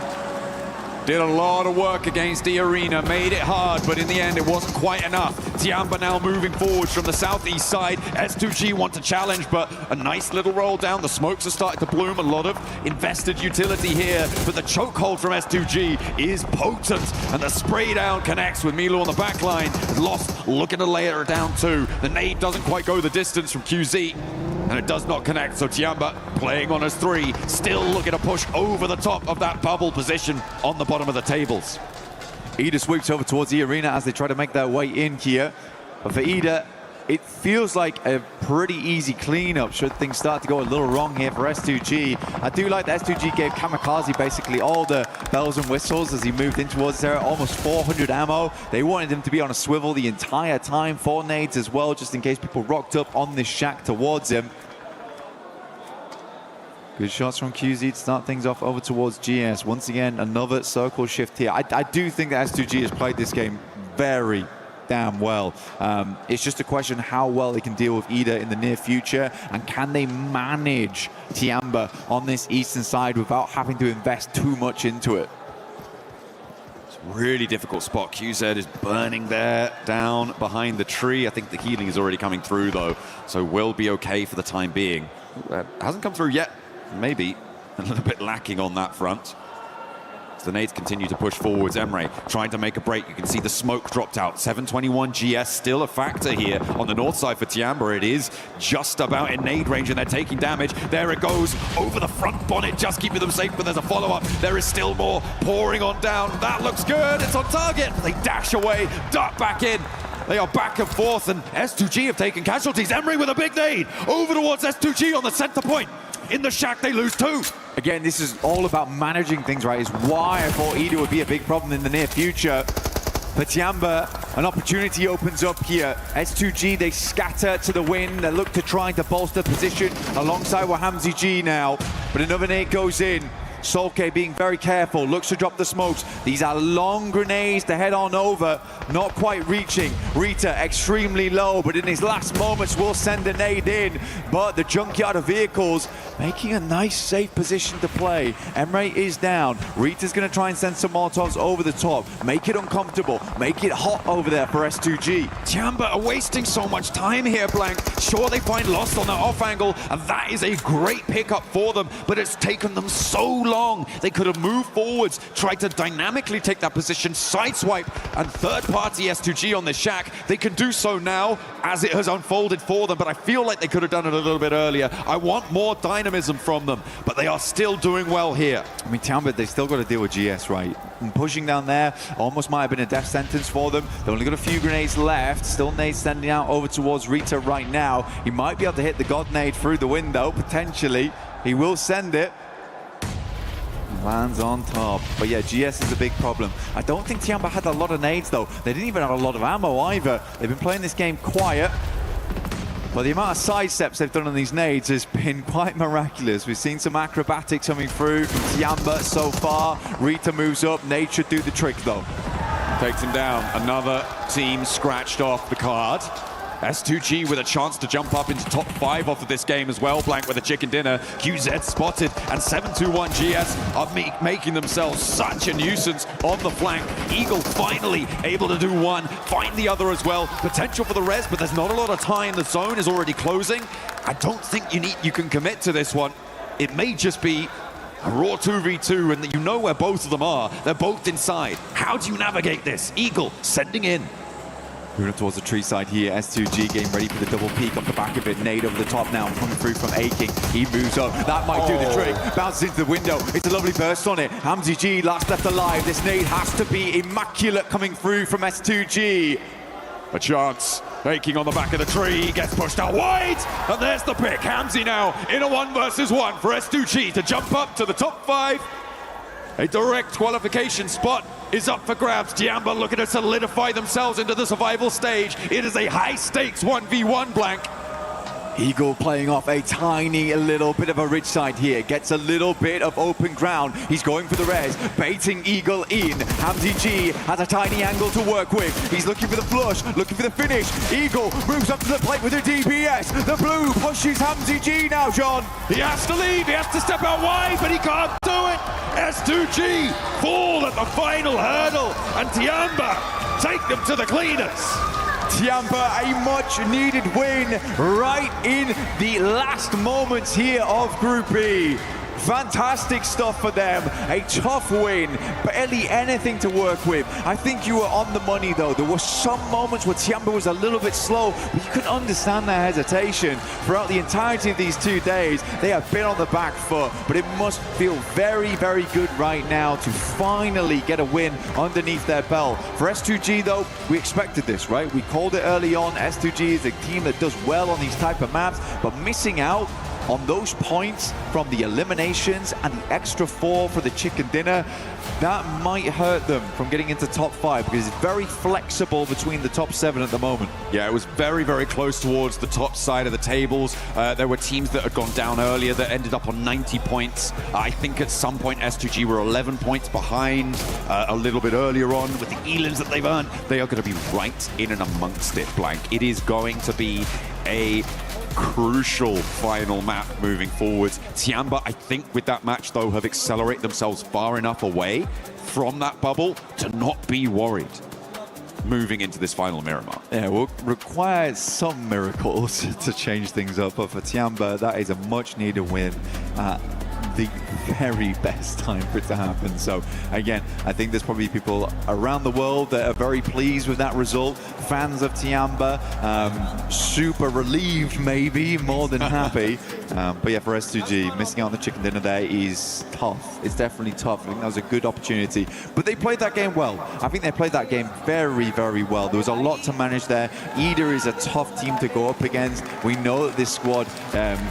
Did a lot of work against E-Arena, made it hard, but in the end it wasn't quite enough. Tiamba now moving forwards from the southeast side. S2G want to challenge, but a nice little roll down. The smokes are starting to bloom, a lot of invested utility here, but the chokehold from S2G is potent, and the spray down connects with Milo on the back line. Lost looking to lay her down too. The nade doesn't quite go the distance from QZ, and it does not connect, so Tiamba playing on his 3, still looking to push over the top of that bubble position on the bottom of the tables. Ida sweeps over towards E-Arena as they try to make their way in here. But for Ida, it feels like a pretty easy cleanup should things start to go a little wrong here for S2G. I do like that S2G gave Kamikaze basically all the bells and whistles as he moved in towards there, almost 400 ammo. They wanted him to be on a swivel the entire time, 4 nades as well, just in case people rocked up on this shack towards him. Good shots from QZ to start things off over towards GS. Once again, another circle shift here. I do think that S2G has played this game very damn well. It's just a question how well they can deal with Ida in the near future, and can they manage Tiamba on this eastern side without having to invest too much into it. It's a really difficult spot. QZ is burning there, down behind the tree. I think the healing is already coming through though, so will be okay for the time being. Hasn't come through yet. Maybe a little bit lacking on that front. As the nades continue to push forwards, Emre trying to make a break. You can see the smoke dropped out. 721 GS still a factor here on the north side for Tiamba. It is just about in nade range, and they're taking damage. There it goes over the front bonnet, just keeping them safe, but there's a follow-up. There is still more pouring on down. That looks good. It's on target. They dash away, duck back in. They are back and forth, and S2G have taken casualties. Emre with a big nade over towards S2G on the center point. In the shack, they lose 2. Again, this is all about managing things, right? Is why I thought Ida would be a big problem in the near future. For Tiamba, an opportunity opens up here. S2G, they scatter to the wind. They look to try to bolster position alongside Wahamzi G now. But another nade goes in. Solke being very careful, looks to drop the smokes. These are long grenades to head on over, not quite reaching. Rita extremely low, but in his last moments will send a nade in. But the junkyard of vehicles making a nice safe position to play. Emre is down. Rita's going to try and send some Molotovs over the top, make it uncomfortable, make it hot over there for S2G. Tiamba are wasting so much time here, Blank. Sure, they find Lost on the off angle, and that is a great pickup for them, but it's taken them so long long. They could have moved forwards, tried to dynamically take that position, sideswipe, and third-party S2G on the shack. They can do so now as it has unfolded for them, but I feel like they could have done it a little bit earlier. I want more dynamism from them, but they are still doing well here. I mean, Tiamba, they still got to deal with GS, right? And pushing down there almost might have been a death sentence for them. They've only got a few grenades left. Still nade standing out over towards Rita right now. He might be able to hit the God nade through the window, potentially. He will send it. Lands on top. But yeah, GS is a big problem. I don't think Tiamba had a lot of nades, though. They didn't even have a lot of ammo either. They've been playing this game quiet. But the amount of sidesteps they've done on these nades has been quite miraculous. We've seen some acrobatics coming through from Tiamba so far. Rita moves up. Nade should do the trick, though. Takes him down. Another team scratched off the card. S2G with a chance to jump up into top 5 off of this game as well. Blank with a chicken dinner. QZ spotted, and 721 GS are making themselves such a nuisance on the flank. Eagle finally able to do one, find the other as well. Potential for the res, but there's not a lot of time. The zone is already closing. I don't think you can commit to this one. It may just be a raw 2v2, and you know where both of them are. They're both inside. How do you navigate this? Eagle sending in. Moving up towards the tree side here. S2G getting ready for the double peek off the back of it. Nade over the top now, coming through from Aking. He moves up. That might do the trick. Bounces into the window. It's a lovely burst on it. Hamzy G last left alive. This nade has to be immaculate coming through from S2G. A chance. Aking on the back of the tree. Gets pushed out wide. And there's the pick. Hamzy now in a 1 versus 1 for S2G to jump up to the top 5. A direct qualification spot is up for grabs. Tiamba looking to solidify themselves into the survival stage. It is a high-stakes 1v1, Blank. Eagle playing off a tiny little bit of a ridge side here. Gets a little bit of open ground. He's going for the res, baiting Eagle in. Hamzy G has a tiny angle to work with. He's looking for the flush, looking for the finish. Eagle moves up to the plate with a DPS. The blue pushes Hamzy G now, John. He has to leave, he has to step out wide, but he can't do it. S2G fall at the final hurdle, and Tiamba take them to the cleaners. Tiamba, a much-needed win right in the last moments here of Group E. Fantastic stuff for them. A tough win, barely anything to work with. I think you were on the money, though. There were some moments where Tiamba was a little bit slow, but you could understand their hesitation. Throughout the entirety of these 2 days, they have been on the back foot, but it must feel very, very good right now to finally get a win underneath their belt. For S2G, though, we expected this, right? We called it early on. S2G is a team that does well on these type of maps, but missing out on those points from the eliminations and the extra 4 for the chicken dinner, that might hurt them from getting into top 5 because it's very flexible between the top 7 at the moment. Yeah, it was very, very close towards the top side of the tables. There were teams that had gone down earlier that ended up on 90 points. I think at some point S2G were 11 points behind a little bit earlier on with the elims that they've earned. They are going to be right in and amongst it, Blank. It is going to be a crucial final map moving forwards. Tiamba, I think with that match though, have accelerated themselves far enough away from that bubble to not be worried moving into this final Miramar. Yeah, will require some miracles to change things up, but for Tiamba, that is a much needed win at the very best time for it to happen. So again, I think there's probably people around the world that are very pleased with that result. Fans of Tiamba, super relieved maybe, more than happy. But yeah, for S2G, missing out on the chicken dinner there is tough. It's definitely tough. I think that was a good opportunity. But they played that game well. I think they played that game very, very well. There was a lot to manage there. EDA is a tough team to go up against. We know that this squad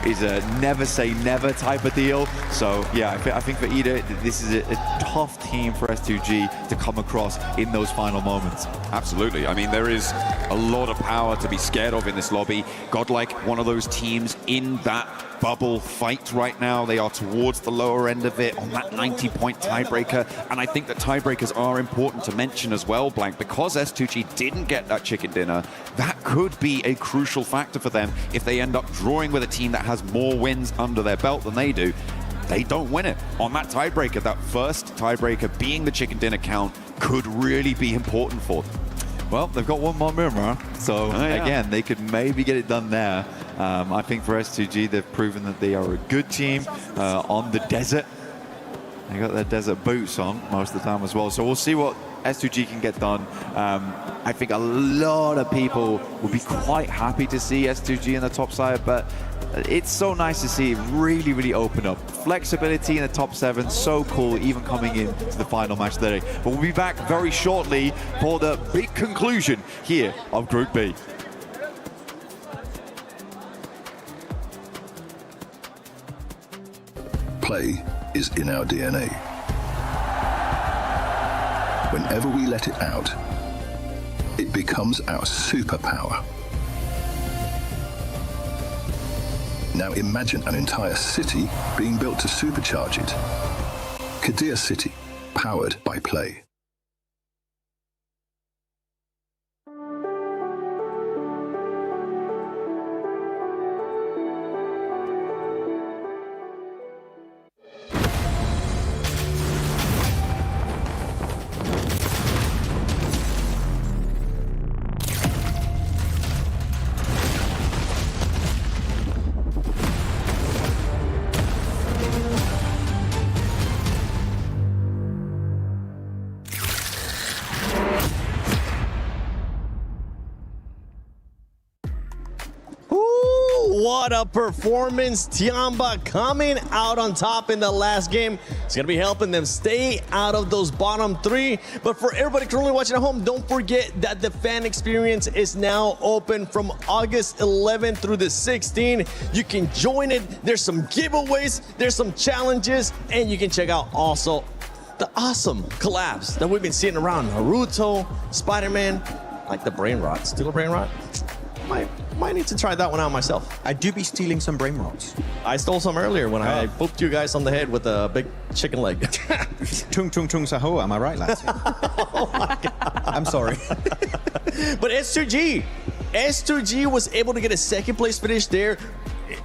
is a never say never type of deal. So yeah, I think for EDA, this is a tough team for S2G to come across in those final moments. Absolutely. I mean, there is a lot of power to be scared of in this lobby. Godlike, one of those teams in that bubble fight right now. They are towards the lower end of it on that 90-point tiebreaker. And I think that tiebreakers are important to mention as well, Blank, because S2G didn't get that chicken dinner. That could be a crucial factor for them if they end up drawing with a team that has more wins under their belt than they do. They don't win it on that tiebreaker. That first tiebreaker being the chicken dinner count could really be important for them. Well, they've got one more Miramar, so again, they could maybe get it done there. I think for S2G, they've proven that they are a good team on the desert. They got their desert boots on most of the time as well. So we'll see what S2G can get done. I think a lot of people will be quite happy to see S2G in the top side, but it's so nice to see it really, really open up. Flexibility in the top 7, so cool, even coming into the final match today. But we'll be back very shortly for the big conclusion here of Group B. Play is in our DNA. Whenever we let it out, it becomes our superpower. Now imagine an entire city being built to supercharge it. Kadir City, powered by play. What a performance. Tiamba coming out on top in the last game. It's going to be helping them stay out of those bottom 3. But for everybody currently watching at home, don't forget that the fan experience is now open from August 11th through the 16th. You can join it. There's some giveaways, there's some challenges, and you can check out also the awesome collabs that we've been seeing around. Naruto, Spider-Man, like the brain rot. Still a brain rot? Might need to try that one out myself. I do be stealing some brain rots. I stole some earlier when I booped you guys on the head with a big chicken leg. Chung chung chung saho, am I right, lads? Oh my God. I'm sorry. But S2G was able to get a second place finish there.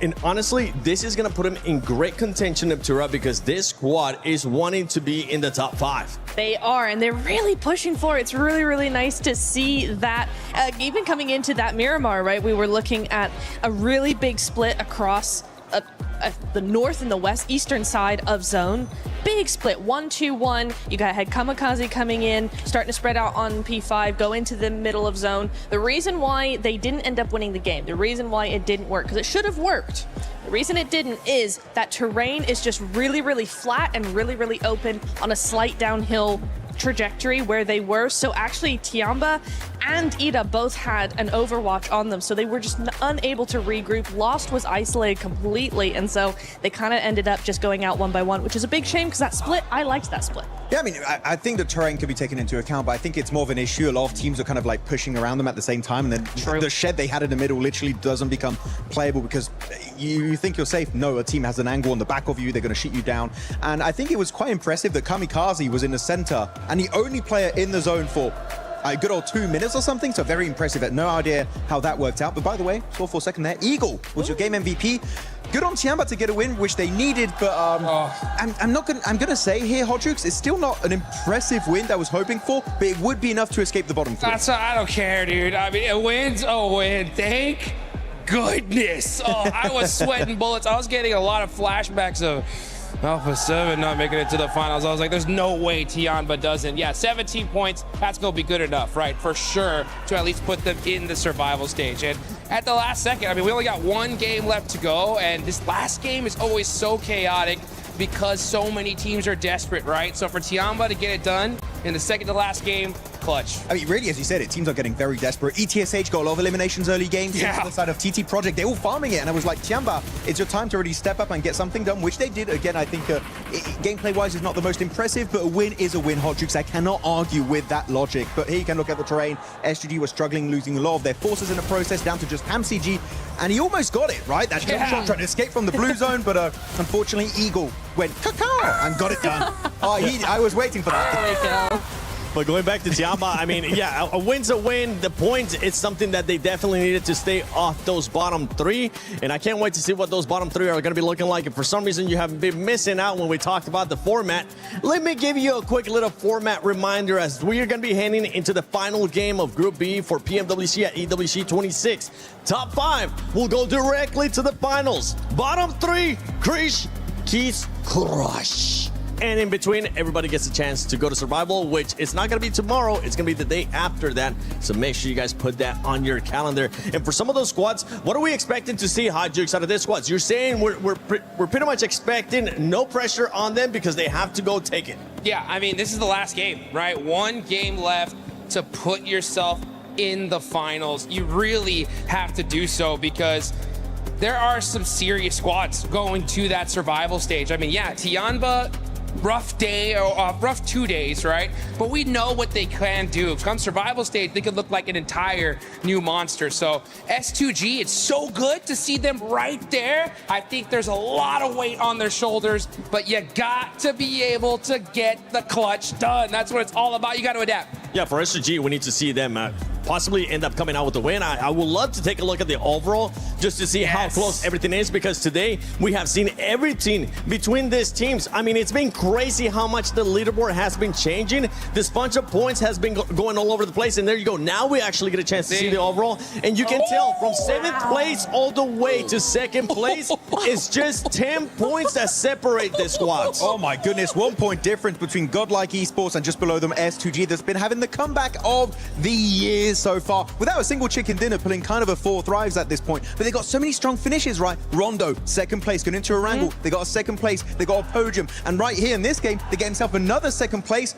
And honestly, this is going to put him in great contention of Tura because this squad is wanting to be in the top 5. They are, and they're really pushing for it. It's really, really nice to see that. Even coming into that Miramar, right, we were looking at a really big split across the north and the west eastern side of zone. Big split, 1-2-1. You had Kamikaze coming in, starting to spread out on P5, go into the middle of zone. The reason why they didn't end up winning the game, the reason why it didn't work, because it should have worked. The reason it didn't is that terrain is just really, really flat and really, really open on a slight downhill trajectory where they were. So actually Tiamba and Ida both had an overwatch on them, so they were just unable to regroup. Lost was isolated completely, and so they kind of ended up just going out one by one, which is a big shame because that split, I liked that split. Yeah, I mean, I think the terrain could be taken into account, but I think it's more of an issue. A lot of teams are kind of like pushing around them at the same time, and then the shed they had in the middle literally doesn't become playable because you think you're safe. No, a team has an angle on the back of you, they're going to shoot you down. And I think it was quite impressive that Kamikaze was in the center and the only player in the zone for a good old 2 minutes or something, so very impressive. I had no idea how that worked out, but by the way, score for a second there. Eagle was your game MVP. Good on Tiamba to get a win, which they needed, but I'm gonna say here, Hodrix, it's still not an impressive win that I was hoping for, but it would be enough to escape the bottom 3. I don't care, dude. I mean, a win's a win. Thank goodness. Oh, I was sweating bullets. I was getting a lot of flashbacks of Alpha 7 not making it to the finals. I was like, there's no way Tiamba doesn't. Yeah, 17 points, that's going to be good enough, right? For sure, to at least put them in the survival stage. And at the last second, I mean, we only got one game left to go, and this last game is always so chaotic because so many teams are desperate, right? So for Tiamba to get it done in the second to last game, clutch. I mean, really, as you said, teams are getting very desperate. ETSH got a lot of eliminations early games. Yeah. On the side of TT Project, they're all farming it. And I was like, Tiamba, it's your time to really step up and get something done, which they did. Again, I think gameplay-wise is not the most impressive, but a win is a win, Hodrix. I cannot argue with that logic. But here you can look at the terrain. SGG was struggling, losing a lot of their forces in the process, down to just HamCG. And he almost got it, right? That jump shot trying to escape from the blue zone, but unfortunately, Eagle went caca and got it done. I was waiting for that. There we go. But going back to Tiamba, I mean, yeah, a win's a win. The points, it's something that they definitely needed to stay off those bottom 3. And I can't wait to see what those bottom 3 are going to be looking like. If for some reason you have been missing out when we talked about the format, let me give you a quick little format reminder as we are going to be heading into the final game of Group B for PMWC at EWC 26. Top 5 will go directly to the finals. Bottom 3, Krish, Keith, Crush. and in between, everybody gets a chance to go to Survival, which it's not going to be tomorrow. It's going to be the day after that. So make sure you guys put that on your calendar. And for some of those squads, what are we expecting to see, Hot Jukes, out of this squads? You're saying we're pretty much expecting no pressure on them because they have to go take it. Yeah, I mean, this is the last game, right? One game left to put yourself in the finals. You really have to do so because there are some serious squads going to that survival stage. I mean, yeah, Tianba, rough day, or rough 2 days, right? But we know what they can do. Come survival stage, they could look like an entire new monster. So S2G, it's so good to see them right there. I think there's a lot of weight on their shoulders, but you got to be able to get the clutch done. That's what it's all about. You got to adapt. Yeah, for S2G, we need to see them possibly end up coming out with the win. I would love to take a look at the overall just to see how close everything is, because today we have seen everything between these teams. I mean, it's been crazy how much the leaderboard has been changing. This bunch of points has been going all over the place, and there you go. Now we actually get a chance to see the overall, and you can tell from 7th place all the way to 2nd place, it's just 10 points that separate the squads. Oh my goodness, 1 point difference between Godlike Esports and just below them S2G that's been having the comeback of the years so far, without a single chicken dinner, pulling kind of a 4 thrives at this point. But they got so many strong finishes, right? Rondo, 2nd place, going into a wrangle. They got a 2nd place, they got a podium. And right here in this game, they get himself another 2nd place.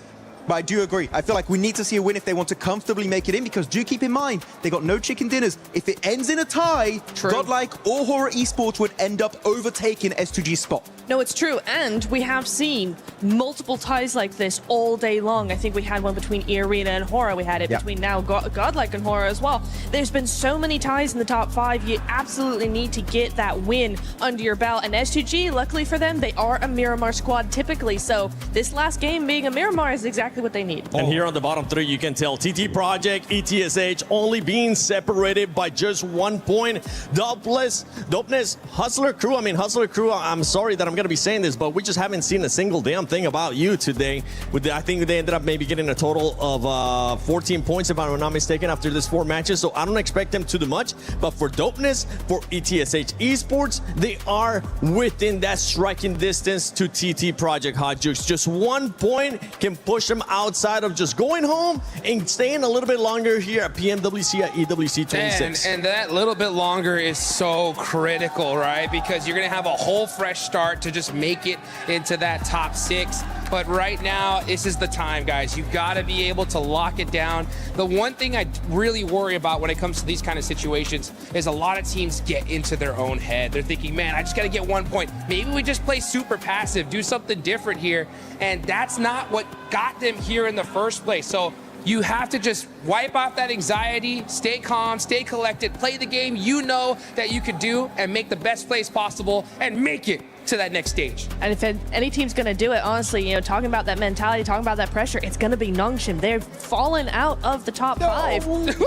But I do agree. I feel like we need to see a win if they want to comfortably make it in, because do keep in mind, they got no chicken dinners. If it ends in a tie, Godlike or Horror Esports would end up overtaking S2G's spot. No, it's true. And we have seen multiple ties like this all day long. I think we had one between E-Arena and Horror. We had it between now Godlike and Horror as well. There's been so many ties in the top 5. You absolutely need to get that win under your belt. And S2G, luckily for them, they are a Miramar squad typically. So this last game being a Miramar is exactly what they need. And here on the bottom 3, you can tell TT Project, ETSH only being separated by just 1 point. Dopeness, Hustler Crew. I mean, Hustler Crew, I'm sorry that I'm going to be saying this, but we just haven't seen a single damn thing about you today. I think they ended up maybe getting a total of 14 points, if I'm not mistaken, after this 4 matches. So I don't expect them to do much. But for Dopeness, for ETSH Esports, they are within that striking distance to TT Project, Hot Jukes. Just 1 point can push them outside of just going home and staying a little bit longer here at PMWC at EWC 26. And that little bit longer is so critical, right? Because you're going to have a whole fresh start to just make it into that top 6. But right now, this is the time, guys. You got to be able to lock it down. The one thing I really worry about when it comes to these kind of situations is a lot of teams get into their own head. They're thinking, man, I just got to get 1 point. Maybe we just play super passive, do something different here. And that's not what got them here in the first place. So you have to just wipe off that anxiety, stay calm, stay collected, play the game you know that you could do, and make the best plays possible and make it to that next stage. And if any team's going to do it, honestly, you know, talking about that mentality, talking about that pressure, it's going to be Nongshim. They've fallen out of the top 5. But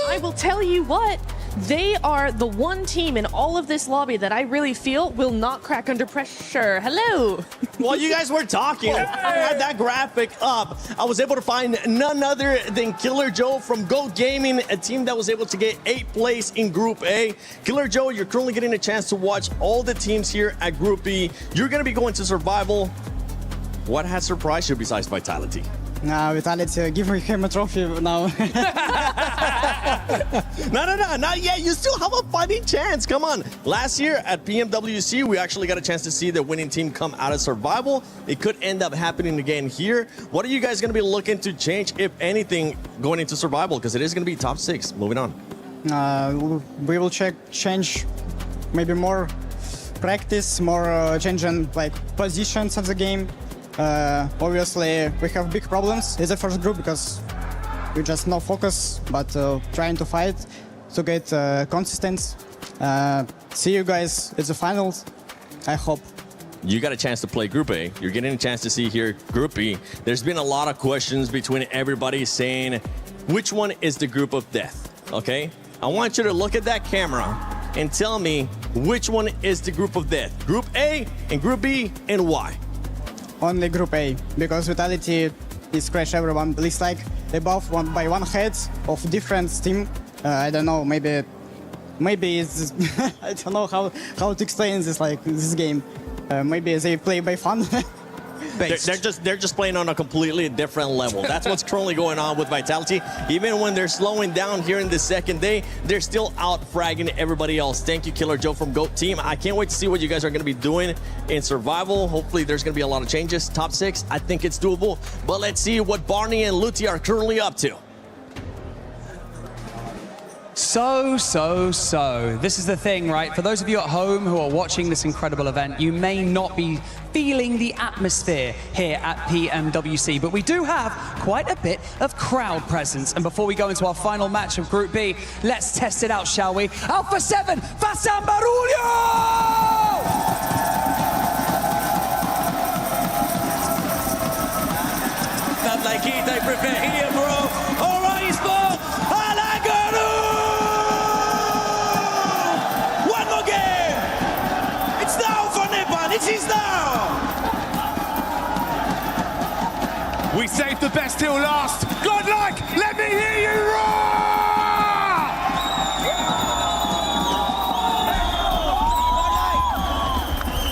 I will tell you what, they are the one team in all of this lobby that I really feel will not crack under pressure. Hello. While you guys were talking, I had that graphic up. I was able to find none other than Killer Joe from Go Gaming, a team that was able to get 8th place in Group A. Killer Joe, you're currently getting a chance to watch all the teams here at Group B. You're going to be going to Survival. What has surprised you besides Vitality? Vitality, give him a trophy now. No, not yet. You still have a fighting chance. Come on. Last year at PMWC, we actually got a chance to see the winning team come out of Survival. It could end up happening again here. What are you guys going to be looking to change, if anything, going into Survival? Because it is going to be top 6. Moving on. We will change maybe more practice, more changing like positions of the game. Obviously, we have big problems in the first group because we just no focus, but trying to fight to get consistent. See you guys at the finals, I hope. You got a chance to play Group A. You're getting a chance to see here Group B. There's been a lot of questions between everybody saying, which one is the group of death, okay? I want you to look at that camera and tell me which one is the group of death. Group A and Group B, and why? Only Group A, because Vitality is crash everyone. Looks like they both won by 1 head of different team. I don't know, maybe it's I don't know how to explain this, like this game. Maybe they play by fun. They're just playing on a completely different level. That's what's currently going on with Vitality. Even when they're slowing down here in the second day, they're still out fragging everybody else. Thank you, Killer Joe from GOAT Team. I can't wait to see what you guys are going to be doing in survival. Hopefully there's going to be a lot of changes. Top 6, I think it's doable. But let's see what Barney and Luti are currently up to. So. This is the thing, right? For those of you at home who are watching this incredible event, you may not be feeling the atmosphere here at PMWC, but we do have quite a bit of crowd presence. And before we go into our final match of Group B, let's test it out, shall we? Alpha 7, Fasan Barulho! Not like it, I prepare here, bro. All right, Sport. One more game. It's now for Nepal. It is now. We saved the best till last. Godlike, let me hear you roar!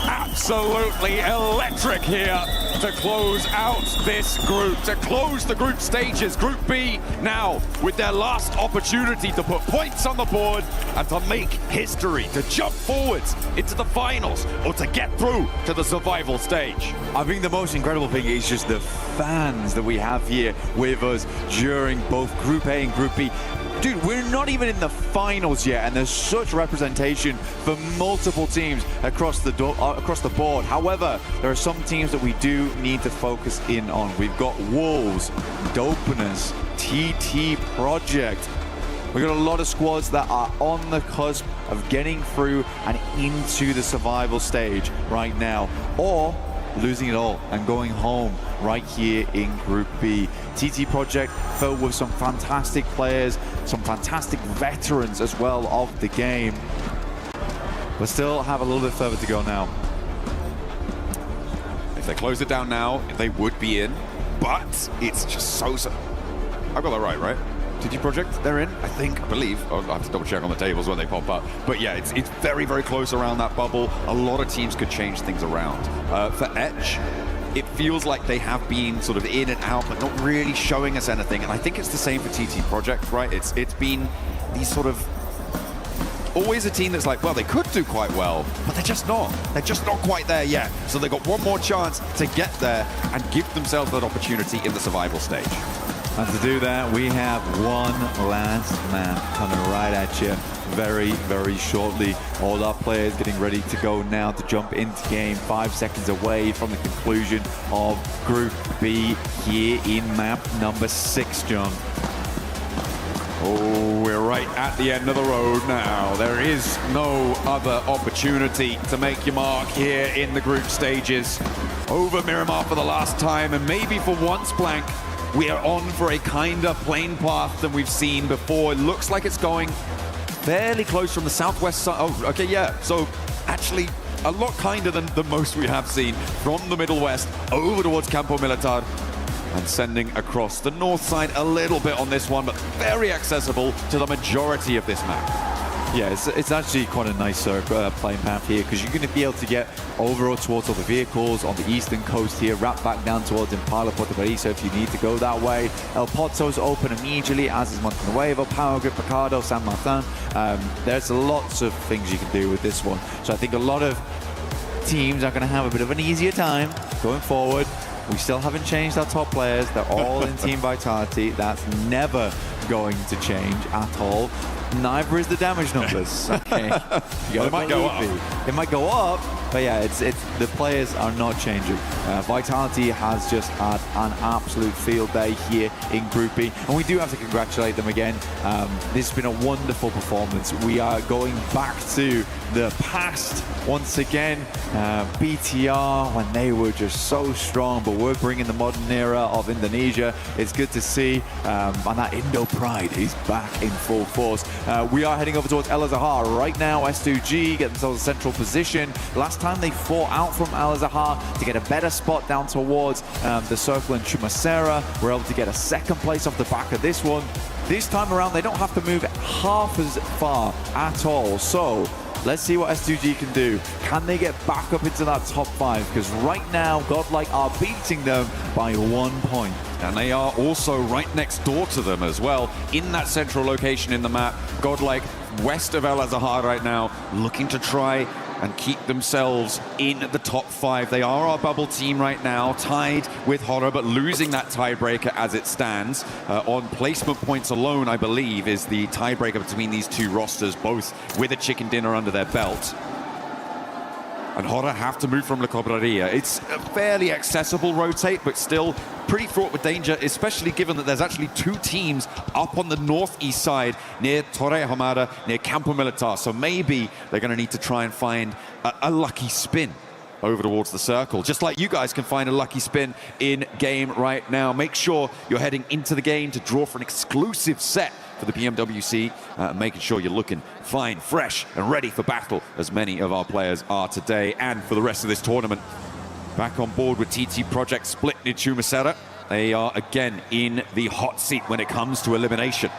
Absolutely electric here to close out this group, to close the group stages. Group B now with their last opportunity to put points on the board and to make history, to jump forwards into the finals or to get through to the survival stage. I think the most incredible thing is just the fans that we have here with us during both Group A and Group B. Dude, we're not even in the finals yet, and there's such representation for multiple teams across the board. However, there are some teams that we do need to focus in on. We've got Wolves, Dopeness, TT Project. We've got a lot of squads that are on the cusp of getting through and into the survival stage right now, or losing it all and going home right here in Group B. TT Project filled with some fantastic players, some fantastic veterans as well of the game. But still have a little bit further to go now. If they close it down now, they would be in, but it's just so... I got that right? TT Project, they're in, I believe. I'll have to double check on the tables when they pop up. But yeah, it's very, very close around that bubble. A lot of teams could change things around. For Etch, it feels like they have been sort of in and out, but not really showing us anything. And I think it's the same for TT Project, right? It's been these sort of always a team that's like, well, they could do quite well, but they're just not. They're just not quite there yet. So they've got one more chance to get there and give themselves that opportunity in the survival stage. And to do that, we have one last man coming right at you very, very shortly. All our players getting ready to go now to jump into game. 5 seconds away from the conclusion of Group B here in map number 6, John. Oh, we're right at the end of the road now. There is no other opportunity to make your mark here in the group stages. Over Miramar for the last time, and maybe for once, Blank, we are on for a kinder plain path than we've seen before. It looks like it's going fairly close from the southwest side. Oh, okay, yeah. So actually a lot kinder than the most we have seen from the Middle West over towards Campo Militar and sending across the north side a little bit on this one, but very accessible to the majority of this map. Yeah, it's actually quite a nice playing path here, because you're going to be able to get over towards all the vehicles on the eastern coast here, wrap back down towards Impala Puerto Paraiso if you need to go that way. El Pozo's open immediately, as is Montenuevo, Power Grid, Picado, San Martin. There's lots of things you can do with this one. So I think a lot of teams are going to have a bit of an easier time going forward. We still haven't changed our top players. They're all in Team Vitality. That's never going to change at all. Neither is the damage numbers. Okay. It might go up. It might go up, but yeah, it's the players are not changing. Vitality has just had an absolute field day here in Group B, and we do have to congratulate them again. This has been a wonderful performance. We are going back to the past once again. BTR, when they were just so strong, but we're bringing the modern era of Indonesia. It's good to see, and that Indo pride is back in full force. We are heading over towards El Azahar right now. S2G get themselves a central position. Last time they fought out from El Azahar to get a better spot down towards the circle in Chumacera. We're able to get a second place off the back of this one. This time around, they don't have to move half as far at all. So Let's see what S2G can do. Can they get back up into that top 5? Because right now, Godlike are beating them by 1 point. And they are also right next door to them as well, in that central location in the map. Godlike west of El Azahar right now, looking to try and keep themselves in the top 5. They are our bubble team right now, tied with Horror, but losing that tiebreaker as it stands. On placement points alone, I believe, is the tiebreaker between these two rosters, both with a chicken dinner under their belt. And Horror have to move from La Cobraria. It's a fairly accessible rotate, but still pretty fraught with danger, especially given that there's actually 2 teams up on the northeast side near Torre Hamada, near Campo Militar. So maybe they're going to need to try and find a lucky spin over towards the circle, just like you guys can find a lucky spin in game right now. Make sure you're heading into the game to draw for an exclusive set for the PMWC, making sure you're looking fine, fresh, and ready for battle, as many of our players are today and for the rest of this tournament. Back on board with TT Project Split near Chumasera. They are again in the hot seat when it comes to elimination.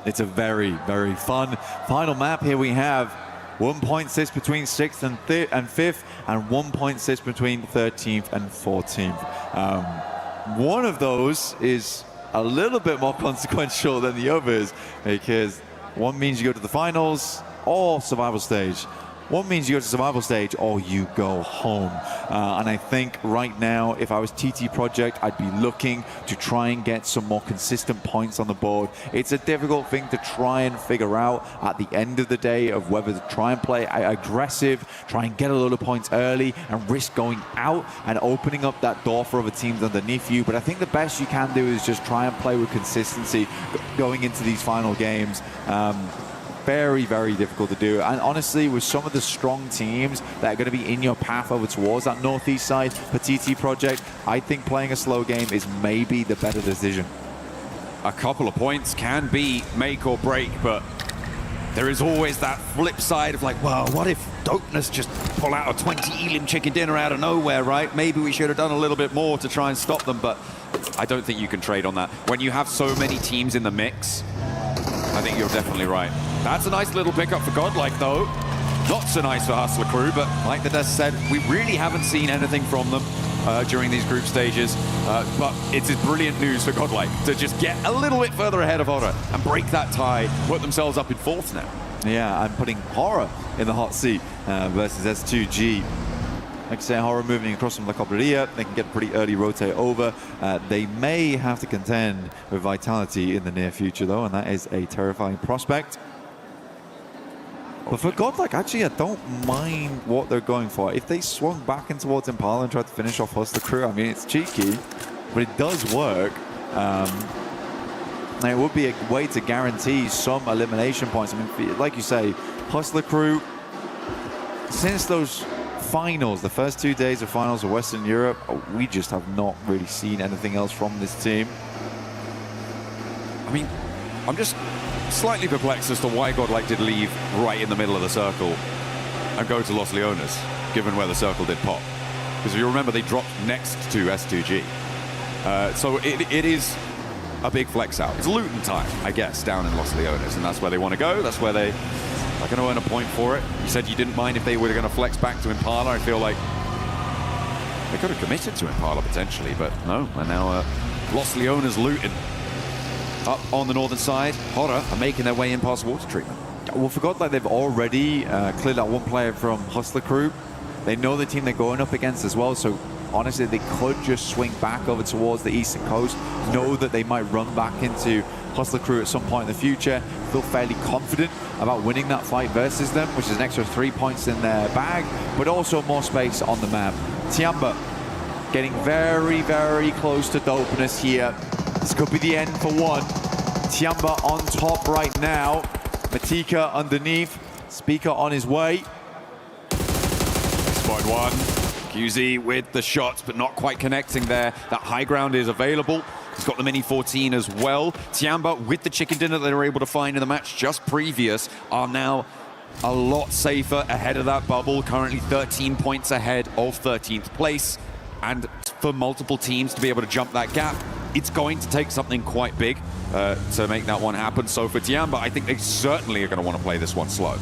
It's a very, very fun final map. Here we have 1 point sits between 6th and 5th, and 1 point sits between 13th and 14th. One of those is a little bit more consequential than the others, because one means you go to the finals or survival stage. One means you go to survival stage or you go home. And I think right now, if I was TT Project, I'd be looking to try and get some more consistent points on the board. It's a difficult thing to try and figure out at the end of the day, of whether to try and play aggressive, try and get a lot of points early and risk going out and opening up that door for other teams underneath you. But I think the best you can do is just try and play with consistency going into these final games. Very, very difficult to do. And honestly, with some of the strong teams that are going to be in your path over towards that northeast side for TT Project, I think playing a slow game is maybe the better decision. A couple of points can be make or break, but there is always that flip side of like, well, what if Dopeness just pull out a 20 Elim chicken dinner out of nowhere, right? Maybe we should have done a little bit more to try and stop them, but I don't think you can trade on that. When you have so many teams in the mix, I think you're definitely right. That's a nice little pickup for Godlike, though. Not so nice for Hustler Crew, but like the Des said, we really haven't seen anything from them during these group stages. But it's brilliant news for Godlike to just get a little bit further ahead of Horror and break that tie, put themselves up in 4th now. Yeah, I'm putting Horror in the hot seat versus S2G. Like I say, Horror moving across from La Cobraria, they can get a pretty early rotate over. They may have to contend with Vitality in the near future, though, and that is a terrifying prospect. But for Godlike, actually, I don't mind what they're going for. If they swung back in towards Impala and tried to finish off Hustler Crew, I mean, it's cheeky, but it does work. And it would be a way to guarantee some elimination points. I mean, like you say, Hustler Crew, since those finals, the first 2 days of finals of Western Europe, we just have not really seen anything else from this team. I mean, I'm just slightly perplexed as to why Godlike did leave right in the middle of the circle and go to Los Leones, given where the circle did pop. Because if you remember, they dropped next to S2G. So it is a big flex out. It's looting time, I guess, down in Los Leones, and that's where they want to go. That's where they are going to earn a point for it. You said you didn't mind if they were going to flex back to Impala. I feel like they could have committed to Impala potentially, but no. And now Los Leones looting. Up on the northern side, Horror are making their way in past water treatment. Well, for Godlike, they've already cleared out one player from Hustler Crew. They know the team they're going up against as well, so honestly, they could just swing back over towards the eastern coast, know that they might run back into Hustler Crew at some point in the future, feel fairly confident about winning that fight versus them, which is an extra 3 points in their bag, but also more space on the map. Tiamba getting very, very close to Dopeness here. This could be the end for one. Tiamba on top right now. Matika underneath. Speaker on his way. Spot one. QZ with the shots, but not quite connecting there. That high ground is available. He's got the Mini 14 as well. Tiamba, with the chicken dinner that they were able to find in the match just previous, are now a lot safer ahead of that bubble. Currently 13 points ahead of 13th place. And for multiple teams to be able to jump that gap, it's going to take something quite big to make that one happen. So for Tiamba, I think they certainly are going to want to play this one slow.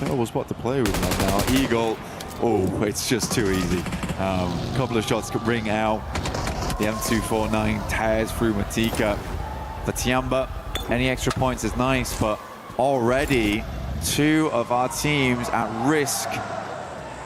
terrible spot to play with right now. Eagle, oh, it's just too easy. A couple of shots could ring out. The M249 tears through Matika. For Tiamba, any extra points is nice, but already 2 of our teams at risk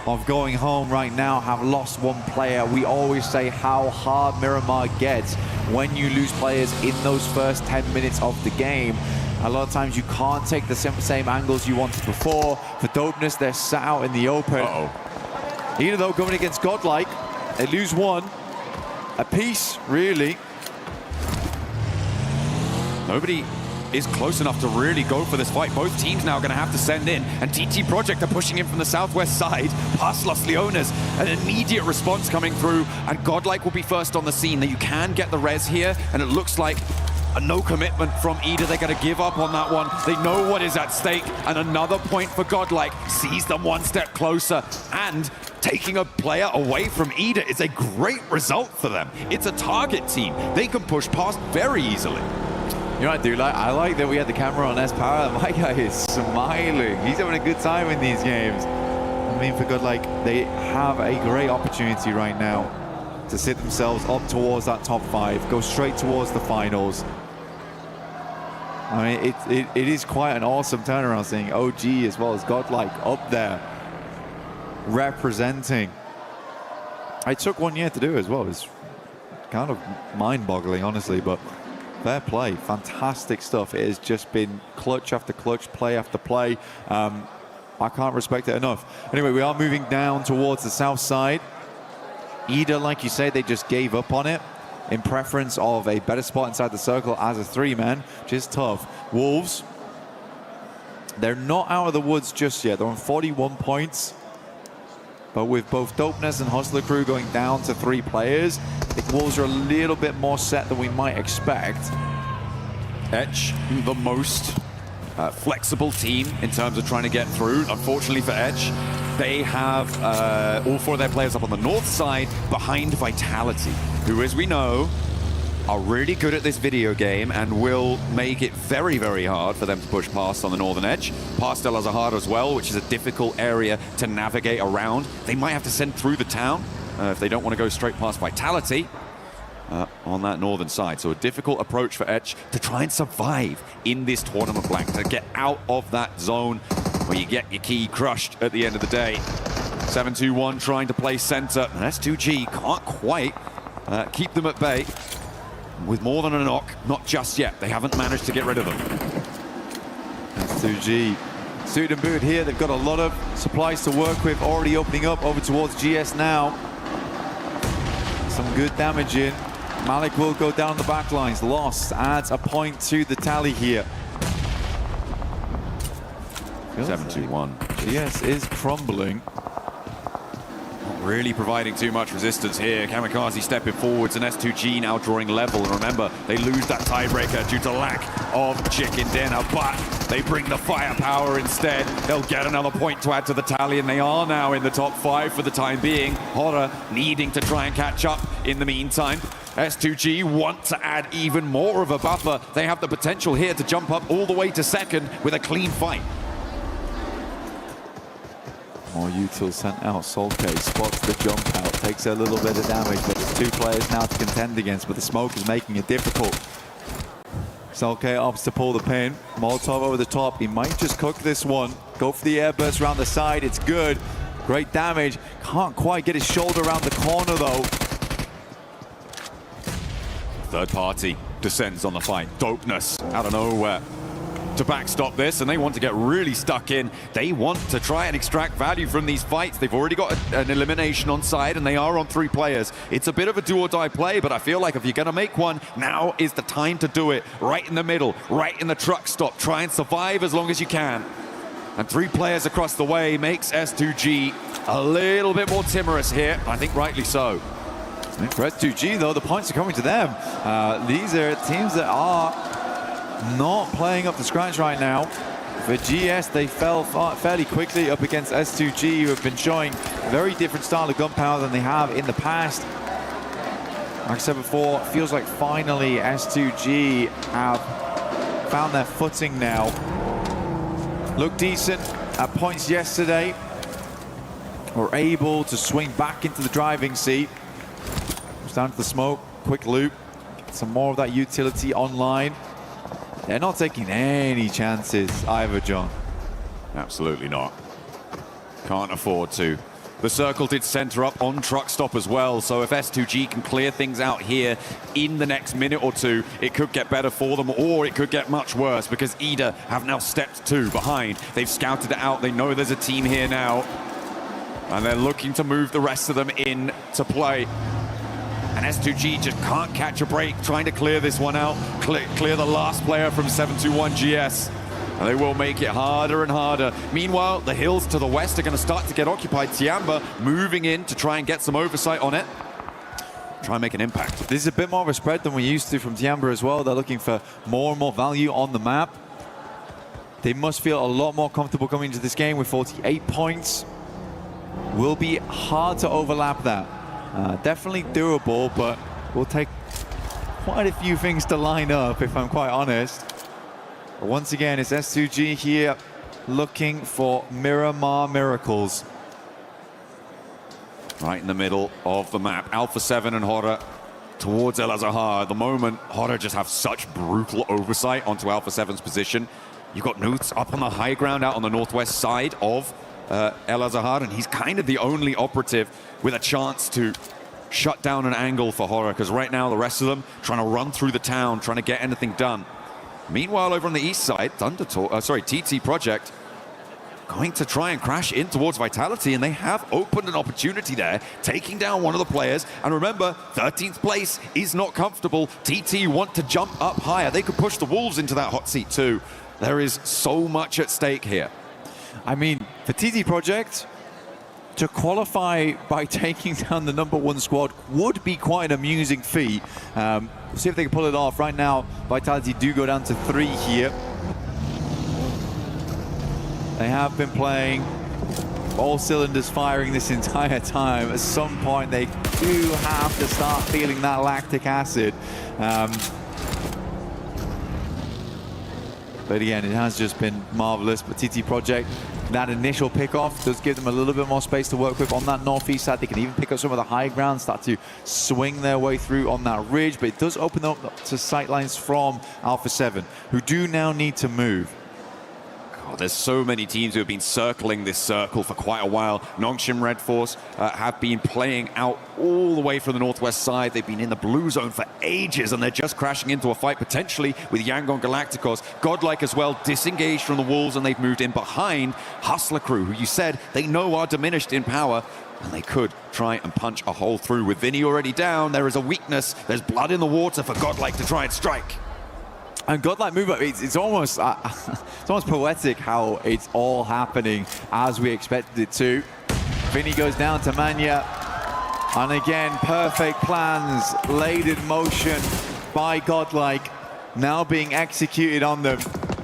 of going home right now have lost 1 player. We always say how hard Miramar gets when you lose players in those first 10 minutes of the game. A lot of times you can't take the same angles you wanted before. For Dopeness, they're sat out in the open. Even though going against Godlike, they lose 1 apiece, really. Nobody is close enough to really go for this fight. Both teams now are going to have to send in, and TT Project are pushing in from the southwest side past Los Leones. An immediate response coming through, and Godlike will be first on the scene. That you can get the res here, and it looks like a no commitment from Ida. They're going to give up on that one. They know what is at stake, and another point for Godlike sees them 1 step closer, and taking a player away from Ida is a great result for them. It's a target team. They can push past very easily. You know what I do like? I like that we had the camera on S-Power. My guy is smiling. He's having a good time in these games. I mean, for Godlike, they have a great opportunity right now to sit themselves up towards that top 5, go straight towards the finals. I mean, it is quite an awesome turnaround, seeing OG as well as Godlike up there representing. It took 1 year to do as well. It's kind of mind-boggling, honestly, but fair play. Fantastic stuff. It has just been clutch after clutch, play after play. I can't respect it enough. Anyway, we are moving down towards the south side. Ida, like you say, they just gave up on it in preference of a better spot inside the circle as a 3-man, which is tough. Wolves, they're not out of the woods just yet. They're on 41 points. But with both Dopeness and Hustler Crew going down to 3 players, I think Wolves are a little bit more set than we might expect. Etch, the most flexible team in terms of trying to get through. Unfortunately for Etch, they have all 4 of their players up on the north side behind Vitality, who, as we know, are really good at this video game and will make it very, very hard for them to push past on the northern edge. Past El Azahar as well, which is a difficult area to navigate around. They might have to send through the town if they don't want to go straight past Vitality on that northern side. So a difficult approach for Etch to try and survive in this tournament blank, to get out of that zone where you get your key crushed at the end of the day. 7-2-1 trying to play center. S2G can't quite keep them at bay. With more than a knock, not just yet. They haven't managed to get rid of them. S2G, suit and boot here. They've got a lot of supplies to work with, already opening up over towards GS now. Some good damage in. Malik will go down the back lines. Lost adds a point to the tally here. 7-2-1. GS is crumbling. Really providing too much resistance here. Kamikaze stepping forwards, and S2G now drawing level. And remember, they lose that tiebreaker due to lack of chicken dinner, but they bring the firepower instead. They'll get another point to add to the tally, and they are now in the top 5 for the time being. Horror needing to try and catch up in the meantime. S2G want to add even more of a buffer. They have the potential here to jump up all the way to second with a clean fight. More util sent out. Solke spots the jump out, takes a little bit of damage, but there's 2 players now to contend against, but the smoke is making it difficult. Solke opts to pull the pin. Molotov over the top. He might just cook this one. Go for the air burst around the side. It's good. Great damage. Can't quite get his shoulder around the corner, though. Third party descends on the fight. Dopeness out of nowhere to backstop this, and they want to get really stuck in. They want to try and extract value from these fights. They've already got an elimination on side, and they are on 3 players. It's a bit of a do or die play, but I feel like if you're going to make one, now is the time to do it. Right in the middle, right in the truck stop. Try and survive as long as you can. And 3 players across the way makes S2G a little bit more timorous here. I think rightly so. For S2G, though, the points are coming to them. These are teams that are not playing up to scratch right now. For GS, they fell fairly quickly up against S2G, who have been showing a very different style of gunpowder than they have in the past. Like I said before, it feels like finally S2G have found their footing now. looked decent at points yesterday. Were able to swing back into the driving seat. Just down to the smoke, quick loop. Get some more of that utility online. They're not taking any chances either, John. Absolutely not. Can't afford to. The circle did center up on truck stop as well, so if S2G can clear things out here in the next minute or two, it could get better for them, or it could get much worse, because EDA have now stepped 2 behind. They've scouted it out. They know there's a team here now, and they're looking to move the rest of them in to play. And S2G just can't catch a break, trying to clear this one out, clear the last player from 721 GS. And they will make it harder and harder. Meanwhile, the hills to the west are going to start to get occupied. Tiamba moving in to try and get some oversight on it. Try and make an impact. This is a bit more of a spread than we're used to from Tiamba as well. They're looking for more and more value on the map. They must feel a lot more comfortable coming into this game with 48 points. Will be hard to overlap that. Definitely doable, but will take quite a few things to line up, if I'm quite honest. But once again, it's S2G here looking for Miramar miracles. Right in the middle of the map, Alpha 7 and Horror towards El Azahar. At the moment, Horror just have such brutal oversight onto Alpha 7's position. You've got Nuth up on the high ground out on the northwest side of El Azahar, and he's kind of the only operative with a chance to shut down an angle for Horror, because right now the rest of them trying to run through the town, trying to get anything done. Meanwhile, over on the east side, TT Project going to try and crash in towards Vitality, and they have opened an opportunity there, taking down one of the players. And remember, 13th place is not comfortable. TT want to jump up higher. They could push the Wolves into that hot seat too. There is so much at stake here. I mean, for TT Project, to qualify by taking down the #1 squad would be quite an amusing feat. We'll see if they can pull it off. Right now, Vitality do go down to 3 here. They have been playing all cylinders firing this entire time. At some point, they do have to start feeling that lactic acid. But again, it has just been marvelous. But TT Project, that initial pickoff does give them a little bit more space to work with on that northeast side. They can even pick up some of the high ground, start to swing their way through on that ridge. But it does open up to sightlines from Alpha 7, who do now need to move. God, there's so many teams who have been circling this circle for quite a while. Nongshim Red Force have been playing out all the way from the northwest side. They've been in the blue zone for ages, and they're just crashing into a fight potentially with Yangon Galacticos. Godlike as well, disengaged from the Wolves, and they've moved in behind Hustler Crew, who you said they know are diminished in power, and they could try and punch a hole through. With Vinny already down, there is a weakness. There's blood in the water for Godlike to try and strike. And Godlike move up, it's almost poetic how it's all happening as we expected it to. Vinny goes down to Manya, and again, perfect plans laid in motion by Godlike, now being executed on them.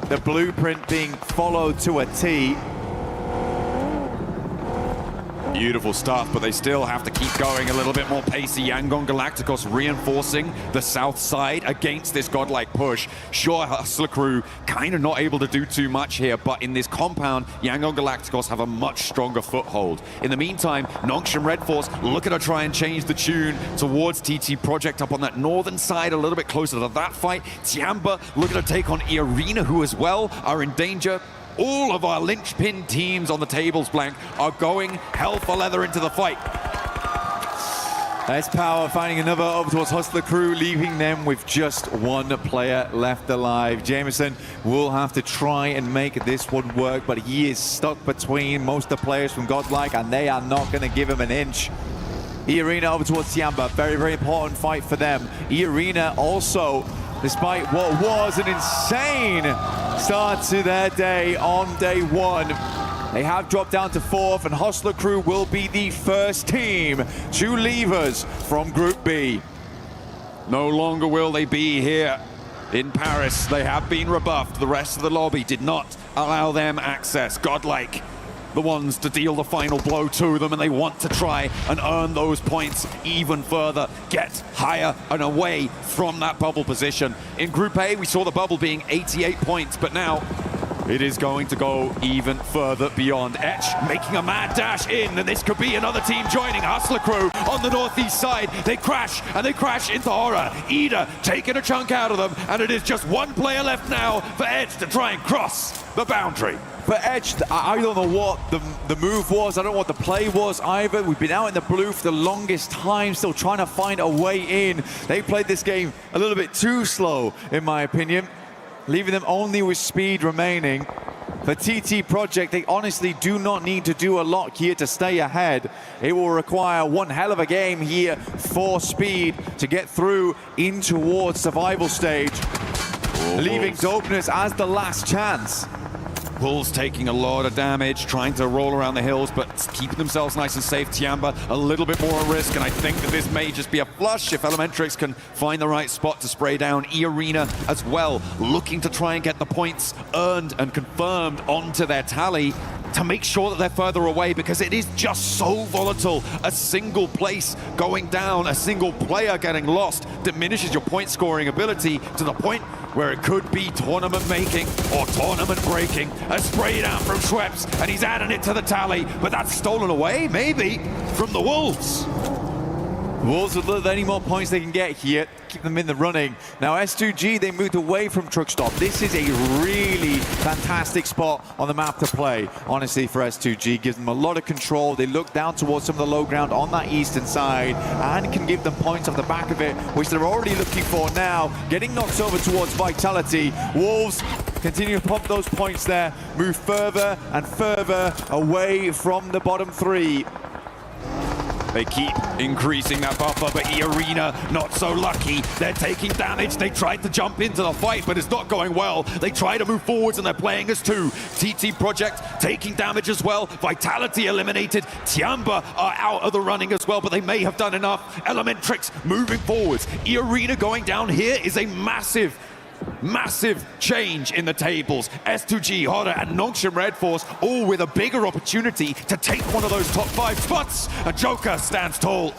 The blueprint being followed to a T. Beautiful stuff, but they still have to keep going a little bit more pacey. Yangon Galacticos reinforcing the south side against this Godlike push. Sure, Hustler Crew kind of not able to do too much here, but in this compound, Yangon Galacticos have a much stronger foothold. In the meantime, Nongshim Red Force looking to try and change the tune towards TT Project up on that northern side, a little bit closer to that fight. Tiamba looking to take on E-Arena, who as well are in danger. All of our linchpin teams on the tables blank are going hell for leather into the fight. S-Power finding another over towards Hustler Crew, leaving them with just one player left alive. Jameson will have to try and make this one work, but he is stuck between most of the players from Godlike, and they are not going to give him an inch. E-Arena over towards Tiamba, very, very important fight for them. E-Arena also, despite what was an insane start to their day on day one, they have dropped down to 4th, and Hustler Crew will be the first team to leave us from Group B. No longer will they be here in Paris. They have been rebuffed. The rest of the lobby did not allow them access. Godlike, the ones to deal the final blow to them, and they want to try and earn those points even further, get higher and away from that bubble position. In Group A, we saw the bubble being 88 points, but now It is going to go even further beyond. Etch making a mad dash in, and this could be another team joining. Hustler Crew on the northeast side. They crash, and they crash into Horror. Ida taking a chunk out of them, and it is just one player left now for Etch to try and cross the boundary. For Edge, I don't know what the move was. I don't know what the play was either. We've been out in the blue for the longest time, still trying to find a way in. They played this game a little bit too slow, in my opinion, leaving them only with speed remaining. For TT Project, they honestly do not need to do a lot here to stay ahead. It will require one hell of a game here for speed to get through in towards survival stage, leaving Dopeness as the last chance. Wolves taking a lot of damage, trying to roll around the hills, but keeping themselves nice and safe. Tiamba a little bit more at risk, and I think that this may just be a flush if Elementrix can find the right spot to spray down. E-Arena as well, looking to try and get the points earned and confirmed onto their tally to make sure that they're further away, because it is just so volatile. A single place going down, a single player getting lost diminishes your point scoring ability to the point where it could be tournament making or tournament breaking. A spray down from Schweppes, and he's adding it to the tally, but that's stolen away, maybe, from the Wolves. Wolves would love any more points they can get here, keep them in the running. Now S2G, they moved away from Truck Stop. This is a really fantastic spot on the map to play, honestly, for S2G. Gives them a lot of control. They look down towards some of the low ground on that eastern side and can give them points off the back of it, which they're already looking for now. Getting knocked over towards Vitality. Wolves continue to pump those points there, move further and further away from the bottom three. They keep increasing that buffer, but E-Arena not so lucky. They're taking damage. They tried to jump into the fight, but it's not going well. They try to move forwards, and they're playing as two. TT Project taking damage as well. Vitality eliminated. Tiamba are out of the running as well, but they may have done enough. Elementrix moving forwards. E-Arena going down here is a massive change in the tables. S2G, Horror, and Nongshim Red Force all with a bigger opportunity to take one of those top 5 spots. And Joker stands tall.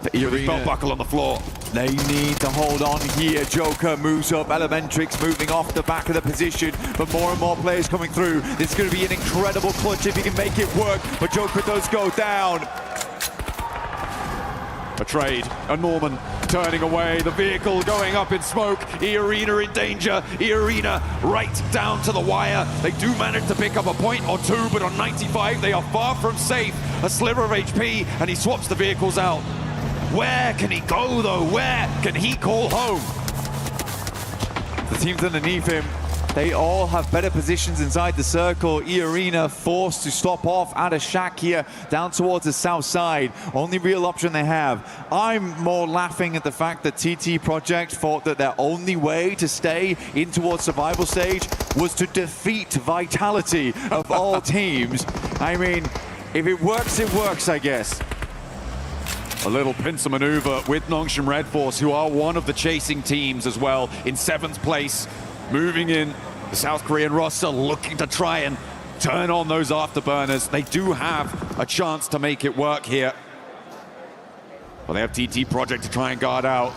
With his belt buckle on the floor. They need to hold on here. Joker moves up. Elementrix moving off the back of the position, but more and more players coming through. This is going to be an incredible clutch if he can make it work, but Joker does go down. A trade, a Norman turning away, the vehicle going up in smoke. E-Arena in danger. E-Arena right down to the wire. They do manage to pick up a point or two, but on 95 they are far from safe. A sliver of HP, and he swaps the vehicles out. Where can he go though? Where can he call home? The teams underneath him, they all have better positions inside the circle. E-Arena forced to stop off at a shack here down towards the south side. Only real option they have. I'm more laughing at the fact that TT Project thought that their only way to stay in towards survival stage was to defeat Vitality of all teams. I mean, if it works, I guess. A little pincer maneuver with Nongshim Red Force, who are one of the chasing teams as well, in 7th place. Moving in, the South Korean roster looking to try and turn on those afterburners. They do have a chance to make it work here. Well, they have TT Project to try and guard out.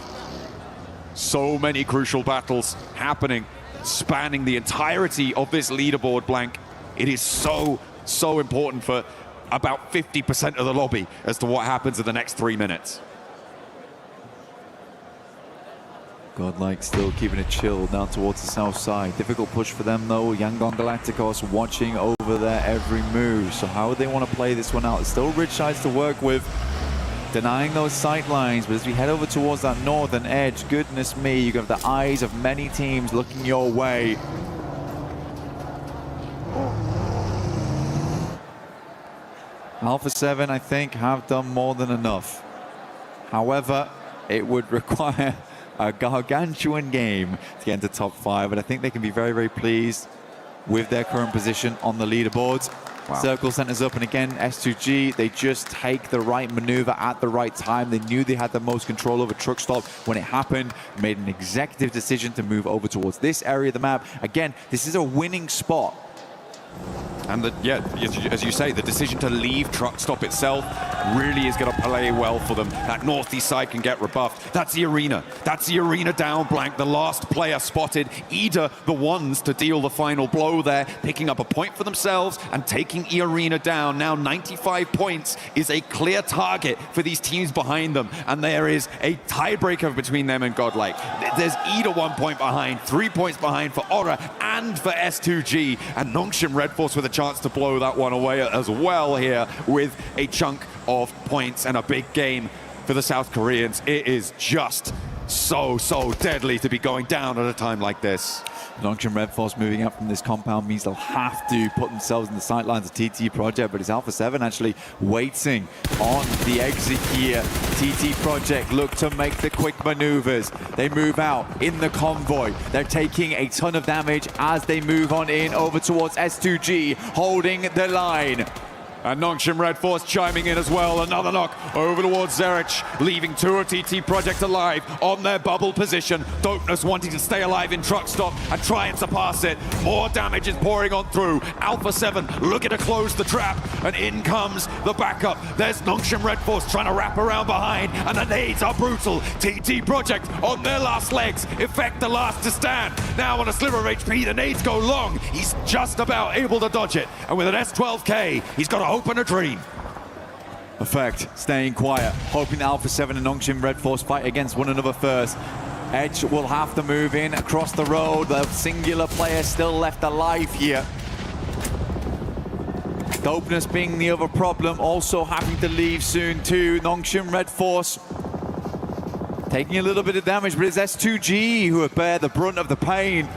So many crucial battles happening, spanning the entirety of this leaderboard, Blank. It is so important for about 50% of the lobby as to what happens in the next 3 minutes. Godlike still keeping it chill down towards the south side. Difficult push for them though. Yangon Galacticos watching over their every move. So how would they want to play this one out? There's still rich sides to work with. Denying those sight lines, but as we head over towards that northern edge, goodness me, you have the eyes of many teams looking your way. Alpha 7, I think, have done more than enough. However, it would require a gargantuan game to get into top 5, but I think they can be very pleased with their current position on the leaderboards. Wow. Circle centers up, and again, S2G, they just take the right maneuver at the right time. They knew they had the most control over Truck Stop when it happened, made an executive decision to move over towards this area of the map. Again, this is a winning spot. And as you say, the decision to leave truck stop itself really is going to play well for them. That northeast side can get rebuffed. That's the arena. That's the arena down blank. The last player spotted. Ida, the ones to deal the final blow there, picking up a point for themselves and taking E-Arena down. Now 95 points is a clear target for these teams behind them. And there is a tiebreaker between them and Godlike. There's Ida 1 point behind, 3 points behind for Aura and for S2G. And Nongshim Red Force with a chance to blow that one away as well here with a chunk of points and a big game for the South Koreans. It is just so deadly to be going down at a time like this. Nongshim Red Force moving up from this compound means they'll have to put themselves in the sightlines of TT Project, but it's Alpha 7 actually waiting on the exit here. TT Project look to make the quick maneuvers. They move out in the convoy. They're taking a ton of damage as they move on in over towards S2G, holding the line. And Nongshim Red Force chiming in as well. Another knock over towards Zerich, leaving two of TT Project alive on their bubble position. Dopeness wanting to stay alive in truck stop and trying to pass it. More damage is pouring on through. Alpha 7 looking to close the trap, and in comes the backup. There's Nongshim Red Force trying to wrap around behind, and the nades are brutal. TT Project on their last legs. Effect the last to stand. Now on a sliver of HP, the nades go long. He's just about able to dodge it, and with an S12K, he's got a hope and a dream. Effect staying quiet, hoping Alpha 7 and Nongshim Red Force fight against one another first. Edge will have to move in across the road. The singular player still left alive here. Dopeness being the other problem, also having to leave soon too. Nongshim Red Force taking a little bit of damage, but it's S2G who bear the brunt of the pain.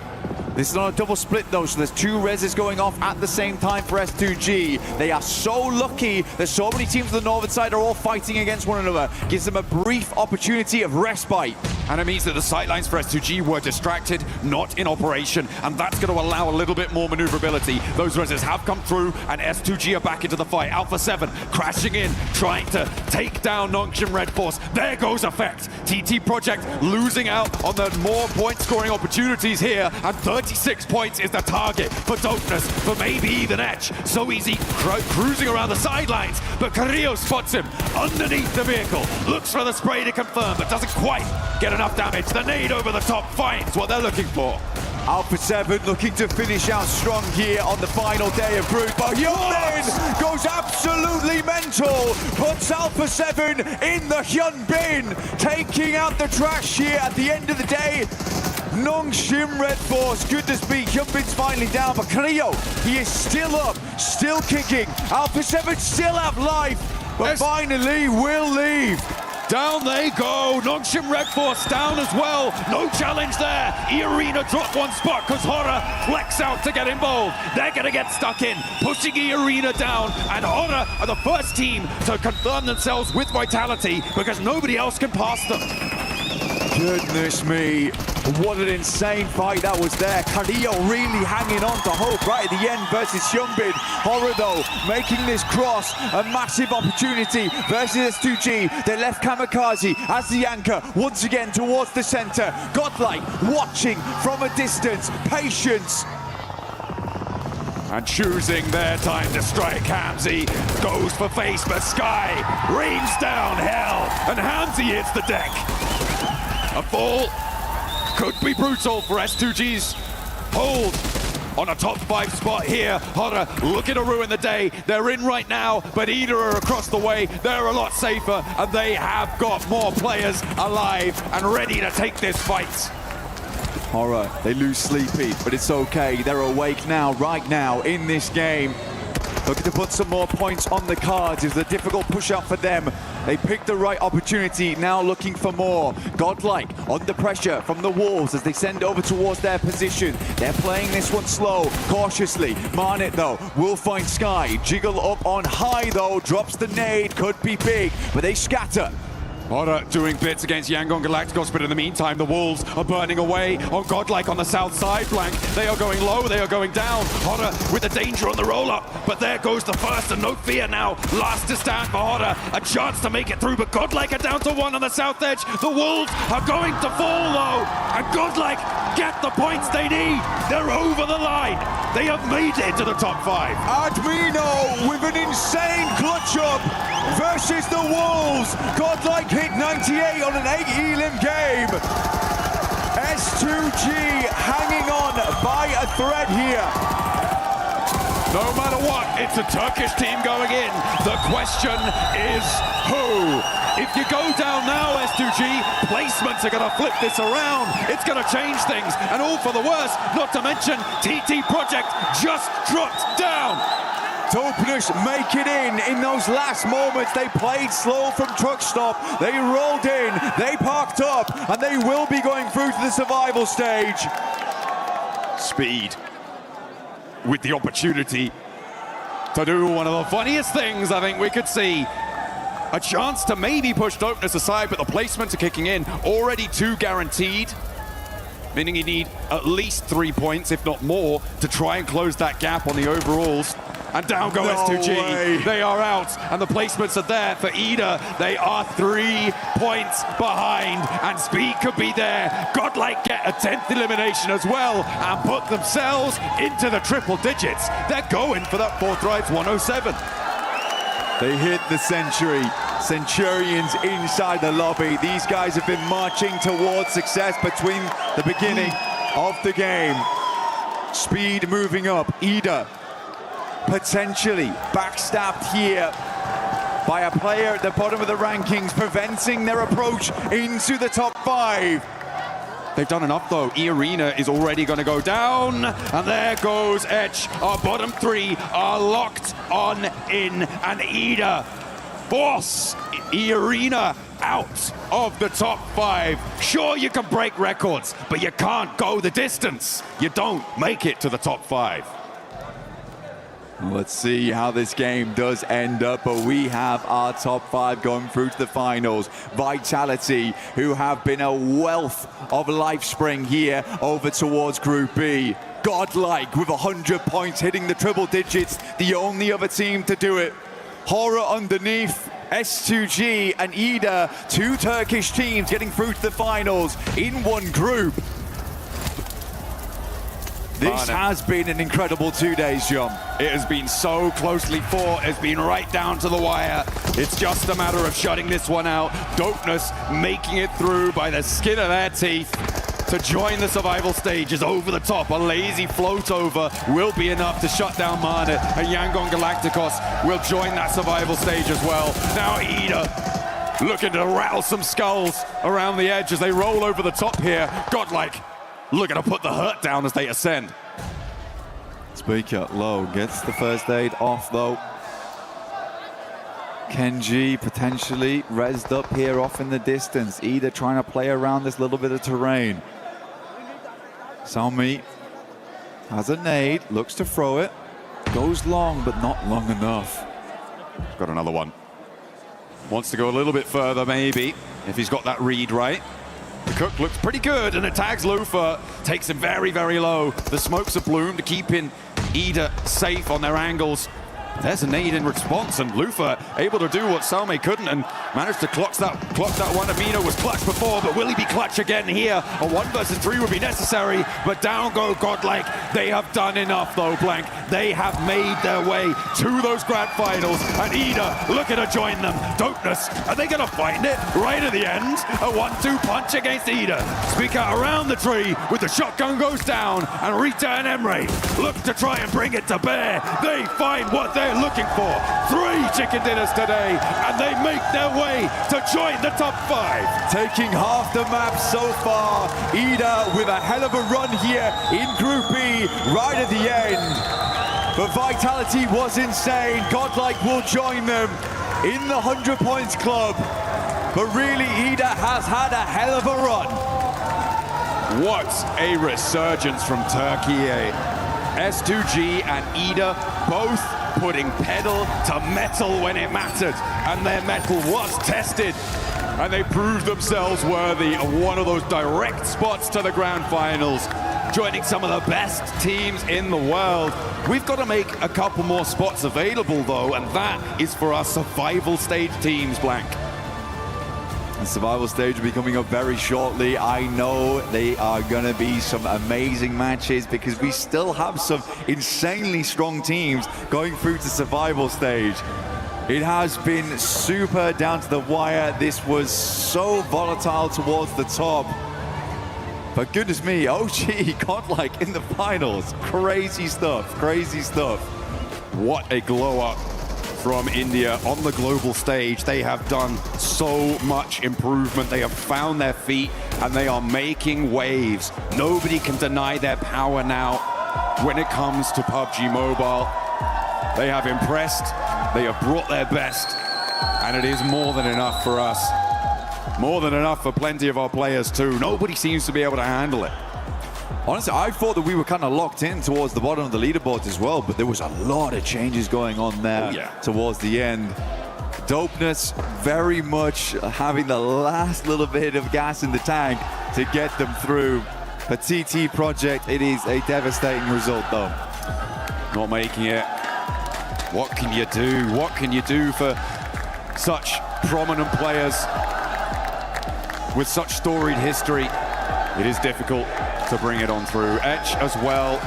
This is on a double split though, so there's two reses going off at the same time for S2G. They are so lucky that so many teams on the northern side are all fighting against one another. Gives them a brief opportunity of respite. And it means that the sightlines for S2G were distracted, not in operation, and that's going to allow a little bit more maneuverability. Those reses have come through, and S2G are back into the fight. Alpha 7 crashing in, trying to take down Nongshim Red Force. There goes Effect. TT Project losing out on the more point scoring opportunities here, and 36 points is the target for Dopeness, for maybe even Edge. So easy cruising around the sidelines, but Carrillo spots him underneath the vehicle, looks for the spray to confirm, but doesn't quite get enough damage. The nade over the top finds what they're looking for. Alpha 7 looking to finish out strong here on the final day of Group. But Hyunbin goes absolutely mental. Puts Alpha 7 in the Hyunbin, taking out the trash here at the end of the day. Nongshim Red Force, good to speak. Hyunbin's finally down, but Cleo, he is still up, still kicking. Alpha 7 still have life, but finally will leave. Down they go. Nongshim Red Force down as well. No challenge there. E-Arena drop one spot because Horror flex out to get involved. They're going to get stuck in, pushing E-Arena down. And Horror are the first team to confirm themselves with Vitality because nobody else can pass them. Goodness me, what an insane fight that was there. Carrillo really hanging on to hope right at the end versus Hyunbin. Horror though, making this cross a massive opportunity versus S2G. They left Kamikaze as the anchor once again towards the center. Godlike watching from a distance, patience. And choosing their time to strike, Hamzy goes for face, but Sky rains down hell, and Hamzy hits the deck. A fall could be brutal for S2G's hold on a top 5 spot here. Horror looking to ruin the day. They're in right now, but Ida are across the way. They're a lot safer, and they have got more players alive and ready to take this fight. Horror, they lose Sleepy, but it's okay. They're awake now, right now, in this game. Looking to put some more points on the cards. It was a difficult push-up for them. They picked the right opportunity, now looking for more. Godlike under pressure from the Wolves as they send over towards their position. They're playing this one slow, cautiously. Marnet, though, will find Sky. Jiggle up on high, though. Drops the nade, could be big, but they scatter. Horror doing bits against Yangon Galacticos, but in the meantime, the Wolves are burning away on Godlike on the south side flank. They are going low, they are going down. Horror with the danger on the roll-up, but there goes the first, and no fear now. Last to stand for Horror, a chance to make it through, but Godlike are down to 1 on the south edge. The Wolves are going to fall, though, and Godlike get the points they need. They're over the line. They have made it to the top 5. Admino with an insane clutch up versus the Wolves. Godlike hit 98 on an 8 elim game. S2G hanging on by a thread here. No matter what, it's a Turkish team going in. The question is who? If you go down now, S2G, placements are going to flip this around. It's going to change things, and all for the worse, not to mention TT Project just dropped down. Topnus make it in those last moments. They played slow from truck stop. They rolled in, they parked up, and they will be going through to the survival stage. Speed with the opportunity to do one of the funniest things I think we could see. A chance to maybe push Topnus aside, but the placements are kicking in. Already 2 guaranteed, meaning you need at least 3 points, if not more, to try and close that gap on the overalls. And down go S2G. Way. They are out, and the placements are there for Ida. They are 3 points behind, and Speed could be there. Godlike get a 10th elimination as well, and put themselves into the triple digits. They're going for that 4th rides 107. They hit the century. Centurions inside the lobby. These guys have been marching towards success between the beginning of the game. Speed moving up. Ida potentially backstabbed here by a player at the bottom of the rankings, preventing their approach into the top 5. They've done enough though. E-Arena is already going to go down, and there goes Edge. Our bottom 3 are locked on in, and Ida force E-Arena out of the top 5. Sure, you can break records, but you can't go the distance. You don't make it to the top 5. Let's see how this game does end up, but we have our top 5 going through to the finals. Vitality, who have been a wealth of life spring here over towards Group B. Godlike with 100 points, hitting the triple digits, the only other team to do it. Horror underneath. S2G and Ida, 2 Turkish teams getting through to the finals in one group. This has been an incredible 2 days, John. It has been so closely fought. It's been right down to the wire. It's just a matter of shutting this one out. Topnus making it through by the skin of their teeth to join the survival stage is over the top. A lazy float over will be enough to shut down Mana, and Yangon Galacticos will join that survival stage as well. Now Ida looking to rattle some skulls around the edge as they roll over the top here. Godlike looking to put the hurt down as they ascend. Speaker low gets the first aid off though. Kenji potentially rezzed up here off in the distance, either trying to play around this little bit of terrain. Salmi has a nade, looks to throw it, goes long but not long enough. Got another one. Wants to go a little bit further maybe, if he's got that read right. The Cook looks pretty good, and it tags Lufa, takes him very, very low. The smokes are bloomed, keeping Ida safe on their angles. There's a nade in response, and Lufa able to do what Salme couldn't and managed to clock that one. Amino was clutch before, but will he be clutch again here? A 1 versus 3 would be necessary, but down go Godlike. They have done enough though, Blank. They have made their way to those grand finals, and Ida looking to join them. Topnus, are they gonna find it right at the end? A 1-2 punch against Ida. Speaker around the tree with the shotgun goes down, and Rita and Emre look to try and bring it to bear. They find what they're looking for. 3 chicken dinners today, and they make their way to join the top 5. Taking half the map so far. Ida with a hell of a run here in Group B, right at the end. But Vitality was insane. Godlike will join them in the 100 points club. But really, Ida has had a hell of a run. What a resurgence from Turkey. S2G and Ida both putting pedal to metal when it mattered, and their metal was tested, and they proved themselves worthy of one of those direct spots to the grand finals, joining some of the best teams in the world. We've got to make a couple more spots available though, and that is for our survival stage teams, Blank. The survival stage will be coming up very shortly. I know they are going to be some amazing matches because we still have some insanely strong teams going through to survival stage. It has been super down to the wire. This was so volatile towards the top. But goodness me, OG godlike in the finals. Crazy stuff, crazy stuff. What a glow up from India on the global stage. They have done so much improvement. They have found their feet and they are making waves. Nobody can deny their power now when it comes to PUBG Mobile. They have impressed, they have brought their best, and it is more than enough for us. More than enough for plenty of our players too. Nobody seems to be able to handle it. Honestly, I thought that we were kind of locked in towards the bottom of the leaderboard as well, but there was a lot of changes going on there towards the end. Dopeness very much having the last little bit of gas in the tank to get them through. The TT project, it is a devastating result though. Not making it. What can you do? What can you do for such prominent players with such storied history? It is difficult to bring it on through. Etch as well,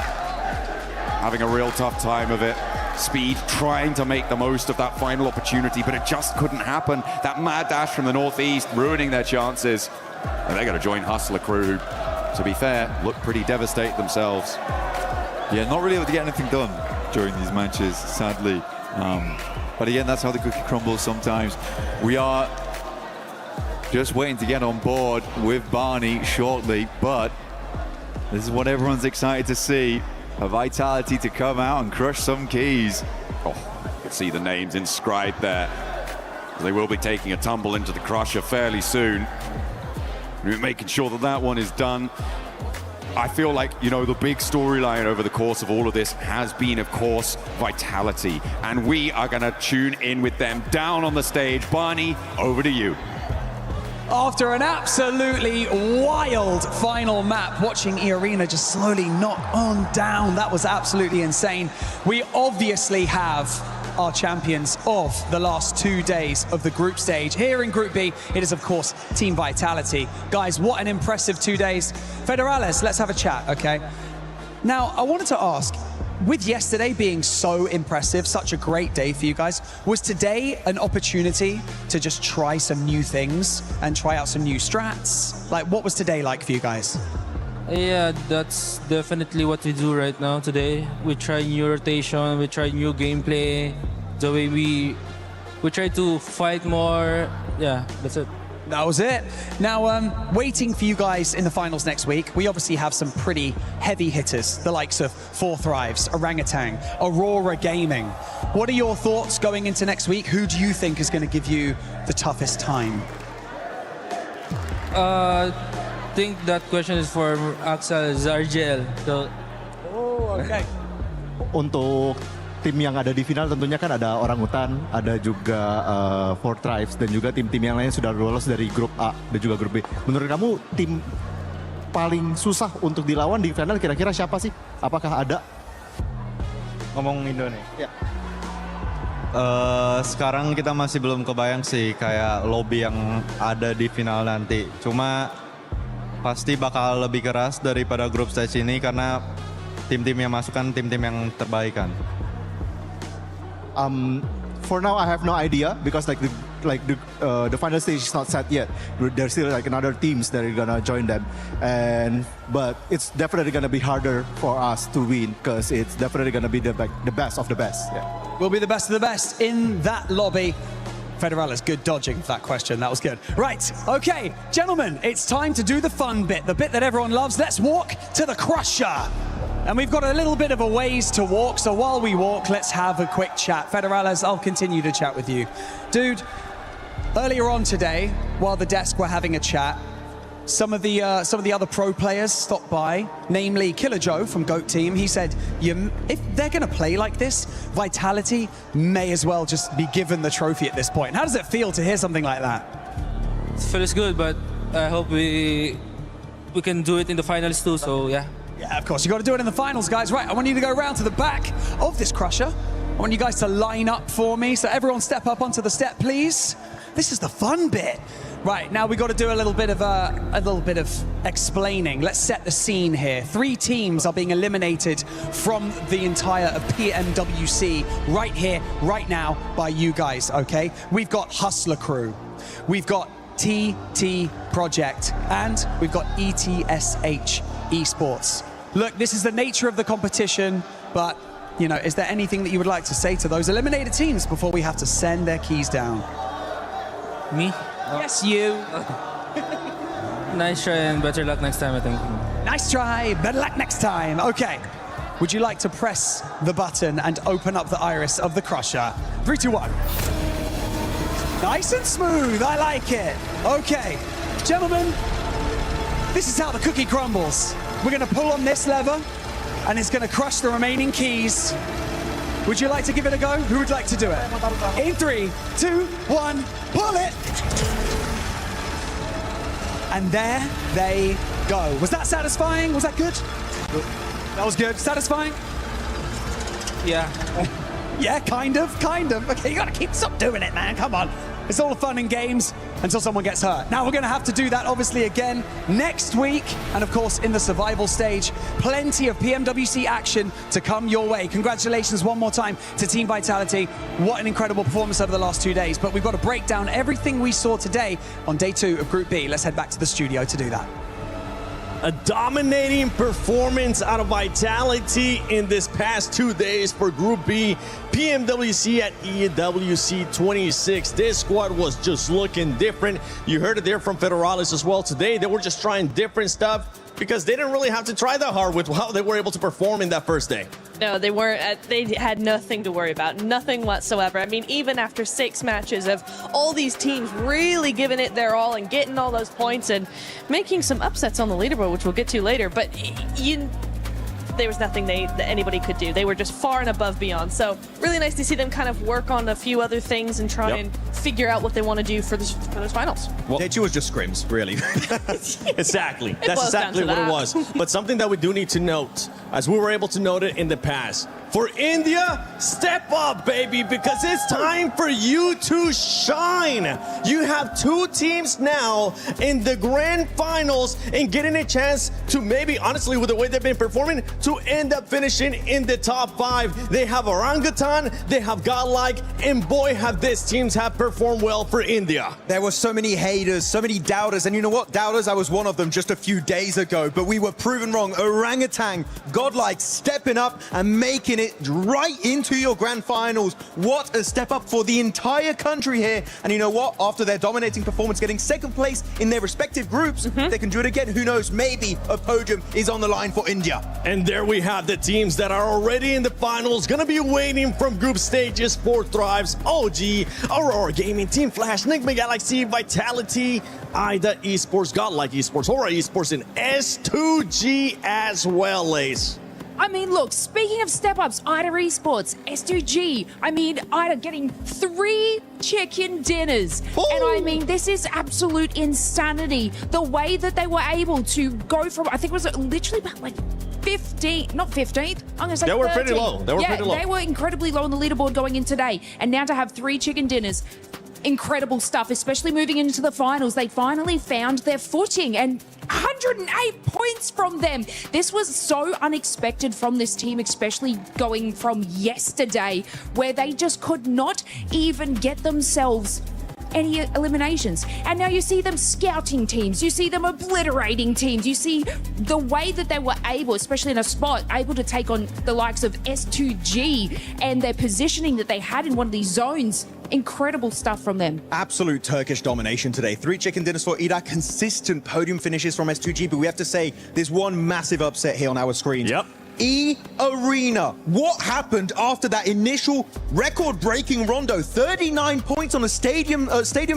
having a real tough time of it. Speed trying to make the most of that final opportunity, but it just couldn't happen. That mad dash from the northeast ruining their chances. And they're going to join Hustler crew, who, to be fair, look pretty devastated themselves. Yeah, not really able to get anything done during these matches, sadly. But again, that's how the cookie crumbles sometimes. We are just waiting to get on board with Barney shortly, but this is what everyone's excited to see. A Vitality to come out and crush some keys. Oh, you can see the names inscribed there. They will be taking a tumble into the crusher fairly soon. We're making sure that that one is done. I feel like, you know, the big storyline over the course of all of this has been, of course, Vitality. And we are going to tune in with them down on the stage. Barney, over to you. After an absolutely wild final map, watching E-Arena just slowly knock on down, that was absolutely insane. We obviously have our champions of the last 2 days of the group stage. Here in Group B, it is, of course, Team Vitality. Guys, what an impressive 2 days. Federales, let's have a chat, okay? Now, I wanted to ask, with yesterday being so impressive, such a great day for you guys, was today an opportunity to just try some new things and try out some new strats? Like, what was today like for you guys? Yeah, that's definitely what we do right now today. We try new rotation, we try new gameplay, the way we try to fight more. Yeah, that's it. That was it. Now, waiting for you guys in the finals next week, we obviously have some pretty heavy hitters, the likes of Four Thrives, Orangutan, Aurora Gaming. What are your thoughts going into next week? Who do you think is going to give you the toughest time? I think that question is for Axel Zargel. So, oh, okay. Untuk tim yang ada di final tentunya kan ada Orangutan, ada juga Four Tribes dan juga tim-tim yang lain sudah lolos dari grup A dan juga grup B. Menurut kamu tim paling susah untuk dilawan di final kira-kira siapa sih? Apakah ada? Ngomong Indonesia. Ya. Sekarang kita masih belum kebayang sih kayak lobby yang ada di final nanti. Cuma pasti bakal lebih keras daripada grup stage ini karena tim-tim yang masuk kan tim-tim yang terbaik kan. For now, I have no idea because the final stage is not set yet. There's still like another teams that are gonna join them, but it's definitely gonna be harder for us to win because it's definitely gonna be the best of the best. Yeah. We'll be the best of the best in that lobby. Federales, good dodging for that question. That was good. Right, okay, gentlemen, it's time to do the fun bit, the bit that everyone loves. Let's walk to the crusher. And we've got a little bit of a ways to walk, so while we walk, let's have a quick chat. Federales, I'll continue to chat with you. Dude, earlier on today, while the desk were having a chat, some of the other pro players stopped by, namely Killer Joe from GOAT Team. He said, if they're going to play like this, Vitality may as well just be given the trophy at this point. How does it feel to hear something like that? it feels good, but I hope we can do it in the finals too, so yeah. Yeah, of course, you got to do it in the finals, guys. Right, I want you to go around to the back of this crusher. I want you guys to line up for me. So everyone step up onto the step, please. This is the fun bit. Right, now we've got to do a little bit of explaining. Let's set the scene here. 3 teams are being eliminated from the entire of PMWC right here, right now, by you guys, okay? We've got Hustler Crew, we've got TT Project, and we've got ETSH Esports. Look, this is the nature of the competition, but, you know, is there anything that you would like to say to those eliminated teams before we have to send their keys down? Me? Yes, you. Nice try and better luck next time, I think. Nice try, better luck next time. Okay. Would you like to press the button and open up the iris of the Crusher? 3, 2, 1. Nice and smooth, I like it. Okay, gentlemen, this is how the cookie crumbles. We're gonna pull on this lever and it's gonna crush the remaining keys. Would you like to give it a go? Who would like to do it? In 3, 2, 1, pull it! And there they go. Was that satisfying? Was that good? That was good. Satisfying? Yeah. Yeah, kind of. Okay, you gotta stop doing it, man. Come on. It's all fun and games until someone gets hurt. Now we're gonna have to do that obviously again next week. And of course, in the survival stage, plenty of PMWC action to come your way. Congratulations one more time to Team Vitality. What an incredible performance over the last 2 days. But we've got to break down everything we saw today on day 2 of Group B. Let's head back to the studio to do that. A dominating performance out of Vitality in this past 2 days for Group B. PMWC at EWC 26. This squad was just looking different. You heard it there from Federalis as well today. They were just trying different stuff because they didn't really have to try that hard with how they were able to perform in that first day. No, they weren't. They had nothing to worry about, nothing whatsoever. I mean, even after 6 matches of all these teams really giving it their all and getting all those points and making some upsets on the leaderboard, which we'll get to later, but there was nothing that anybody could do. They were just far and above beyond. So really nice to see them kind of work on a few other things and try and figure out what they want to do for those finals. Well, day 2 was just scrims, really. Exactly. That's exactly what it was. But something that we do need to note, as we were able to note it in the past, for India, step up, baby, because it's time for you to shine. You have 2 teams now in the grand finals and getting a chance to maybe, honestly, with the way they've been performing, to end up finishing in the top 5. They have Orangutan, they have Godlike, and boy, have these teams have performed well for India. There were so many haters, so many doubters, and you know what? Doubters, I was one of them just a few days ago, but we were proven wrong. Orangutan, Godlike, stepping up and making it right into your grand finals. What a step up for the entire country here. And you know what? After their dominating performance, getting 2nd place in their respective groups, they can do it again. Who knows? Maybe a podium is on the line for India. And there we have the teams that are already in the finals, gonna be waiting from group stages for Thrives, OG, Aurora Gaming, Team Flash, Enigma Galaxy, Vitality, IDA Esports, Godlike Esports, Aura Esports, and S2G as well, Ace. I mean, look, speaking of step-ups, IDA Esports, S2G, I mean, IDA getting 3 chicken dinners. Ooh. And I mean, this is absolute insanity. The way that they were able to go from, I think it was literally about like 15th, not 15th, I'm gonna say they were 13th. pretty low. They were pretty low. They were incredibly low on the leaderboard going in today. And now to have 3 chicken dinners, incredible stuff, especially moving into the finals. They finally found their footing and 108 points from them. This was so unexpected from this team, especially going from yesterday where they just could not even get themselves any eliminations. And now you see them scouting teams, you see them obliterating teams, you see the way that they were able, especially in a spot, able to take on the likes of S2G and their positioning that they had in one of these zones. Incredible stuff from them. Absolute Turkish domination today. 3 chicken dinners for Ida, consistent podium finishes from S2G, but we have to say there's one massive upset here on our screens. Yep. E-Arena. What happened after that initial record-breaking rondo? 39 points on a stadium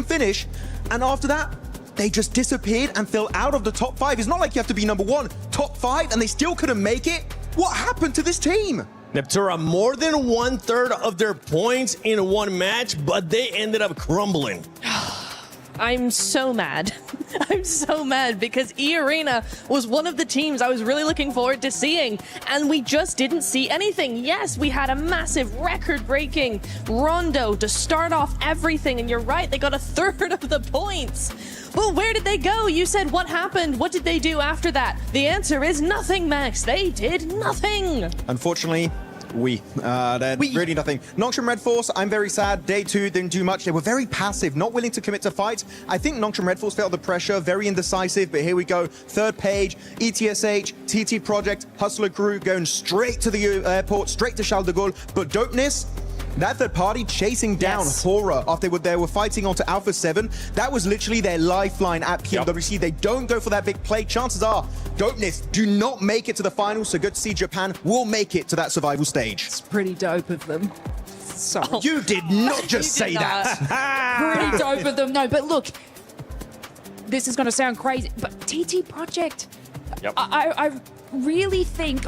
finish, and after that, they just disappeared and fell out of the top 5. It's not like you have to be number 1, top 5, and they still couldn't make it. What happened to this team? Neptura, more than 1/3 of their points in one match, but they ended up crumbling. I'm so mad. I'm so mad because E-Arena was one of the teams I was really looking forward to seeing, and we just didn't see anything. Yes, we had a massive record-breaking Rondo to start off everything, and you're right, they got a third of the points. Well, where did they go? You said what happened? What did they do after that? The answer is nothing, Max. They did nothing. Unfortunately, really nothing. Nongshim Red Force, I'm very sad. Day 2 didn't do much. They were very passive, not willing to commit to fights. I think Nongshim Red Force felt the pressure, very indecisive, but here we go. Third page, ETSH, TT Project, Hustler Crew going straight to the airport, straight to Charles de Gaulle. But Dopeness, that third party chasing down Horror after they were fighting onto Alpha 7. That was literally their lifeline at PMWC. They don't go for that big play. Chances are, Dopeness do not make it to the finals. So good to see Japan will make it to that survival stage. It's pretty dope of them. Sorry. You did not just say that. Pretty dope of them. No, but look, this is going to sound crazy, but TT Project, I really think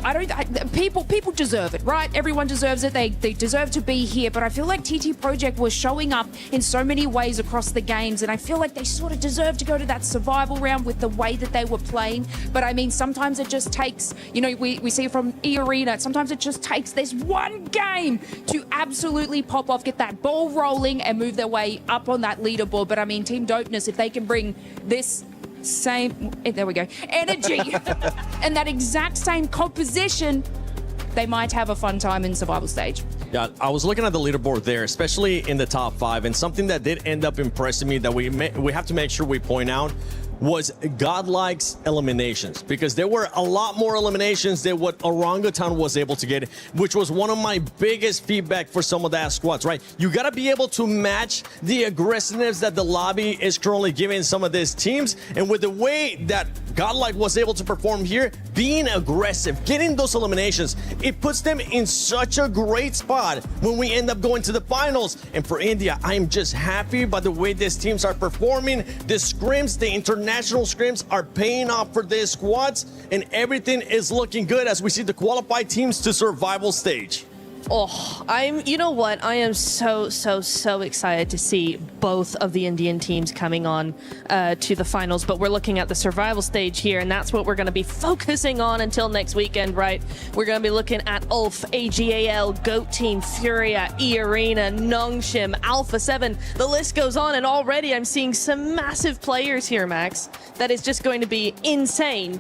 people deserve it, right? Everyone deserves it. They deserve to be here, but I feel like TT Project was showing up in so many ways across the games, and I feel like they sort of deserve to go to that survival round with the way that they were playing. But I mean, sometimes it just takes, you know, we see from E-Arena, sometimes it just takes this one game to absolutely pop off, get that ball rolling and move their way up on that leaderboard. But I mean, Team Dopeness, if they can bring this same, there we go, energy and that exact same composition, they might have a fun time in survival stage. Yeah, I was looking at the leaderboard there, especially in the top 5, and something that did end up impressing me that we have to make sure we point out was Godlike's eliminations, because there were a lot more eliminations than what Orangutan was able to get, which was one of my biggest feedback for some of that squads, right? You got to be able to match the aggressiveness that the lobby is currently giving some of these teams, and with the way that Godlike was able to perform here, being aggressive, getting those eliminations, it puts them in such a great spot when we end up going to the finals. And for India, I'm just happy by the way these teams are performing. The scrims, the international scrims are paying off for these squads, and everything is looking good as we see the qualified teams to survival stage. Oh, you know what? I am so excited to see both of the Indian teams coming on to the finals, but we're looking at the survival stage here, and that's what we're going to be focusing on until next weekend, right? We're going to be looking at ULF, AGAL, GOAT Team, Furia, E-Arena, Nongshim, Alpha 7. The list goes on, and already I'm seeing some massive players here, Max. That is just going to be insane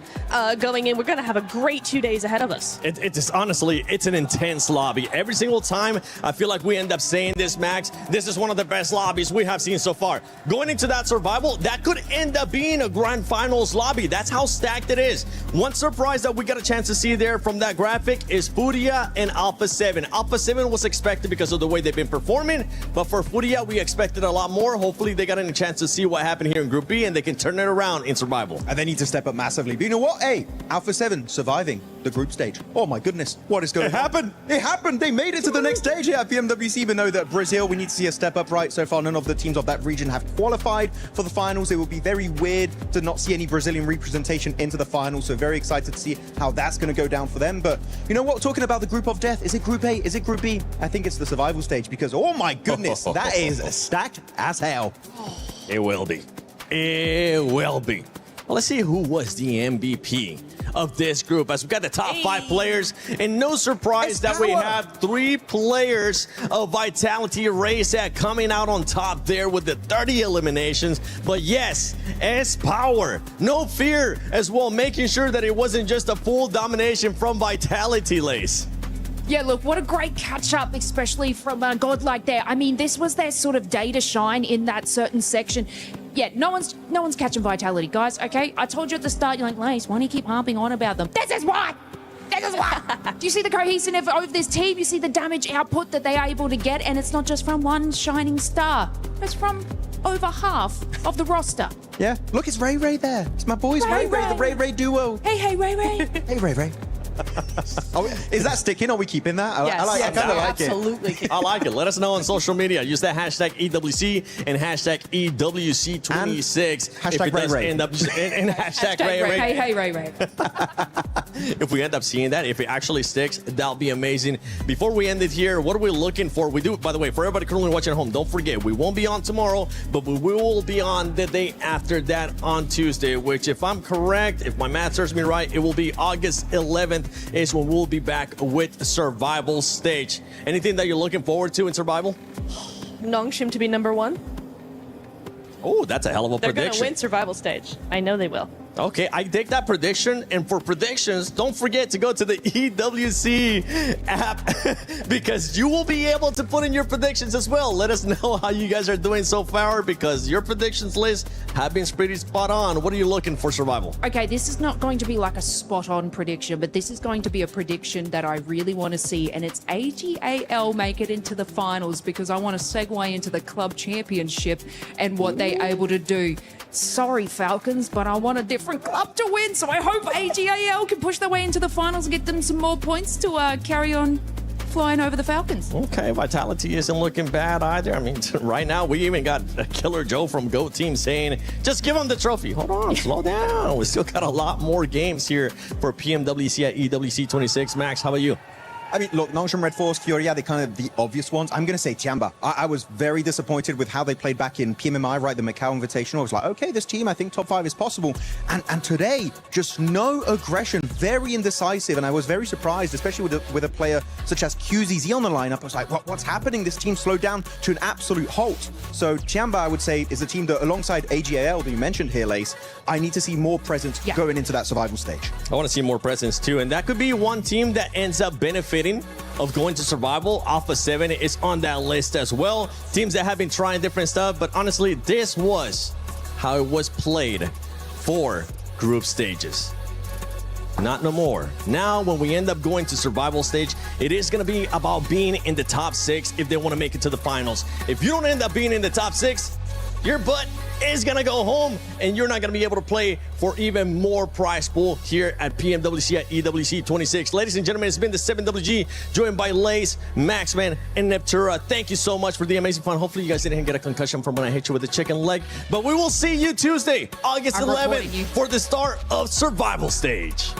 going in. We're going to have a great 2 days ahead of us. It is honestly, it's an intense lobby. Every single time, I feel like we end up saying this, Max, this is one of the best lobbies we have seen so far. Going into that survival, that could end up being a grand finals lobby. That's how stacked it is. One surprise that we got a chance to see there from that graphic is Furia and Alpha 7. Alpha 7 was expected because of the way they've been performing, but for Furia, we expected a lot more. Hopefully, they got a chance to see what happened here in Group B, and they can turn it around in survival. And they need to step up massively. But you know what? Hey, Alpha 7 surviving the group stage. Oh my goodness, what is going on? It happened! It happened! They made it to the next stage here at PMWC, even though that Brazil, we need to see a step up, right? So far, none of the teams of that region have qualified for the finals. It will be very weird to not see any Brazilian representation into the finals. So very excited to see how that's going to go down for them. But you know what? Talking about the group of death, is it Group A? Is it Group B? I think it's the survival stage because, oh my goodness, that is stacked as hell. It will be. It will be. Well, let's see who was the MVP of this group, as we got the top 5 players, and no surprise that we have 3 players of Vitality Raceat coming out on top there with the 30 eliminations. But yes, S-Power, no fear as well, making sure that it wasn't just a full domination from Vitality, Lace. Yeah, look, what a great catch-up, especially from Godlike there. I mean, this was their sort of day to shine in that certain section. Yeah, no one's catching Vitality, guys, okay? I told you at the start, you're like, Lace, why do you keep harping on about them? This is why! This is why! Do you see the cohesiveness of this team? You see the damage output that they are able to get, and it's not just from one shining star. It's from over half of the roster. Yeah, look, it's Ray Ray there. It's my boys, Ray Ray, the Ray Ray duo. Hey, Ray Ray. Hey, Ray Ray. Is that sticking? Are we keeping that? I kind of like it. Absolutely. I like it. Let us know on social media. Use that hashtag EWC and hashtag EWC26. Hashtag Ray Ray. And hashtag Ray Ray. Hey, Ray Ray. if we end up seeing that, if it actually sticks, that'll be amazing. Before we end it here, what are we looking for? We do, by the way, for everybody currently watching at home, don't forget, we won't be on tomorrow, but we will be on the day after that on Tuesday, which, if I'm correct, if my math serves me right, it will be August 11th is when we'll be back with Survival Stage. Anything that you're looking forward to in Survival? Nongshim to be number 1. Oh, that's a hell of a They're prediction. going to win Survival Stage. I know they will. Okay, I take that prediction. And for predictions, don't forget to go to the EWC app because you will be able to put in your predictions as well. Let us know how you guys are doing so far because your predictions list have been pretty spot on. What are you looking for, Survival? Okay, this is not going to be like a spot-on prediction, but this is going to be a prediction that I really want to see, and it's AGAL make it into the finals because I want to segue into the club championship and what they're able to do. Sorry, Falcons, but I want a different club to win, so I hope AGAL can push their way into the finals and get them some more points to carry on flying over the Falcons. Okay, Vitality isn't looking bad either. I mean, right now, we even got Killer Joe from GOAT Team saying, just give him the trophy. Hold on, slow down. We still got a lot more games here for PMWC at EWC 26. Max, how about you? I mean, look, Nongshim, Red Force, Furia, they're kind of the obvious ones. I'm going to say Tiamba. I was very disappointed with how they played back in PMMI, right, the Macau Invitational. I was like, okay, this team, I think top 5 is possible. And today, just no aggression, very indecisive. And I was very surprised, especially with a player such as QZZ on the lineup. I was like, what's happening? This team slowed down to an absolute halt. So Tiamba, I would say, is a team that, alongside AGAL that you mentioned here, Lace, I need to see more presence going into that survival stage. I want to see more presence too. And that could be one team that ends up benefiting of going to Survival. Alpha 7 is on that list as well. Teams that have been trying different stuff, but honestly, this was how it was played for group stages. Not no more. Now, when we end up going to Survival Stage, it is going to be about being in the top 6 if they want to make it to the finals. If you don't end up being in the top 6, your butt is going to go home and you're not going to be able to play for even more prize pool here at PMWC at EWC 26. Ladies and gentlemen, it's been the 7WG joined by Lace, Maxman, and Neptura. Thank you so much for the amazing fun. Hopefully you guys didn't get a concussion from when I hit you with the chicken leg, but we will see you Tuesday, August 11th for the start of Survival Stage.